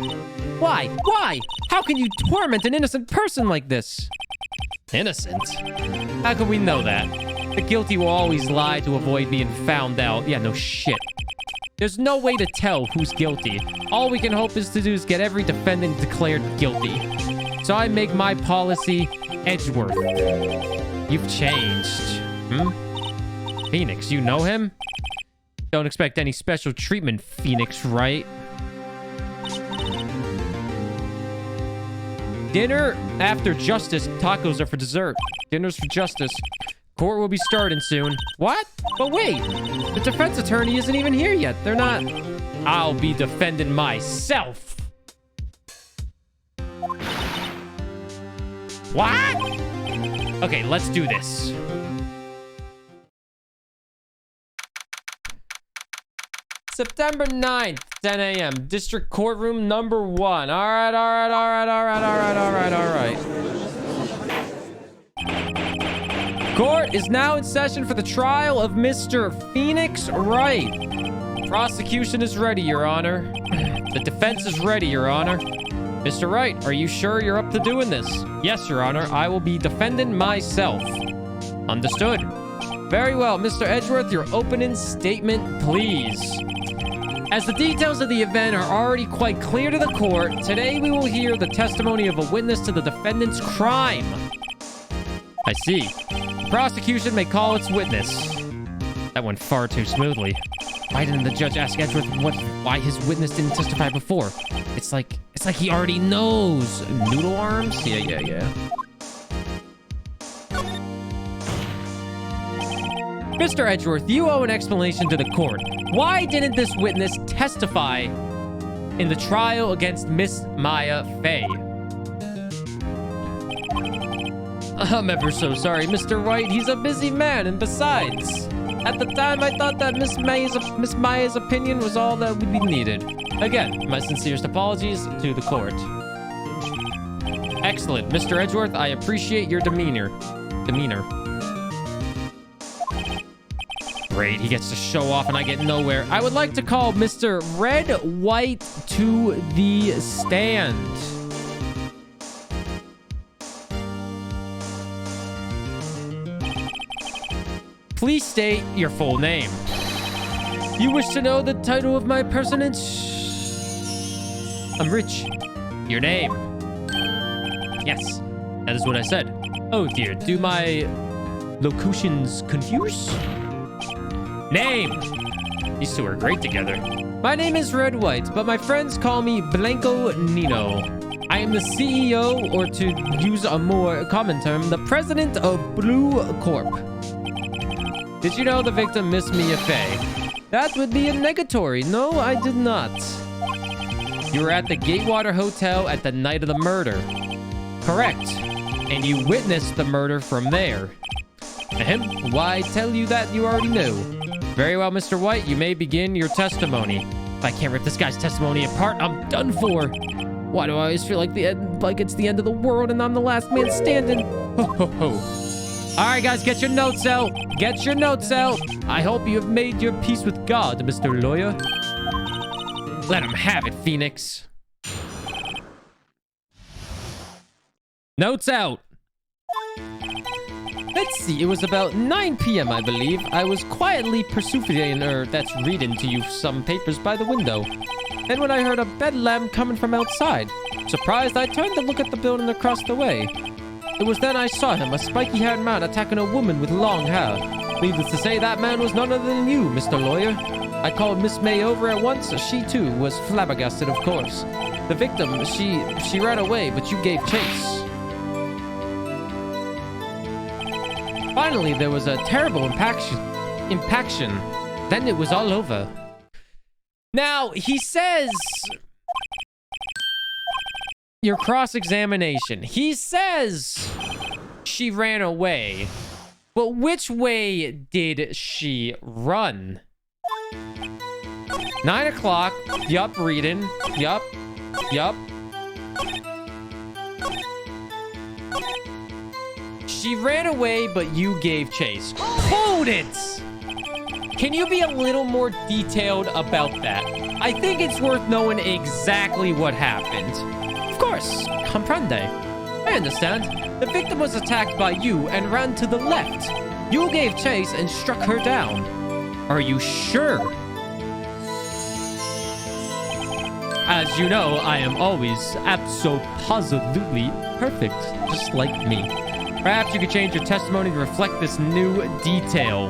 Why? Why? How can you torment an innocent person like this? Innocent? How can we know that? The guilty will always lie to avoid being found out. Yeah, no shit. There's no way to tell who's guilty. All we can hope is to get every defendant declared guilty. So I make my policy Edgeworth. You've changed. Phoenix, you know him? Don't expect any special treatment, Phoenix Wright. Dinner after justice. Tacos are for dessert. Dinner's for justice. Court will be starting soon. What? But wait, the defense attorney isn't even here yet. They're not. I'll be defending myself. What? Okay, let's do this. September 9th, 10 a.m. District Courtroom number 1. All right. Court is now in session for the trial of Mr. Phoenix Wright. Prosecution is ready, Your Honor. The defense is ready, Your Honor. Mr. Wright, are you sure you're up to doing this? Yes, Your Honor. I will be defending myself. Understood. Very well. Mr. Edgeworth, your opening statement, please. As the details of the event are already quite clear to the court, today we will hear the testimony of a witness to the defendant's crime. I see. The prosecution may call its witness. That went far too smoothly. Why didn't the judge ask Edgeworth why his witness didn't testify before? It's like he already knows. Noodle arms? Yeah. Mr. Edgeworth, you owe an explanation to the court. Why didn't this witness testify in the trial against Miss Maya Fey? I'm ever so sorry, Mr. Wright. He's a busy man, and besides, at the time I thought that Miss Maya's opinion was all that would be needed. Again, my sincerest apologies to the court. Excellent, Mr. Edgeworth. I appreciate your demeanor. Great, he gets to show off and I get nowhere. I would like to call Mr. Red White to the stand. Please state your full name. You wish to know the title of my personage? I'm Rich. Your name? Yes, that is what I said. Oh dear, do my locutions confuse? Name! These two are great together. My name is Red White, but my friends call me Blanco Nino. I am the CEO, or to use a more common term, the president of Blue Corp. Did you know the victim, Miss Mia Fey? That would be a negatory. No, I did not. You were at the Gatewater Hotel at the night of the murder. Correct. And you witnessed the murder from there. Ahem. Why tell you that you already knew? Very well, Mr. White, you may begin your testimony. If I can't rip this guy's testimony apart, I'm done for. Why do I always feel like it's the end of the world and I'm the last man standing? Ho, ho, ho. All right, guys, get your notes out. Get your notes out. I hope you have made your peace with God, Mr. Lawyer. Let him have it, Phoenix. Notes out. Let's see, it was about 9 p.m., I believe. I was quietly that's reading to you some papers by the window. Then when I heard a bedlam coming from outside, surprised, I turned to look at the building across the way. It was then I saw him, a spiky-haired man attacking a woman with long hair. Needless to say, that man was none other than you, Mr. Lawyer. I called Miss May over at once. She, too, was flabbergasted, of course. The victim, she ran away, but you gave chase. Finally, there was a terrible impaction. Then it was all over. Now, he says... Your cross-examination. He says she ran away. But which way did she run? 9 o'clock. Yup, reading. Yup. She ran away, but you gave chase. Hold it! Can you be a little more detailed about that? I think it's worth knowing exactly what happened. Of course, comprende. I understand. The victim was attacked by you and ran to the left. You gave chase and struck her down. Are you sure? As you know, I am always abso-positively perfect, just like me. Perhaps you could change your testimony to reflect this new detail.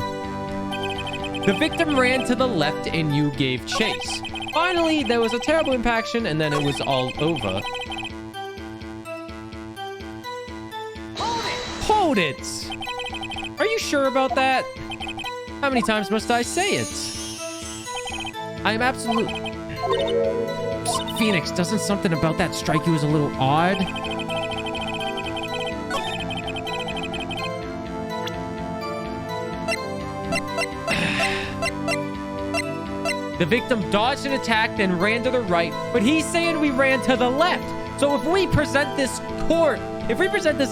The victim ran to the left and you gave chase. Finally, there was a terrible impaction and then it was all over. Hold it! Are you sure about that? How many times must I say it? I am absolute... Psst, Phoenix, doesn't something about that strike you as a little odd? The victim dodged an attack, then ran to the right, but he's saying we ran to the left. So if we present this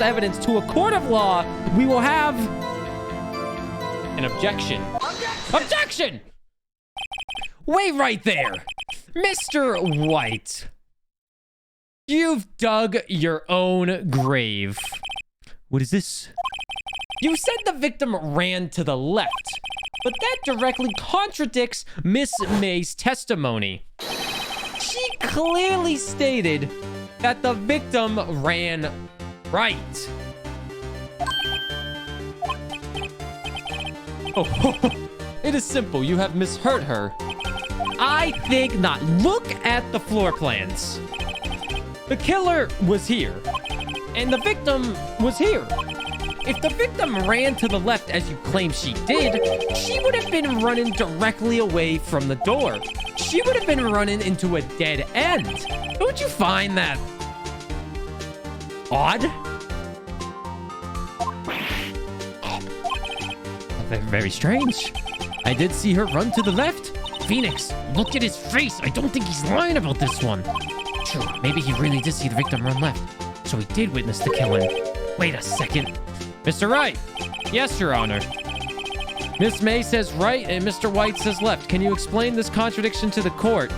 evidence to a court of law, we will have an objection. Objection! Wait right there. Mr. White, you've dug your own grave. What is this? You said the victim ran to the left, but that directly contradicts Miss May's testimony. She clearly stated that the victim ran right. Oh, It is simple. You have misheard her. I think not. Look at the floor plans. The killer was here, and the victim was here. If the victim ran to the left as you claim she did, she would have been running directly away from the door. She would have been running into a dead end. Don't you find that odd? Very strange. I did see her run to the left. Phoenix, look at his face. I don't think he's lying about this one. True, maybe he really did see the victim run left. So he did witness the killing. Wait a second. Mr. Wright. Yes, Your Honor. Miss May says right and Mr. White says left. Can you explain this contradiction to the court?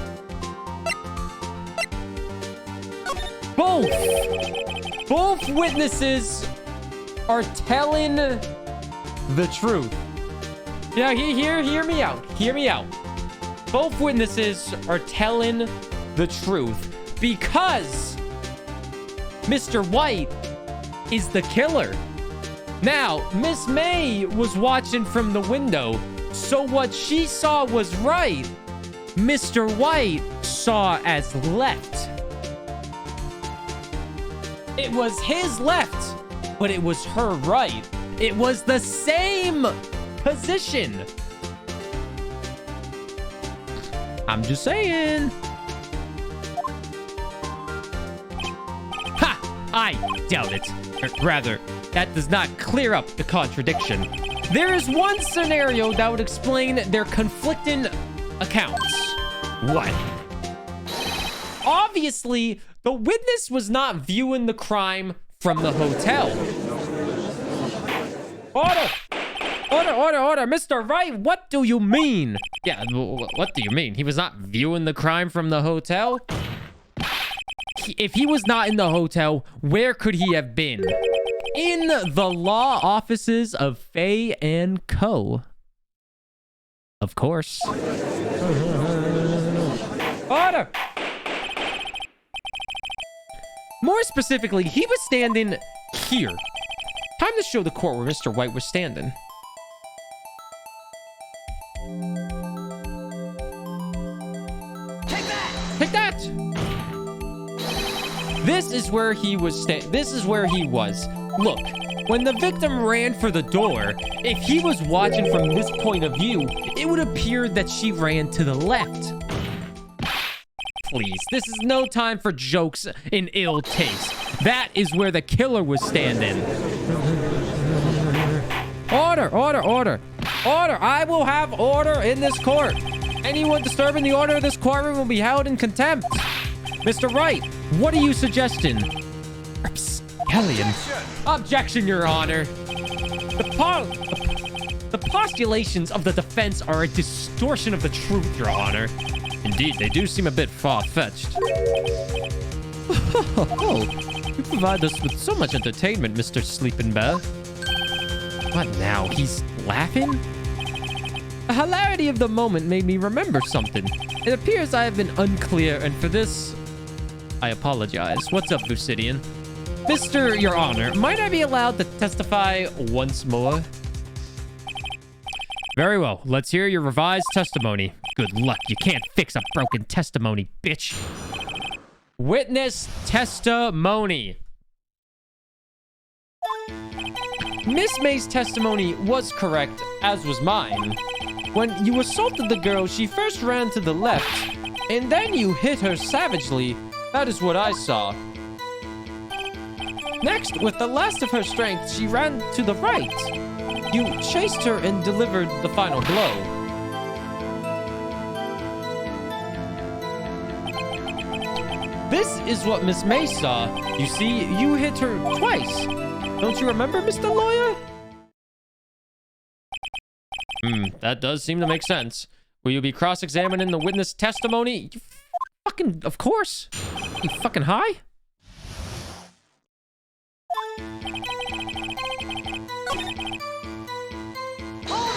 Both witnesses are telling the truth. Yeah, hear me out. Hear me out. Both witnesses are telling the truth because Mr. White is the killer. Now, Miss May was watching from the window, so what she saw was right. Mr. White saw as left. It was his left, but it was her right. It was the same position. I'm just saying. Ha! I doubt it. Or rather, that does not clear up the contradiction. There is one scenario that would explain their conflicting accounts. What? Obviously, the witness was not viewing the crime from the hotel. Order! Order! Mr. Wright, what do you mean? Yeah, what do you mean? He was not viewing the crime from the hotel? If he was not in the hotel, where could he have been? In the law offices of Faye and Co. Of course. Order! More specifically, he was standing here. Time to show the court where Mr. White was standing. Take that! This is where he was This is where he was. Look, when the victim ran for the door, if he was watching from this point of view, it would appear that she ran to the left. Please, this is no time for jokes in ill taste. That is where the killer was standing. Order! I will have order in this court. Anyone disturbing the order of this courtroom will be held in contempt. Mr. Wright, what are you suggesting? Rapscallion. Objection, Your Honor. The postulations of the defense are a distortion of the truth, Your Honor. Indeed, they do seem a bit far-fetched. You provide us with so much entertainment, Mr. Sleeping Bear. What now? He's laughing? The hilarity of the moment made me remember something. It appears I have been unclear, and for this, I apologize. What's up, Lucidian? Mr. Your Honor, might I be allowed to testify once more? Very well. Let's hear your revised testimony. Good luck. You can't fix a broken testimony, bitch. Witness testimony. Miss May's testimony was correct, as was mine. When you assaulted the girl, she first ran to the left, and then you hit her savagely. That is what I saw. Next, with the last of her strength, she ran to the right. You chased her and delivered the final blow. This is what Miss May saw. You see, you hit her twice. Don't you remember, Mr. Lawyer? That does seem to make sense. Will you be cross-examining the witness testimony? You fucking, of course. You fucking high?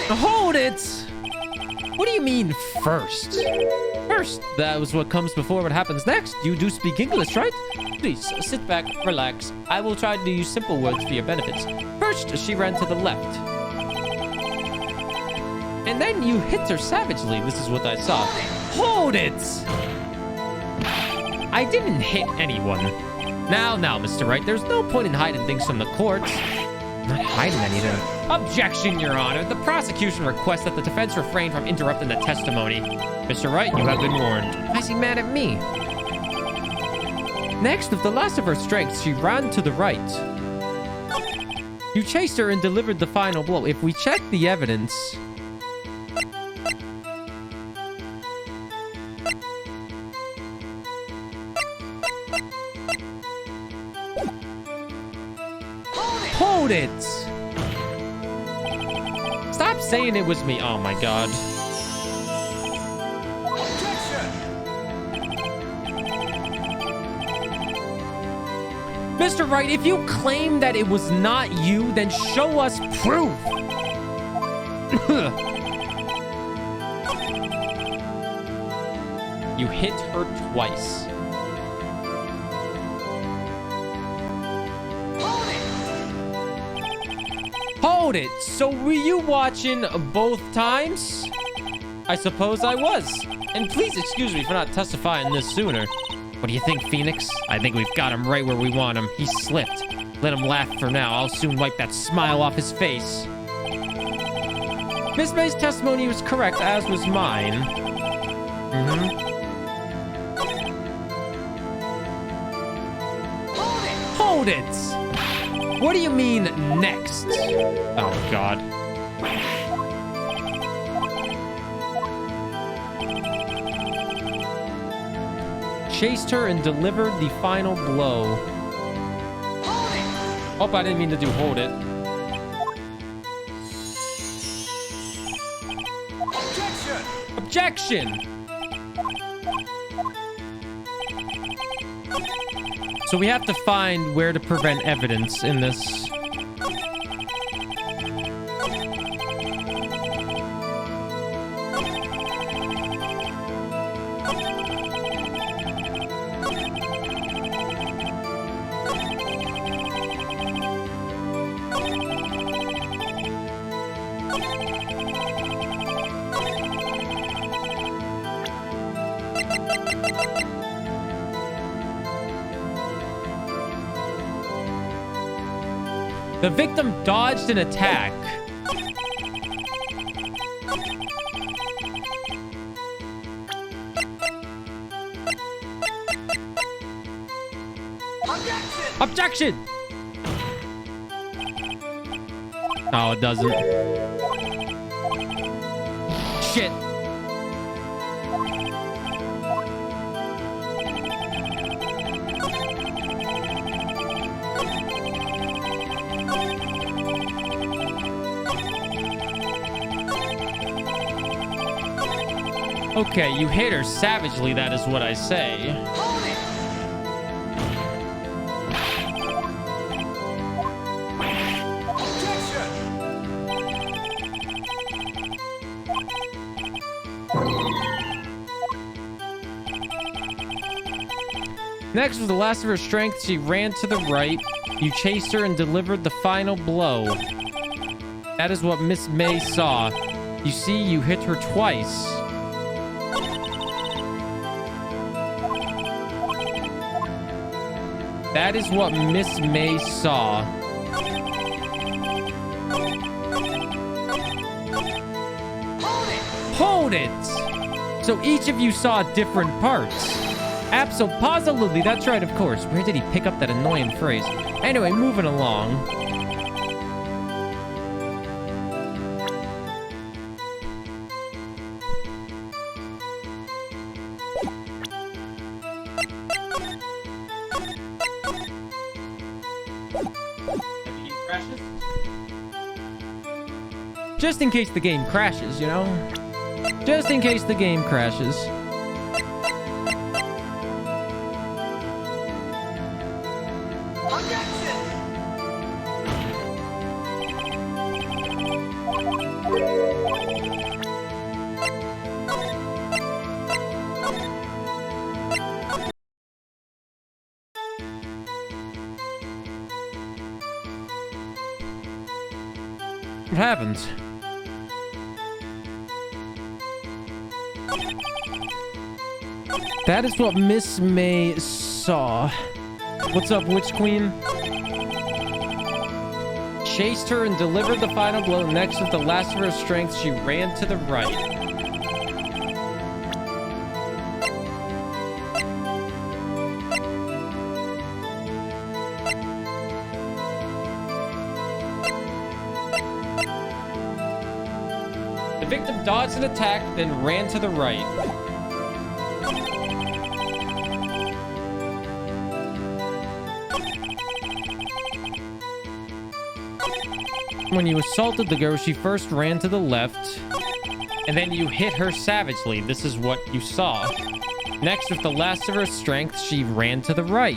Hold it! What do you mean, first? First, that was what comes before what happens next. You do speak English, right? Please, sit back, relax. I will try to use simple words for your benefits. First, she ran to the left. And then you hit her savagely. This is what I saw. Hold it! I didn't hit anyone. Now, Mr. Wright, there's no point in hiding things from the courts. I'm not hiding anything. Objection, Your Honor. The prosecution requests that the defense refrain from interrupting the testimony. Mr. Wright, you have been warned. Why is he mad at me? Next, with the last of her strength, she ran to the right. You chased her and delivered the final blow. If we check the evidence... Hold it! Stop saying it was me. Oh my god. Mr. Wright, if you claim that it was not you, then show us proof. You hit her twice. Hold it! So were you watching both times? I suppose I was. And please excuse me for not testifying this sooner. What do you think, Phoenix? I think we've got him right where we want him. He slipped. Let him laugh for now. I'll soon wipe that smile off his face. Miss May's testimony was correct, as was mine. Hold it! What do you mean, next? Oh, God. Chased her and delivered the final blow. Oh, I didn't mean to do hold it. Objection! So we have to find where to prevent evidence in this. The victim dodged an attack. Objection! No, it doesn't. Shit. Okay, you hit her savagely, that is what I say. Next, with the last of her strength, she ran to the right. You chased her and delivered the final blow. That is what Miss May saw. You see, you hit her twice. That is what Miss May saw. Hold it! So each of you saw different parts. Abso-positively, that's right, of course. Where did he pick up that annoying phrase? Anyway, moving along. Just in case the game crashes, you know? Just in case the game crashes. What happened? That is what Miss May saw. What's up, Witch Queen? Chased her and delivered the final blow. Next, with the last of her strength, she ran to the right. The victim dodged an attack, then ran to the right. When you assaulted the girl, she first ran to the left, and then you hit her savagely. This is what you saw. Next, with the last of her strength, she ran to the right.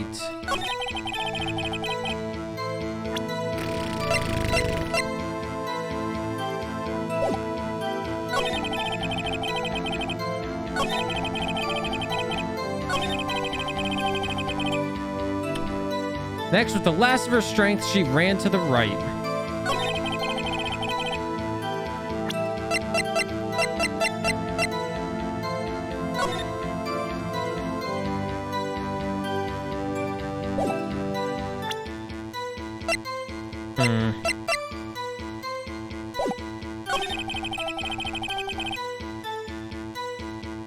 Next, with the last of her strength, she ran to the right.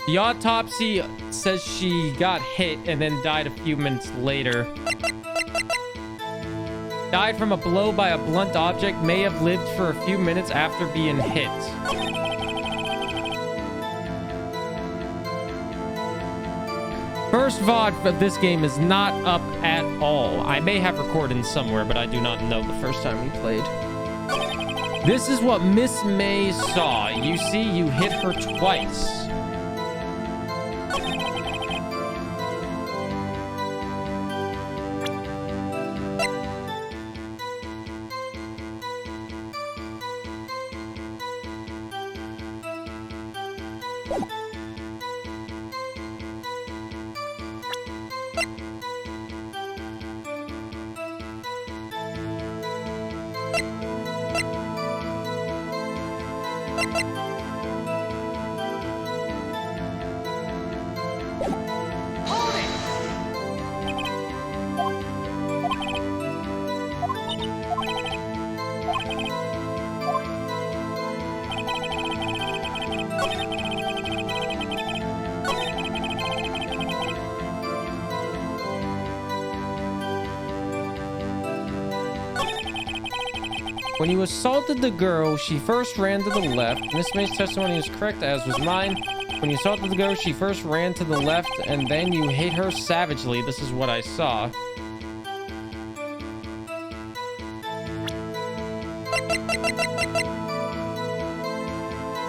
The autopsy says she got hit and then died a few minutes later. Died from a blow by a blunt object, may have lived for a few minutes after being hit. First VOD for this game is not up at all. I may have recorded somewhere, but I do not know the first time we played. This is what Miss May saw. You see, you hit her twice. When you assaulted the girl, she first ran to the left. Miss May's testimony is correct, as was mine. When you assaulted the girl, she first ran to the left, and then you hit her savagely. This is what I saw.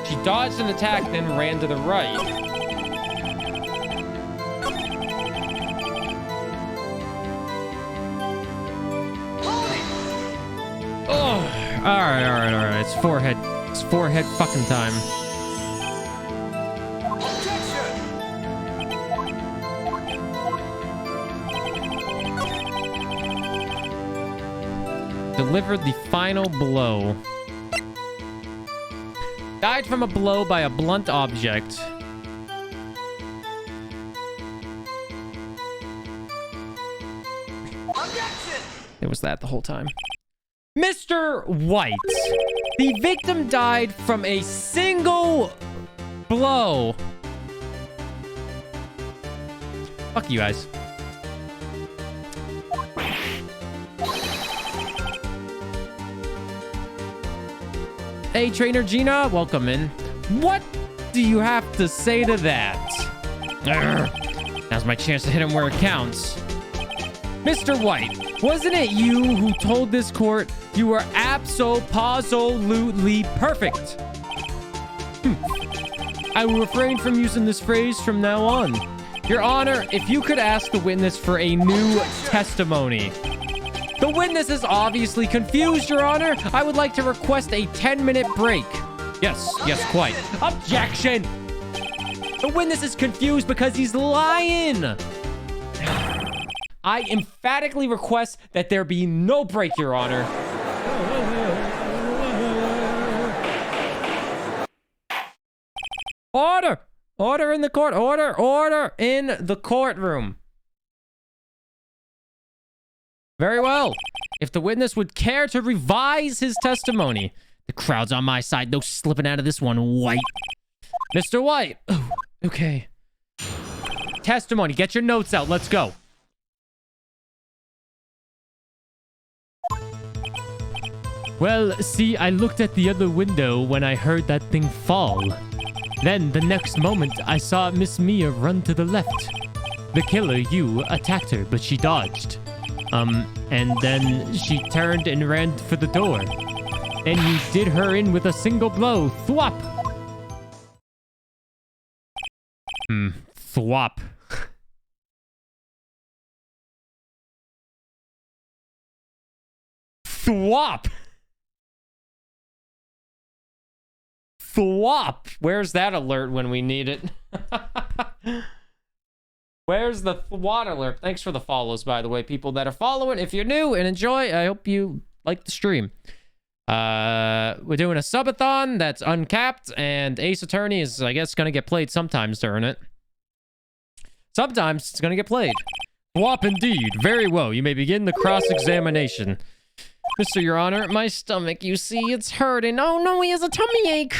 She dodged an attack, then ran to the right. Alright. It's forehead fucking time. Delivered the final blow. Died from a blow by a blunt object. It was that the whole time. Mr. White. The victim died from a single blow. Fuck you guys. Hey, Trainer Gina, welcome in. What do you have to say to that? Urgh. Now's my chance to hit him where it counts. Mr. White, wasn't it you who told this court you were absolutely perfect? I will refrain from using this phrase from now on. Your Honor, if you could ask the witness for a new testimony. The witness is obviously confused, Your Honor. I would like to request a 10-minute break. Yes, quite. Objection! The witness is confused because he's lying. I emphatically request that there be no break, Your Honor. Order! Order in the court. Order in the courtroom. Very well. If the witness would care to revise his testimony. The crowd's on my side. No slipping out of this one, White. Mr. White. Oh, okay. Testimony. Get your notes out. Let's go. Well, see, I looked at the other window when I heard that thing fall. Then, the next moment, I saw Miss Mia run to the left. The killer, you, attacked her, but she dodged. And then she turned and ran for the door. Then you did her in with a single blow. Thwop! Thwop. Thwop. Thwop. Where's that alert when we need it? Where's the thwot alert? Thanks for the follows, by the way, people that are following. If you're new and enjoy, I hope you like the stream. We're doing a subathon that's uncapped, and Ace Attorney is, I guess, going to get played sometimes during it. Sometimes it's going to get played. Thwop indeed. Very well. You may begin the cross-examination. Mr. Your Honor, my stomach, you see, it's hurting. Oh no, he has a tummy ache.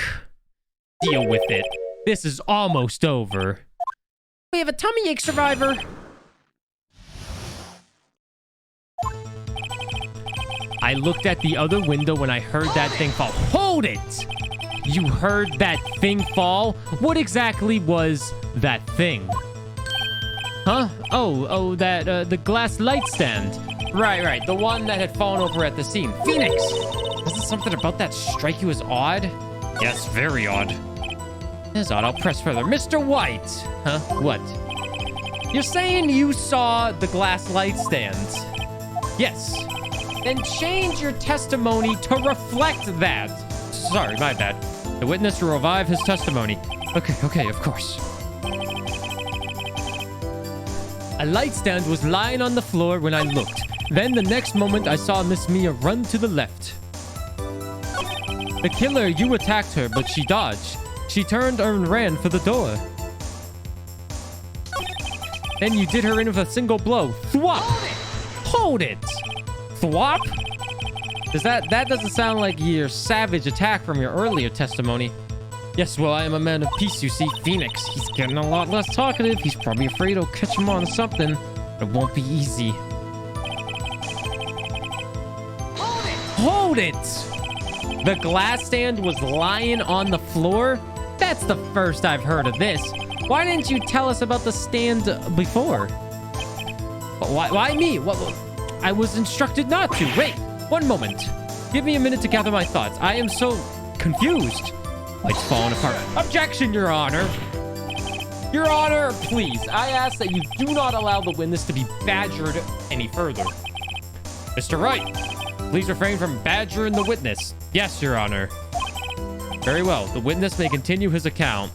Deal with it. This is almost over. We have a tummy ache survivor. I looked at the other window when I heard that thing fall. Hold it! You heard that thing fall? What exactly was that thing? Huh? Oh, that, the glass light stand. Right. The one that had fallen over at the scene. Phoenix! Doesn't something about that strike you as odd? Yes, very odd. It is odd. I'll press further. Mr. White! Huh? What? You're saying you saw the glass light stand? Yes. Then change your testimony to reflect that. Sorry, my bad. The witness will revive his testimony. Okay, of course. A light stand was lying on the floor when I looked. Then the next moment I saw Miss Mia run to the left. The killer, you attacked her, but she dodged. She turned and ran for the door. Then you did her in with a single blow. Thwop! Hold it! Thwop? That doesn't sound like your savage attack from your earlier testimony. Yes, well, I am a man of peace, you see. Phoenix, he's getting a lot less talkative. He's probably afraid I'll catch him on something. But it won't be easy. Hold it! The glass stand was lying on the floor? That's the first I've heard of this. Why didn't you tell us about the stand before? Why me? I was instructed not to. Wait, one moment. Give me a minute to gather my thoughts. I am so confused. It's falling apart. Objection, Your Honor. Your Honor, please. I ask that you do not allow the witness to be badgered any further. Mr. Wright, please refrain from badgering the witness. Yes, Your Honor. Very well. The witness may continue his account.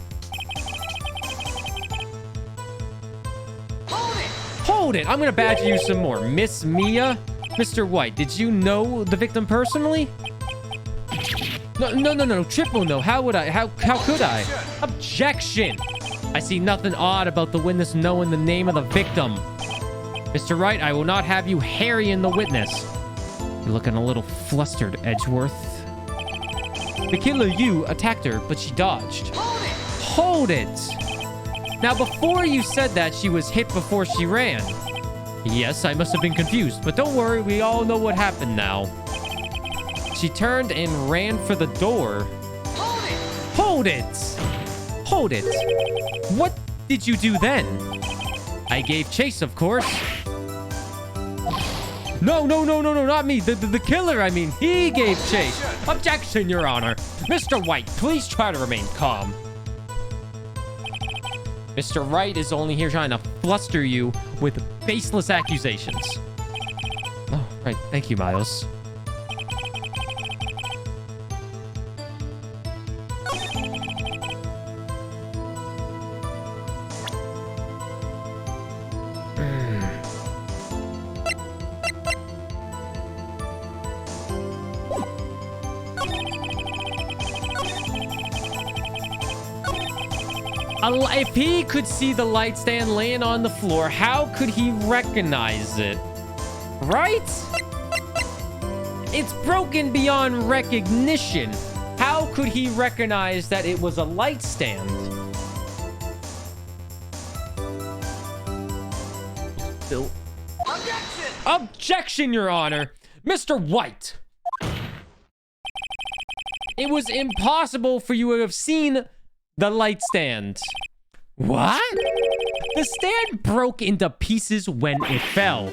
Hold it! I'm gonna badger you some more. Miss Mia? Mr. White, did you know the victim personally? No. Triple no. How would I? How could I? Objection! I see nothing odd about the witness knowing the name of the victim. Mr. Wright, I will not have you harrying the witness. You're looking a little flustered, Edgeworth. The killer, you, attacked her, but she dodged. Hold it! Now, before you said that she was hit before she ran. Yes, I must have been confused, but don't worry, we all know what happened now. She turned and ran for the door. Hold it! Hold it! What did you do then? I gave chase, of course. No, not me. The killer, I mean. He gave chase. Objection, Your Honor. Mr. White, please try to remain calm. Mr. Wright is only here trying to fluster you with baseless accusations. Oh, right. Thank you, Miles. If he could see the light stand laying on the floor, how could he recognize it? Right? It's broken beyond recognition. How could he recognize that it was a light stand? Still. Objection! Objection, Your Honor. Mr. White. It was impossible for you to have seen the light stand. What? The stand broke into pieces when it fell.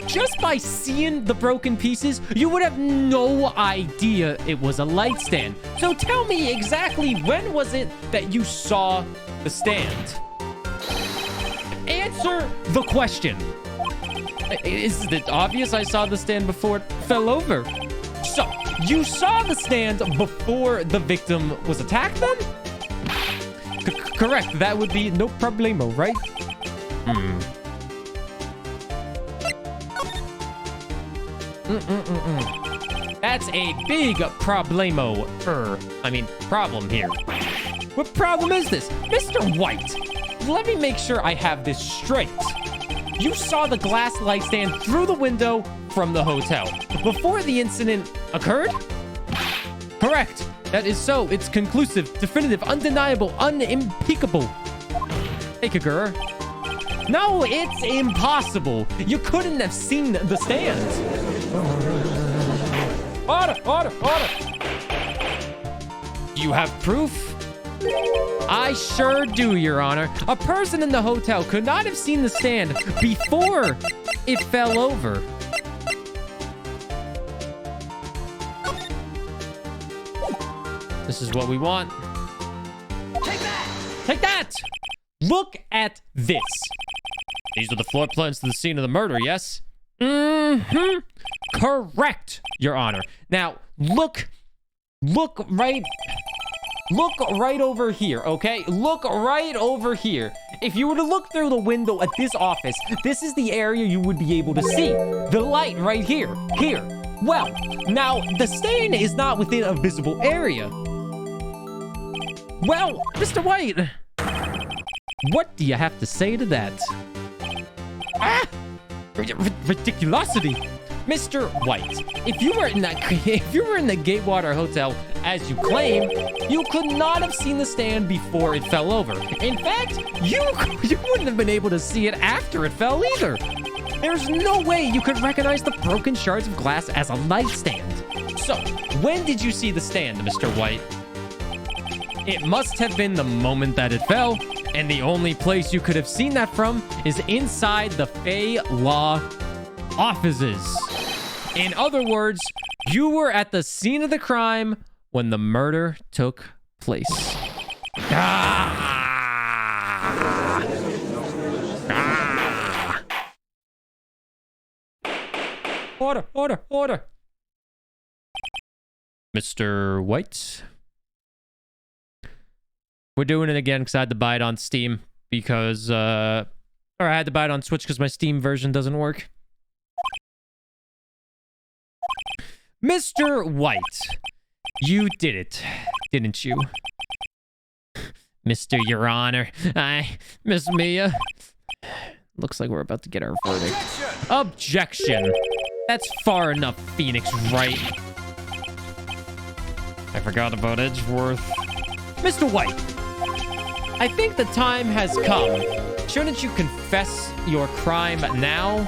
Just by seeing the broken pieces, you would have no idea it was a light stand. So tell me exactly when was it that you saw the stand? Answer the question. Is it obvious I saw the stand before it fell over? So, you saw the stand before the victim was attacked then? Correct. That would be no problemo, right? That's a big problemo. Problem here. What problem is this? Mr. White, let me make sure I have this straight. You saw the glass light stand through the window from the hotel before the incident occurred? Correct. That is so. It's conclusive, definitive, undeniable, unimpeachable. Hey, Kagura. No, it's impossible. You couldn't have seen the stand. Order. You have proof? I sure do, Your Honor. A person in the hotel could not have seen the stand before it fell over. This is what we want. Take that! Take that! Look at this. These are the floor plans to the scene of the murder, yes? Mm-hmm. Correct, Your Honor. Now, look right over here, okay? Look right over here. If you were to look through the window at this office, this is the area you would be able to see. The light right here. Here. Well, now, the stain is not within a visible area. Well, Mr. White, what do you have to say to that? Ah! Ridiculosity. Mr. White, if you were in the Gatewater Hotel, as you claim, you could not have seen the stand before it fell over. In fact, you wouldn't have been able to see it after it fell either. There's no way you could recognize the broken shards of glass as a light stand. So, when did you see the stand, Mr. White? It must have been the moment that it fell, and the only place you could have seen that from is inside the Fey Law offices. In other words, you were at the scene of the crime when the murder took place. Order. Mr. White? We're doing it again because I had to buy it on Steam because, or I had to buy it on Switch because my Steam version doesn't work. Mr. White, you did it, didn't you? Mr. Your Honor, Miss Mia. Looks like we're about to get our verdict. Objection. That's far enough, Phoenix Wright. I forgot about Edgeworth. Mr. White, I think the time has come. Shouldn't you confess your crime now?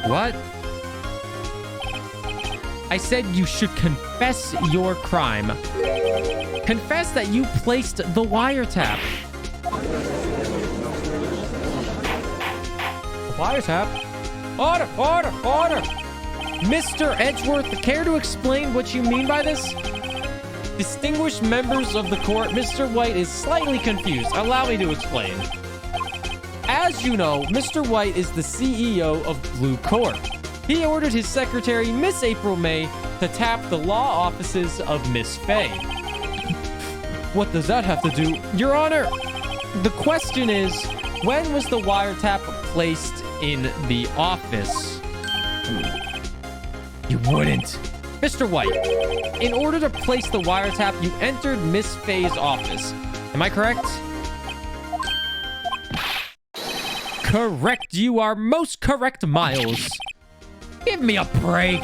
What? I said you should confess your crime. Confess that you placed the wiretap. Wiretap? Order! Mr. Edgeworth, care to explain what you mean by this? Distinguished members of the court, Mr. White is slightly confused. Allow me to explain. As you know, Mr. White is the CEO of Blue Corp. He ordered his secretary, Miss April May, to tap the law offices of Miss Fay. What does that have to do? Your Honor, the question is, when was the wiretap placed in the office? You wouldn't. Mr. White, in order to place the wiretap, you entered Miss Fay's office. Am I correct? Correct. You are most correct, Miles. Give me a break.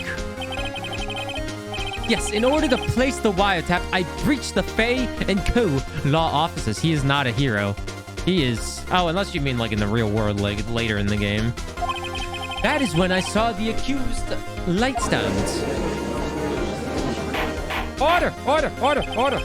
Yes, in order to place the wiretap, I breached the Faye and Co. law offices. He is not a hero. He is... Oh, unless you mean like in the real world, like later in the game. That is when I saw the accused light stands. Order, order, order, order.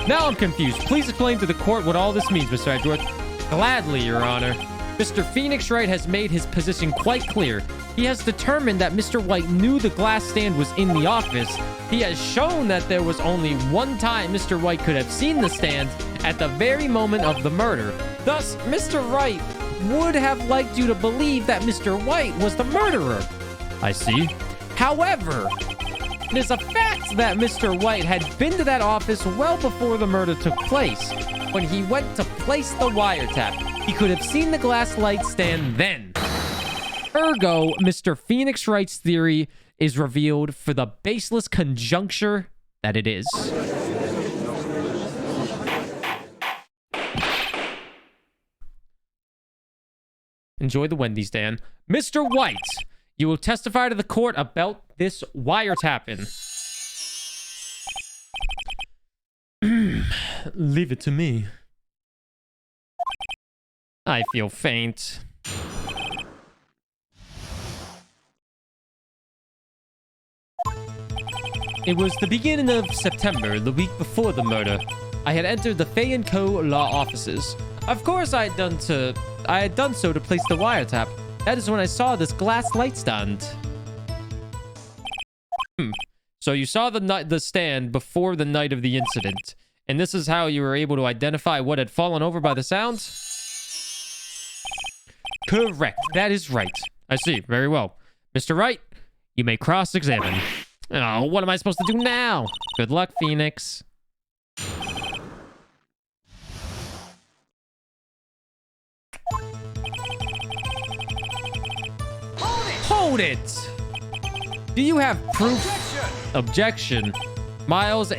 Now I'm confused. Please explain to the court what all this means, Mr. Edgeworth. Gladly, Your Honor. Mr. Phoenix Wright has made his position quite clear. He has determined that Mr. White knew the glass stand was in the office. He has shown that there was only one time Mr. White could have seen the stand at the very moment of the murder. Thus, Mr. Wright would have liked you to believe that Mr. White was the murderer. I see. However, it is a fact that Mr. White had been to that office well before the murder took place. When he went to place the wiretap, he could have seen the glass light stand then. Ergo, Mr. Phoenix Wright's theory is revealed for the baseless conjuncture that it is. Enjoy the Wendy's, Dan. Mr. White, you will testify to the court about this wiretapping. Leave it to me. I feel faint. It was the beginning of September, the week before the murder. I had entered the Fay & Co. law offices. Of course, I had done so to place the wiretap. That is when I saw this glass light stand. So you saw the stand before the night of the incident, and this is how you were able to identify what had fallen over by the sound? Correct. That is right. I see. Very well. Mr. Wright, you may cross-examine. Oh, what am I supposed to do now? Good luck, Phoenix. Hold it! Do you have proof? Objection. Miss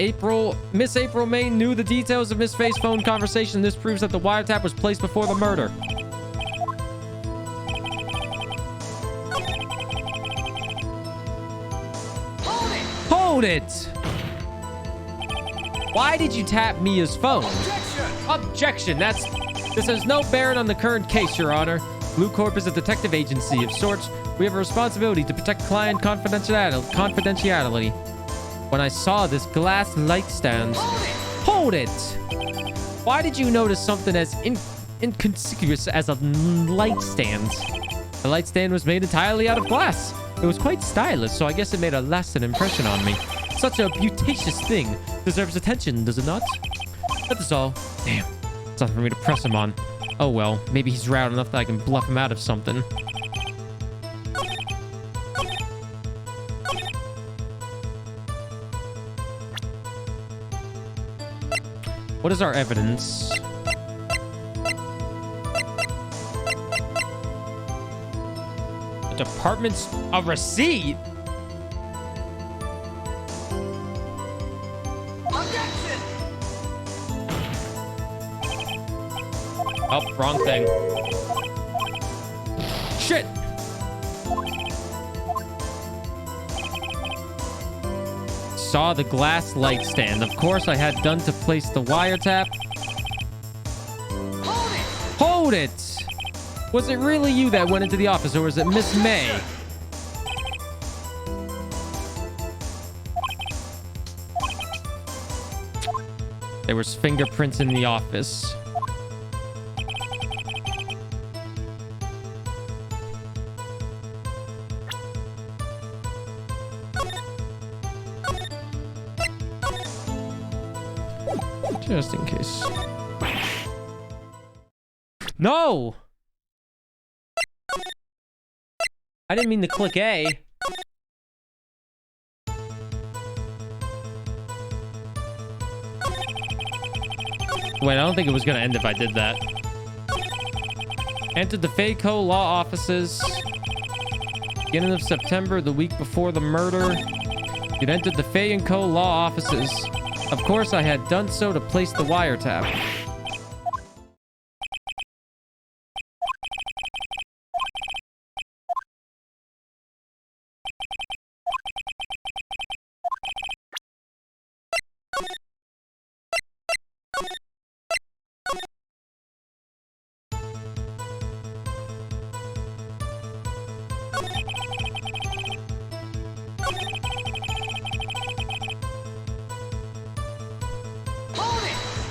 April May knew the details of Miss Faye's phone conversation. This proves that the wiretap was placed before the murder. Hold it! Why did you tap Mia's phone? Objection! This has no bearing on the current case, Your Honor. Blue Corp is a detective agency of sorts. We have a responsibility to protect client confidentiality. When I saw this glass light stand... Hold it! Why did you notice something as inconspicuous as a light stand? The light stand was made entirely out of glass. It was quite stylish, so I guess it made a lasting impression on me. Such a beauticious thing deserves attention, does it not? That is all. Damn. It's nothing for me to press him on. Oh well, maybe he's rowdy enough that I can bluff him out of something. What is our evidence? A department's... A receipt? Objection! Oh, wrong thing. Shit! Saw the glass light stand. Of course, I had done to place the wiretap. Hold it! Was it really you that went into the office, or was it Miss May? There was fingerprints in the office. Just in case. No! I didn't mean to click A. Wait, I don't think it was going to end if I did that. Entered the Fayco law offices. Beginning of September, the week before the murder. It entered the Fay & Co. law offices. Of course, I had done so to place the wiretap.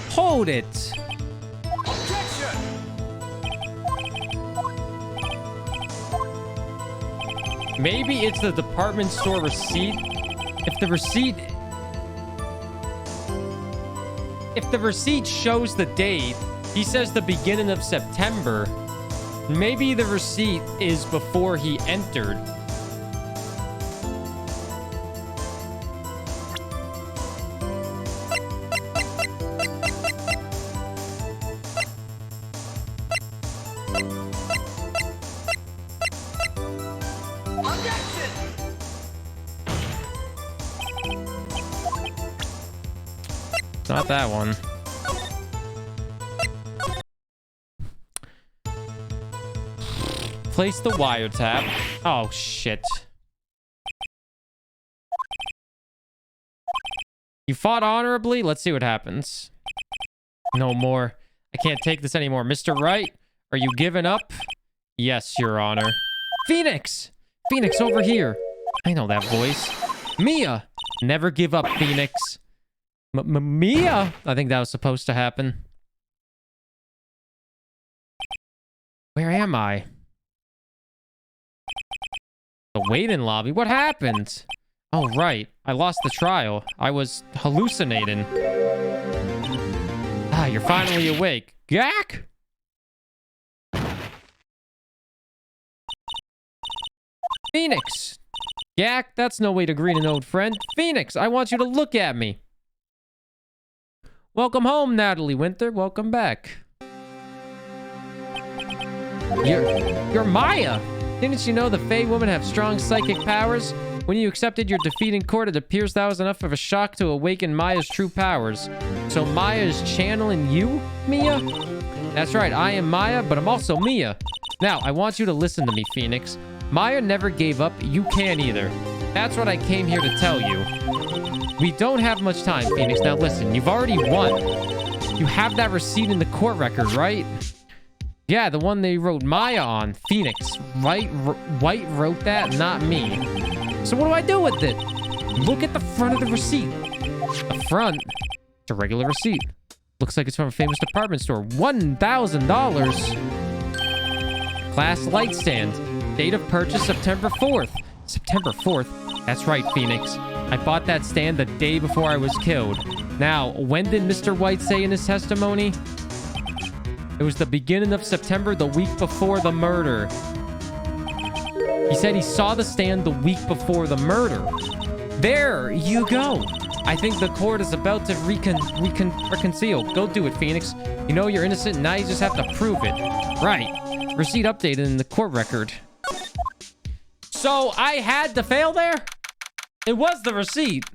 Hold it! Maybe it's the department store receipt. If the receipt shows the date, he says the beginning of September. Maybe the receipt is before he entered. Not that one. Place the wiretap. Oh, shit. You fought honorably? Let's see what happens. No more. I can't take this anymore. Mr. Wright, are you giving up? Yes, Your Honor. Phoenix! Phoenix, over here. I know that voice. Mia! Never give up, Phoenix. Mia? I think that was supposed to happen. Where am I? The waiting lobby? What happened? Oh, right. I lost the trial. I was hallucinating. Ah, you're finally awake. Gak? Phoenix! Gak, that's no way to greet an old friend. Phoenix, I want you to look at me. Welcome home, Natalie Winter. Welcome back. You're Maya. Didn't you know the Fae women have strong psychic powers? When you accepted your defeat in court, it appears that was enough of a shock to awaken Maya's true powers. So Maya is channeling you, Mia? That's right, I am Maya, but I'm also Mia. Now, I want you to listen to me, Phoenix. Maya never gave up. You can't either. That's what I came here to tell you. We don't have much time, Phoenix. Now listen, you've already won. You have that receipt in the court record, right? Yeah, the one they wrote Maya on. Phoenix. White wrote that, not me. So what do I do with it? Look at the front of the receipt. The front? It's a regular receipt. Looks like it's from a famous department store. $1,000. Class light stand. Date of purchase September 4th. September 4th? That's right, Phoenix. I bought that stand the day before I was killed. Now, when did Mr. White say in his testimony? It was the beginning of September, the week before the murder. He said he saw the stand the week before the murder. There you go. I think the court is about to reconcile. Go do it, Phoenix. You know you're innocent, now you just have to prove it. Right. Receipt updated in the court record. So I had to fail there? It was the receipt.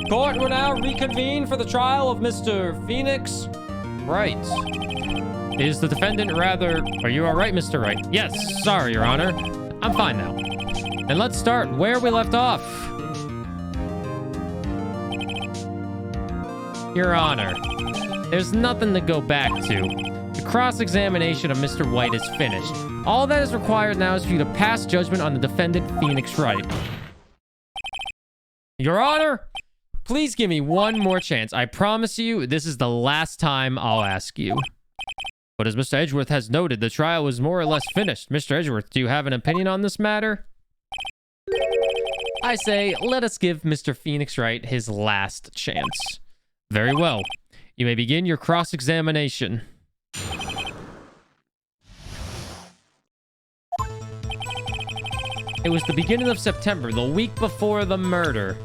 Court will now reconvene for the trial of Mr. Phoenix Wright. Is the defendant rather... Are you all right, Mr. Wright? Yes, sorry, Your Honor. I'm fine now. And let's start where we left off. Your Honor, there's nothing to go back to. The cross-examination of Mr. White is finished. All that is required now is for you to pass judgment on the defendant, Phoenix Wright. Your Honor, please give me one more chance. I promise you, this is the last time I'll ask you. But as Mr. Edgeworth has noted, the trial was more or less finished. Mr. Edgeworth, do you have an opinion on this matter? I say, let us give Mr. Phoenix Wright his last chance. Very well. You may begin your cross-examination. It was the beginning of September, the week before the murder.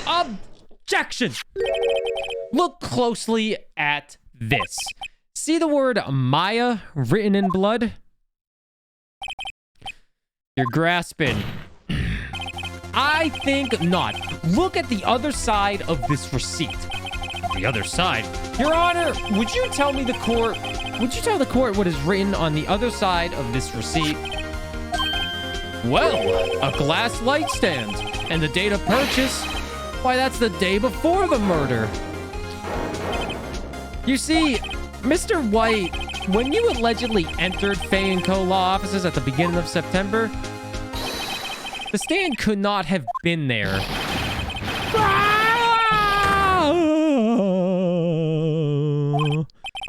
Objection! Look closely at this. See the word Maya written in blood? You're grasping. I think not. Look at the other side of this receipt. The other side? Your Honor, would you tell the court what is written on the other side of this receipt? Well, a glass light stand and the date of purchase Why, that's the day before the murder. You see, Mr. White, when you allegedly entered Fay & Co. law offices at the beginning of September, the stand could not have been there.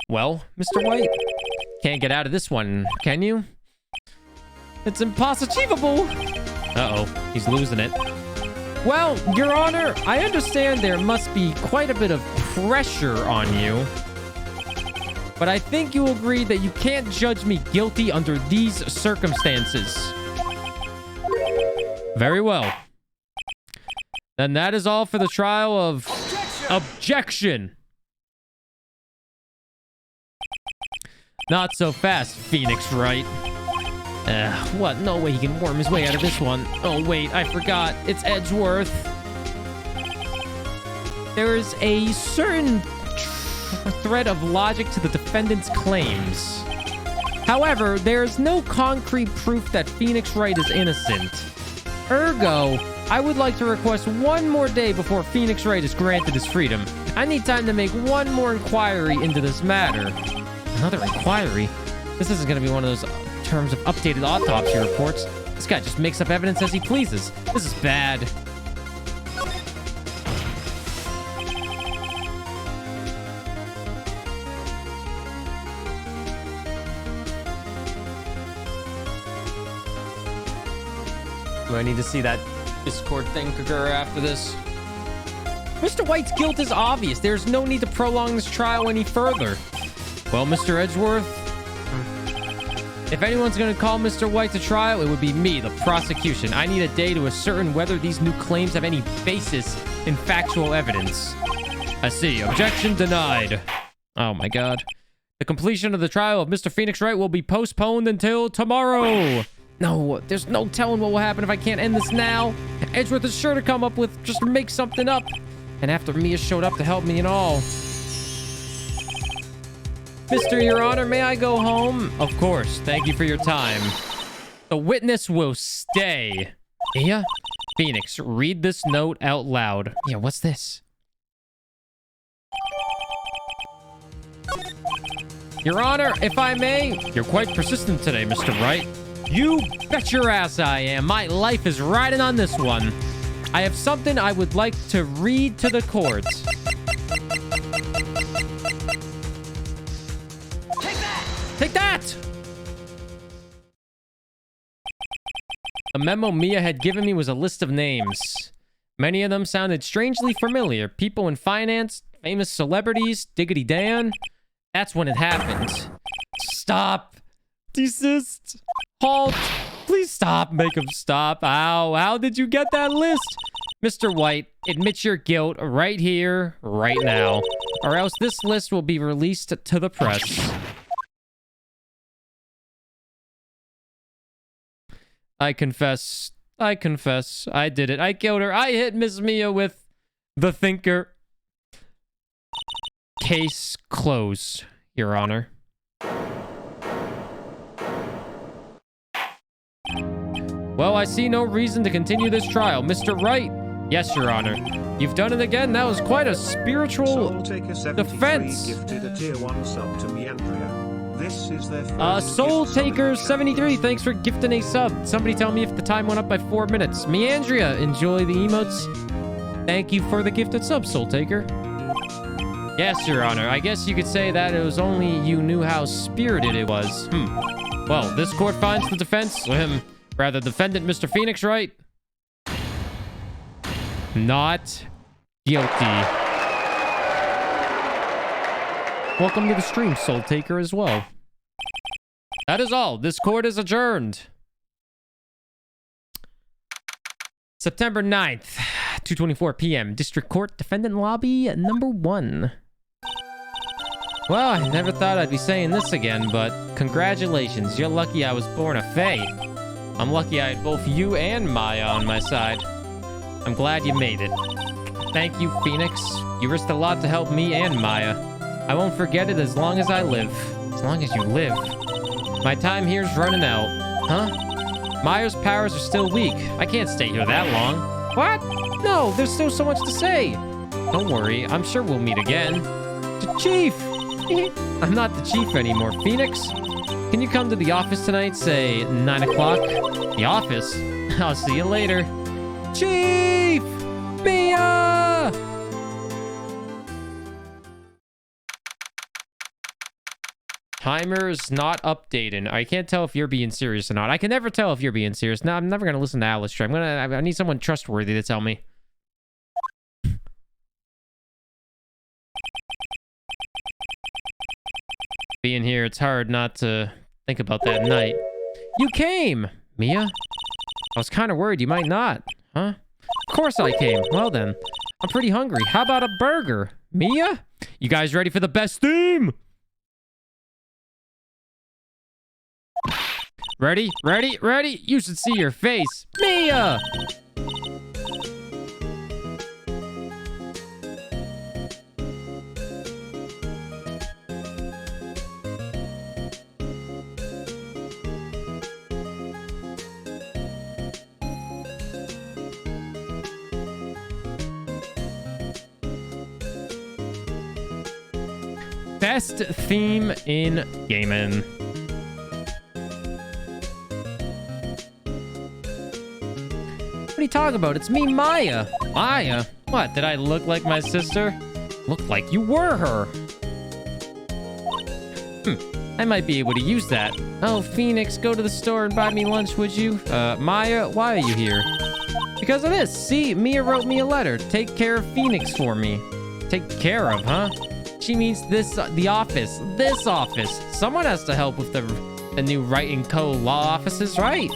Well, Mr. White, can't get out of this one, can you? It's impossible. Uh-oh, he's losing it. Well, Your Honor, I understand there must be quite a bit of pressure on you. But I think you agree that you can't judge me guilty under these circumstances. Very well. Then that is all for the trial of... Objection! Not so fast, Phoenix Wright. What? No way he can worm his way out of this one. Oh, wait, I forgot. It's Edgeworth. There is a certain thread of logic to the defendant's claims. However, there is no concrete proof that Phoenix Wright is innocent. Ergo, I would like to request one more day before Phoenix Wright is granted his freedom. I need time to make one more inquiry into this matter. Another inquiry? This isn't going to be one of those terms of updated autopsy reports. This guy just makes up evidence as he pleases. This is bad. Do I need to see that Discord thing occur after this? Mr. White's guilt is obvious. There's no need to prolong this trial any further. Well, Mr. Edgeworth, if anyone's going to call Mr. White to trial, it would be me, the prosecution. I need a day to ascertain whether these new claims have any basis in factual evidence. I see. Objection denied. Oh, my God. The completion of the trial of Mr. Phoenix Wright will be postponed until tomorrow. No, there's no telling what will happen if I can't end this now. Edgeworth is sure to come up with just make something up. And after Mia showed up to help me and all. Mr. Your Honor, may I go home? Of course. Thank you for your time. The witness will stay. Mia? Phoenix, read this note out loud. Yeah, what's this? Your Honor, if I may, you're quite persistent today, Mr. Wright. You bet your ass I am. My life is riding on this one. I have something I would like to read to the court. Take that! The memo Mia had given me was a list of names. Many of them sounded strangely familiar. People in finance, famous celebrities, Diggity Dan. That's when it happened. Stop. Desist. Halt. Please stop. Make him stop. Ow. How did you get that list? Mr. White, admit your guilt right here, right now. Or else this list will be released to the press. I confess. I confess. I did it. I killed her. I hit Miss Mia with the thinker. Case closed, Your Honor. Well, I see no reason to continue this trial. Mr. Wright. Yes, Your Honor. You've done it again. That was quite a spiritual defense. Gifted a tier 1 sub to Meandria. This is their Soul Taker 73, thanks for gifting a sub. Somebody tell me if the time went up by 4 minutes. Meandria, enjoy the emotes. Thank you for the gifted sub, Soul Taker. Yes, Your Honor. I guess you could say that it was only you knew how spirited it was. Well, this court finds the defense, rather defendant Mr. Phoenix Wright, not guilty. Welcome to the stream, Soul Taker, as well. That is all. This court is adjourned. September 9th, 2:24 p.m. District Court, Defendant Lobby number 1. Well, I never thought I'd be saying this again, but congratulations. You're lucky I was born a Fae. I'm lucky I had both you and Maya on my side. I'm glad you made it. Thank you, Phoenix. You risked a lot to help me and Maya. I won't forget it as long as I live. As long as you live. My time here's running out. Huh? Maya's powers are still weak. I can't stay here that long. What? No, there's still so much to say. Don't worry, I'm sure we'll meet again. Chief! I'm not the chief anymore. Phoenix, can you come to the office tonight, say 9 o'clock? The office? I'll see you later. Chief! Mia! Timer's not updating. I can't tell if you're being serious or not. I can never tell if you're being serious. No, I'm never going to listen to Alistair. I need someone trustworthy to tell me. Being here, it's hard not to think about that night. You came! Mia? I was kind of worried you might not. Huh? Of course I came. Well then, I'm pretty hungry. How about a burger? Mia? You guys ready for the best theme? Ready? Ready? Ready? You should see your face. Mia! Best theme in gaming. What are you talking about? It's me, Maya. Maya? What, did I look like my sister? Looked like you were her. I might be able to use that. Oh, Phoenix, go to the store and buy me lunch, would you? Maya, why are you here? Because of this. See, Mia wrote me a letter. Take care of Phoenix for me. Take care of, huh? She means this, the office. This office. Someone has to help with the new Wright & Co. law offices, right?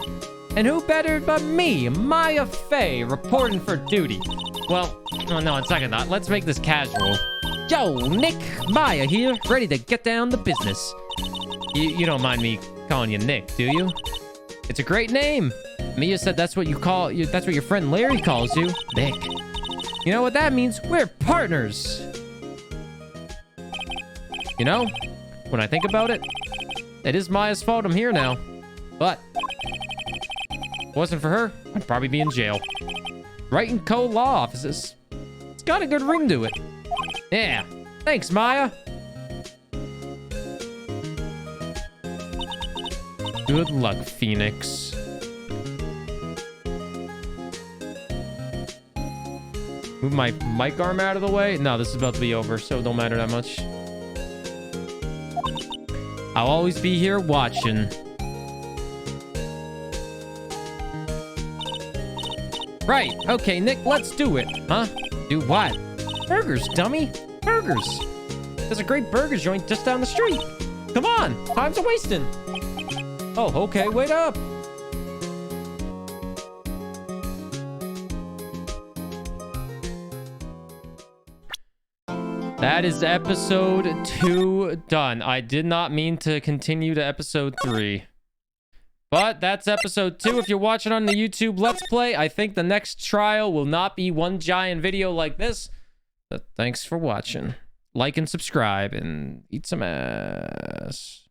And who better but me, Maya Fey, reporting for duty. Well, no, on second thought, let's make this casual. Yo, Nick, Maya here, ready to get down to business. You don't mind me calling you Nick, do you? It's a great name. Mia said that's what that's what your friend Larry calls you, Nick. You know what that means? We're partners. You know, when I think about it, it is Maya's fault I'm here now. But if it wasn't for her, I'd probably be in jail. Wright & Co. law offices. It's got a good ring to it. Yeah. Thanks, Maya. Good luck, Phoenix. Move my mic arm out of the way? No, this is about to be over, so it don't matter that much. I'll always be here watching. Right. Okay, Nick, let's do it. Huh? Do what? Burgers, dummy. Burgers. There's a great burger joint just down the street. Come on. Time's a-wasting. Oh, okay. Wait up. That is episode 2 done. I did not mean to continue to episode 3. But that's episode 2. If you're watching on the YouTube Let's Play, I think the next trial will not be one giant video like this. But thanks for watching. Like and subscribe and eat some ass.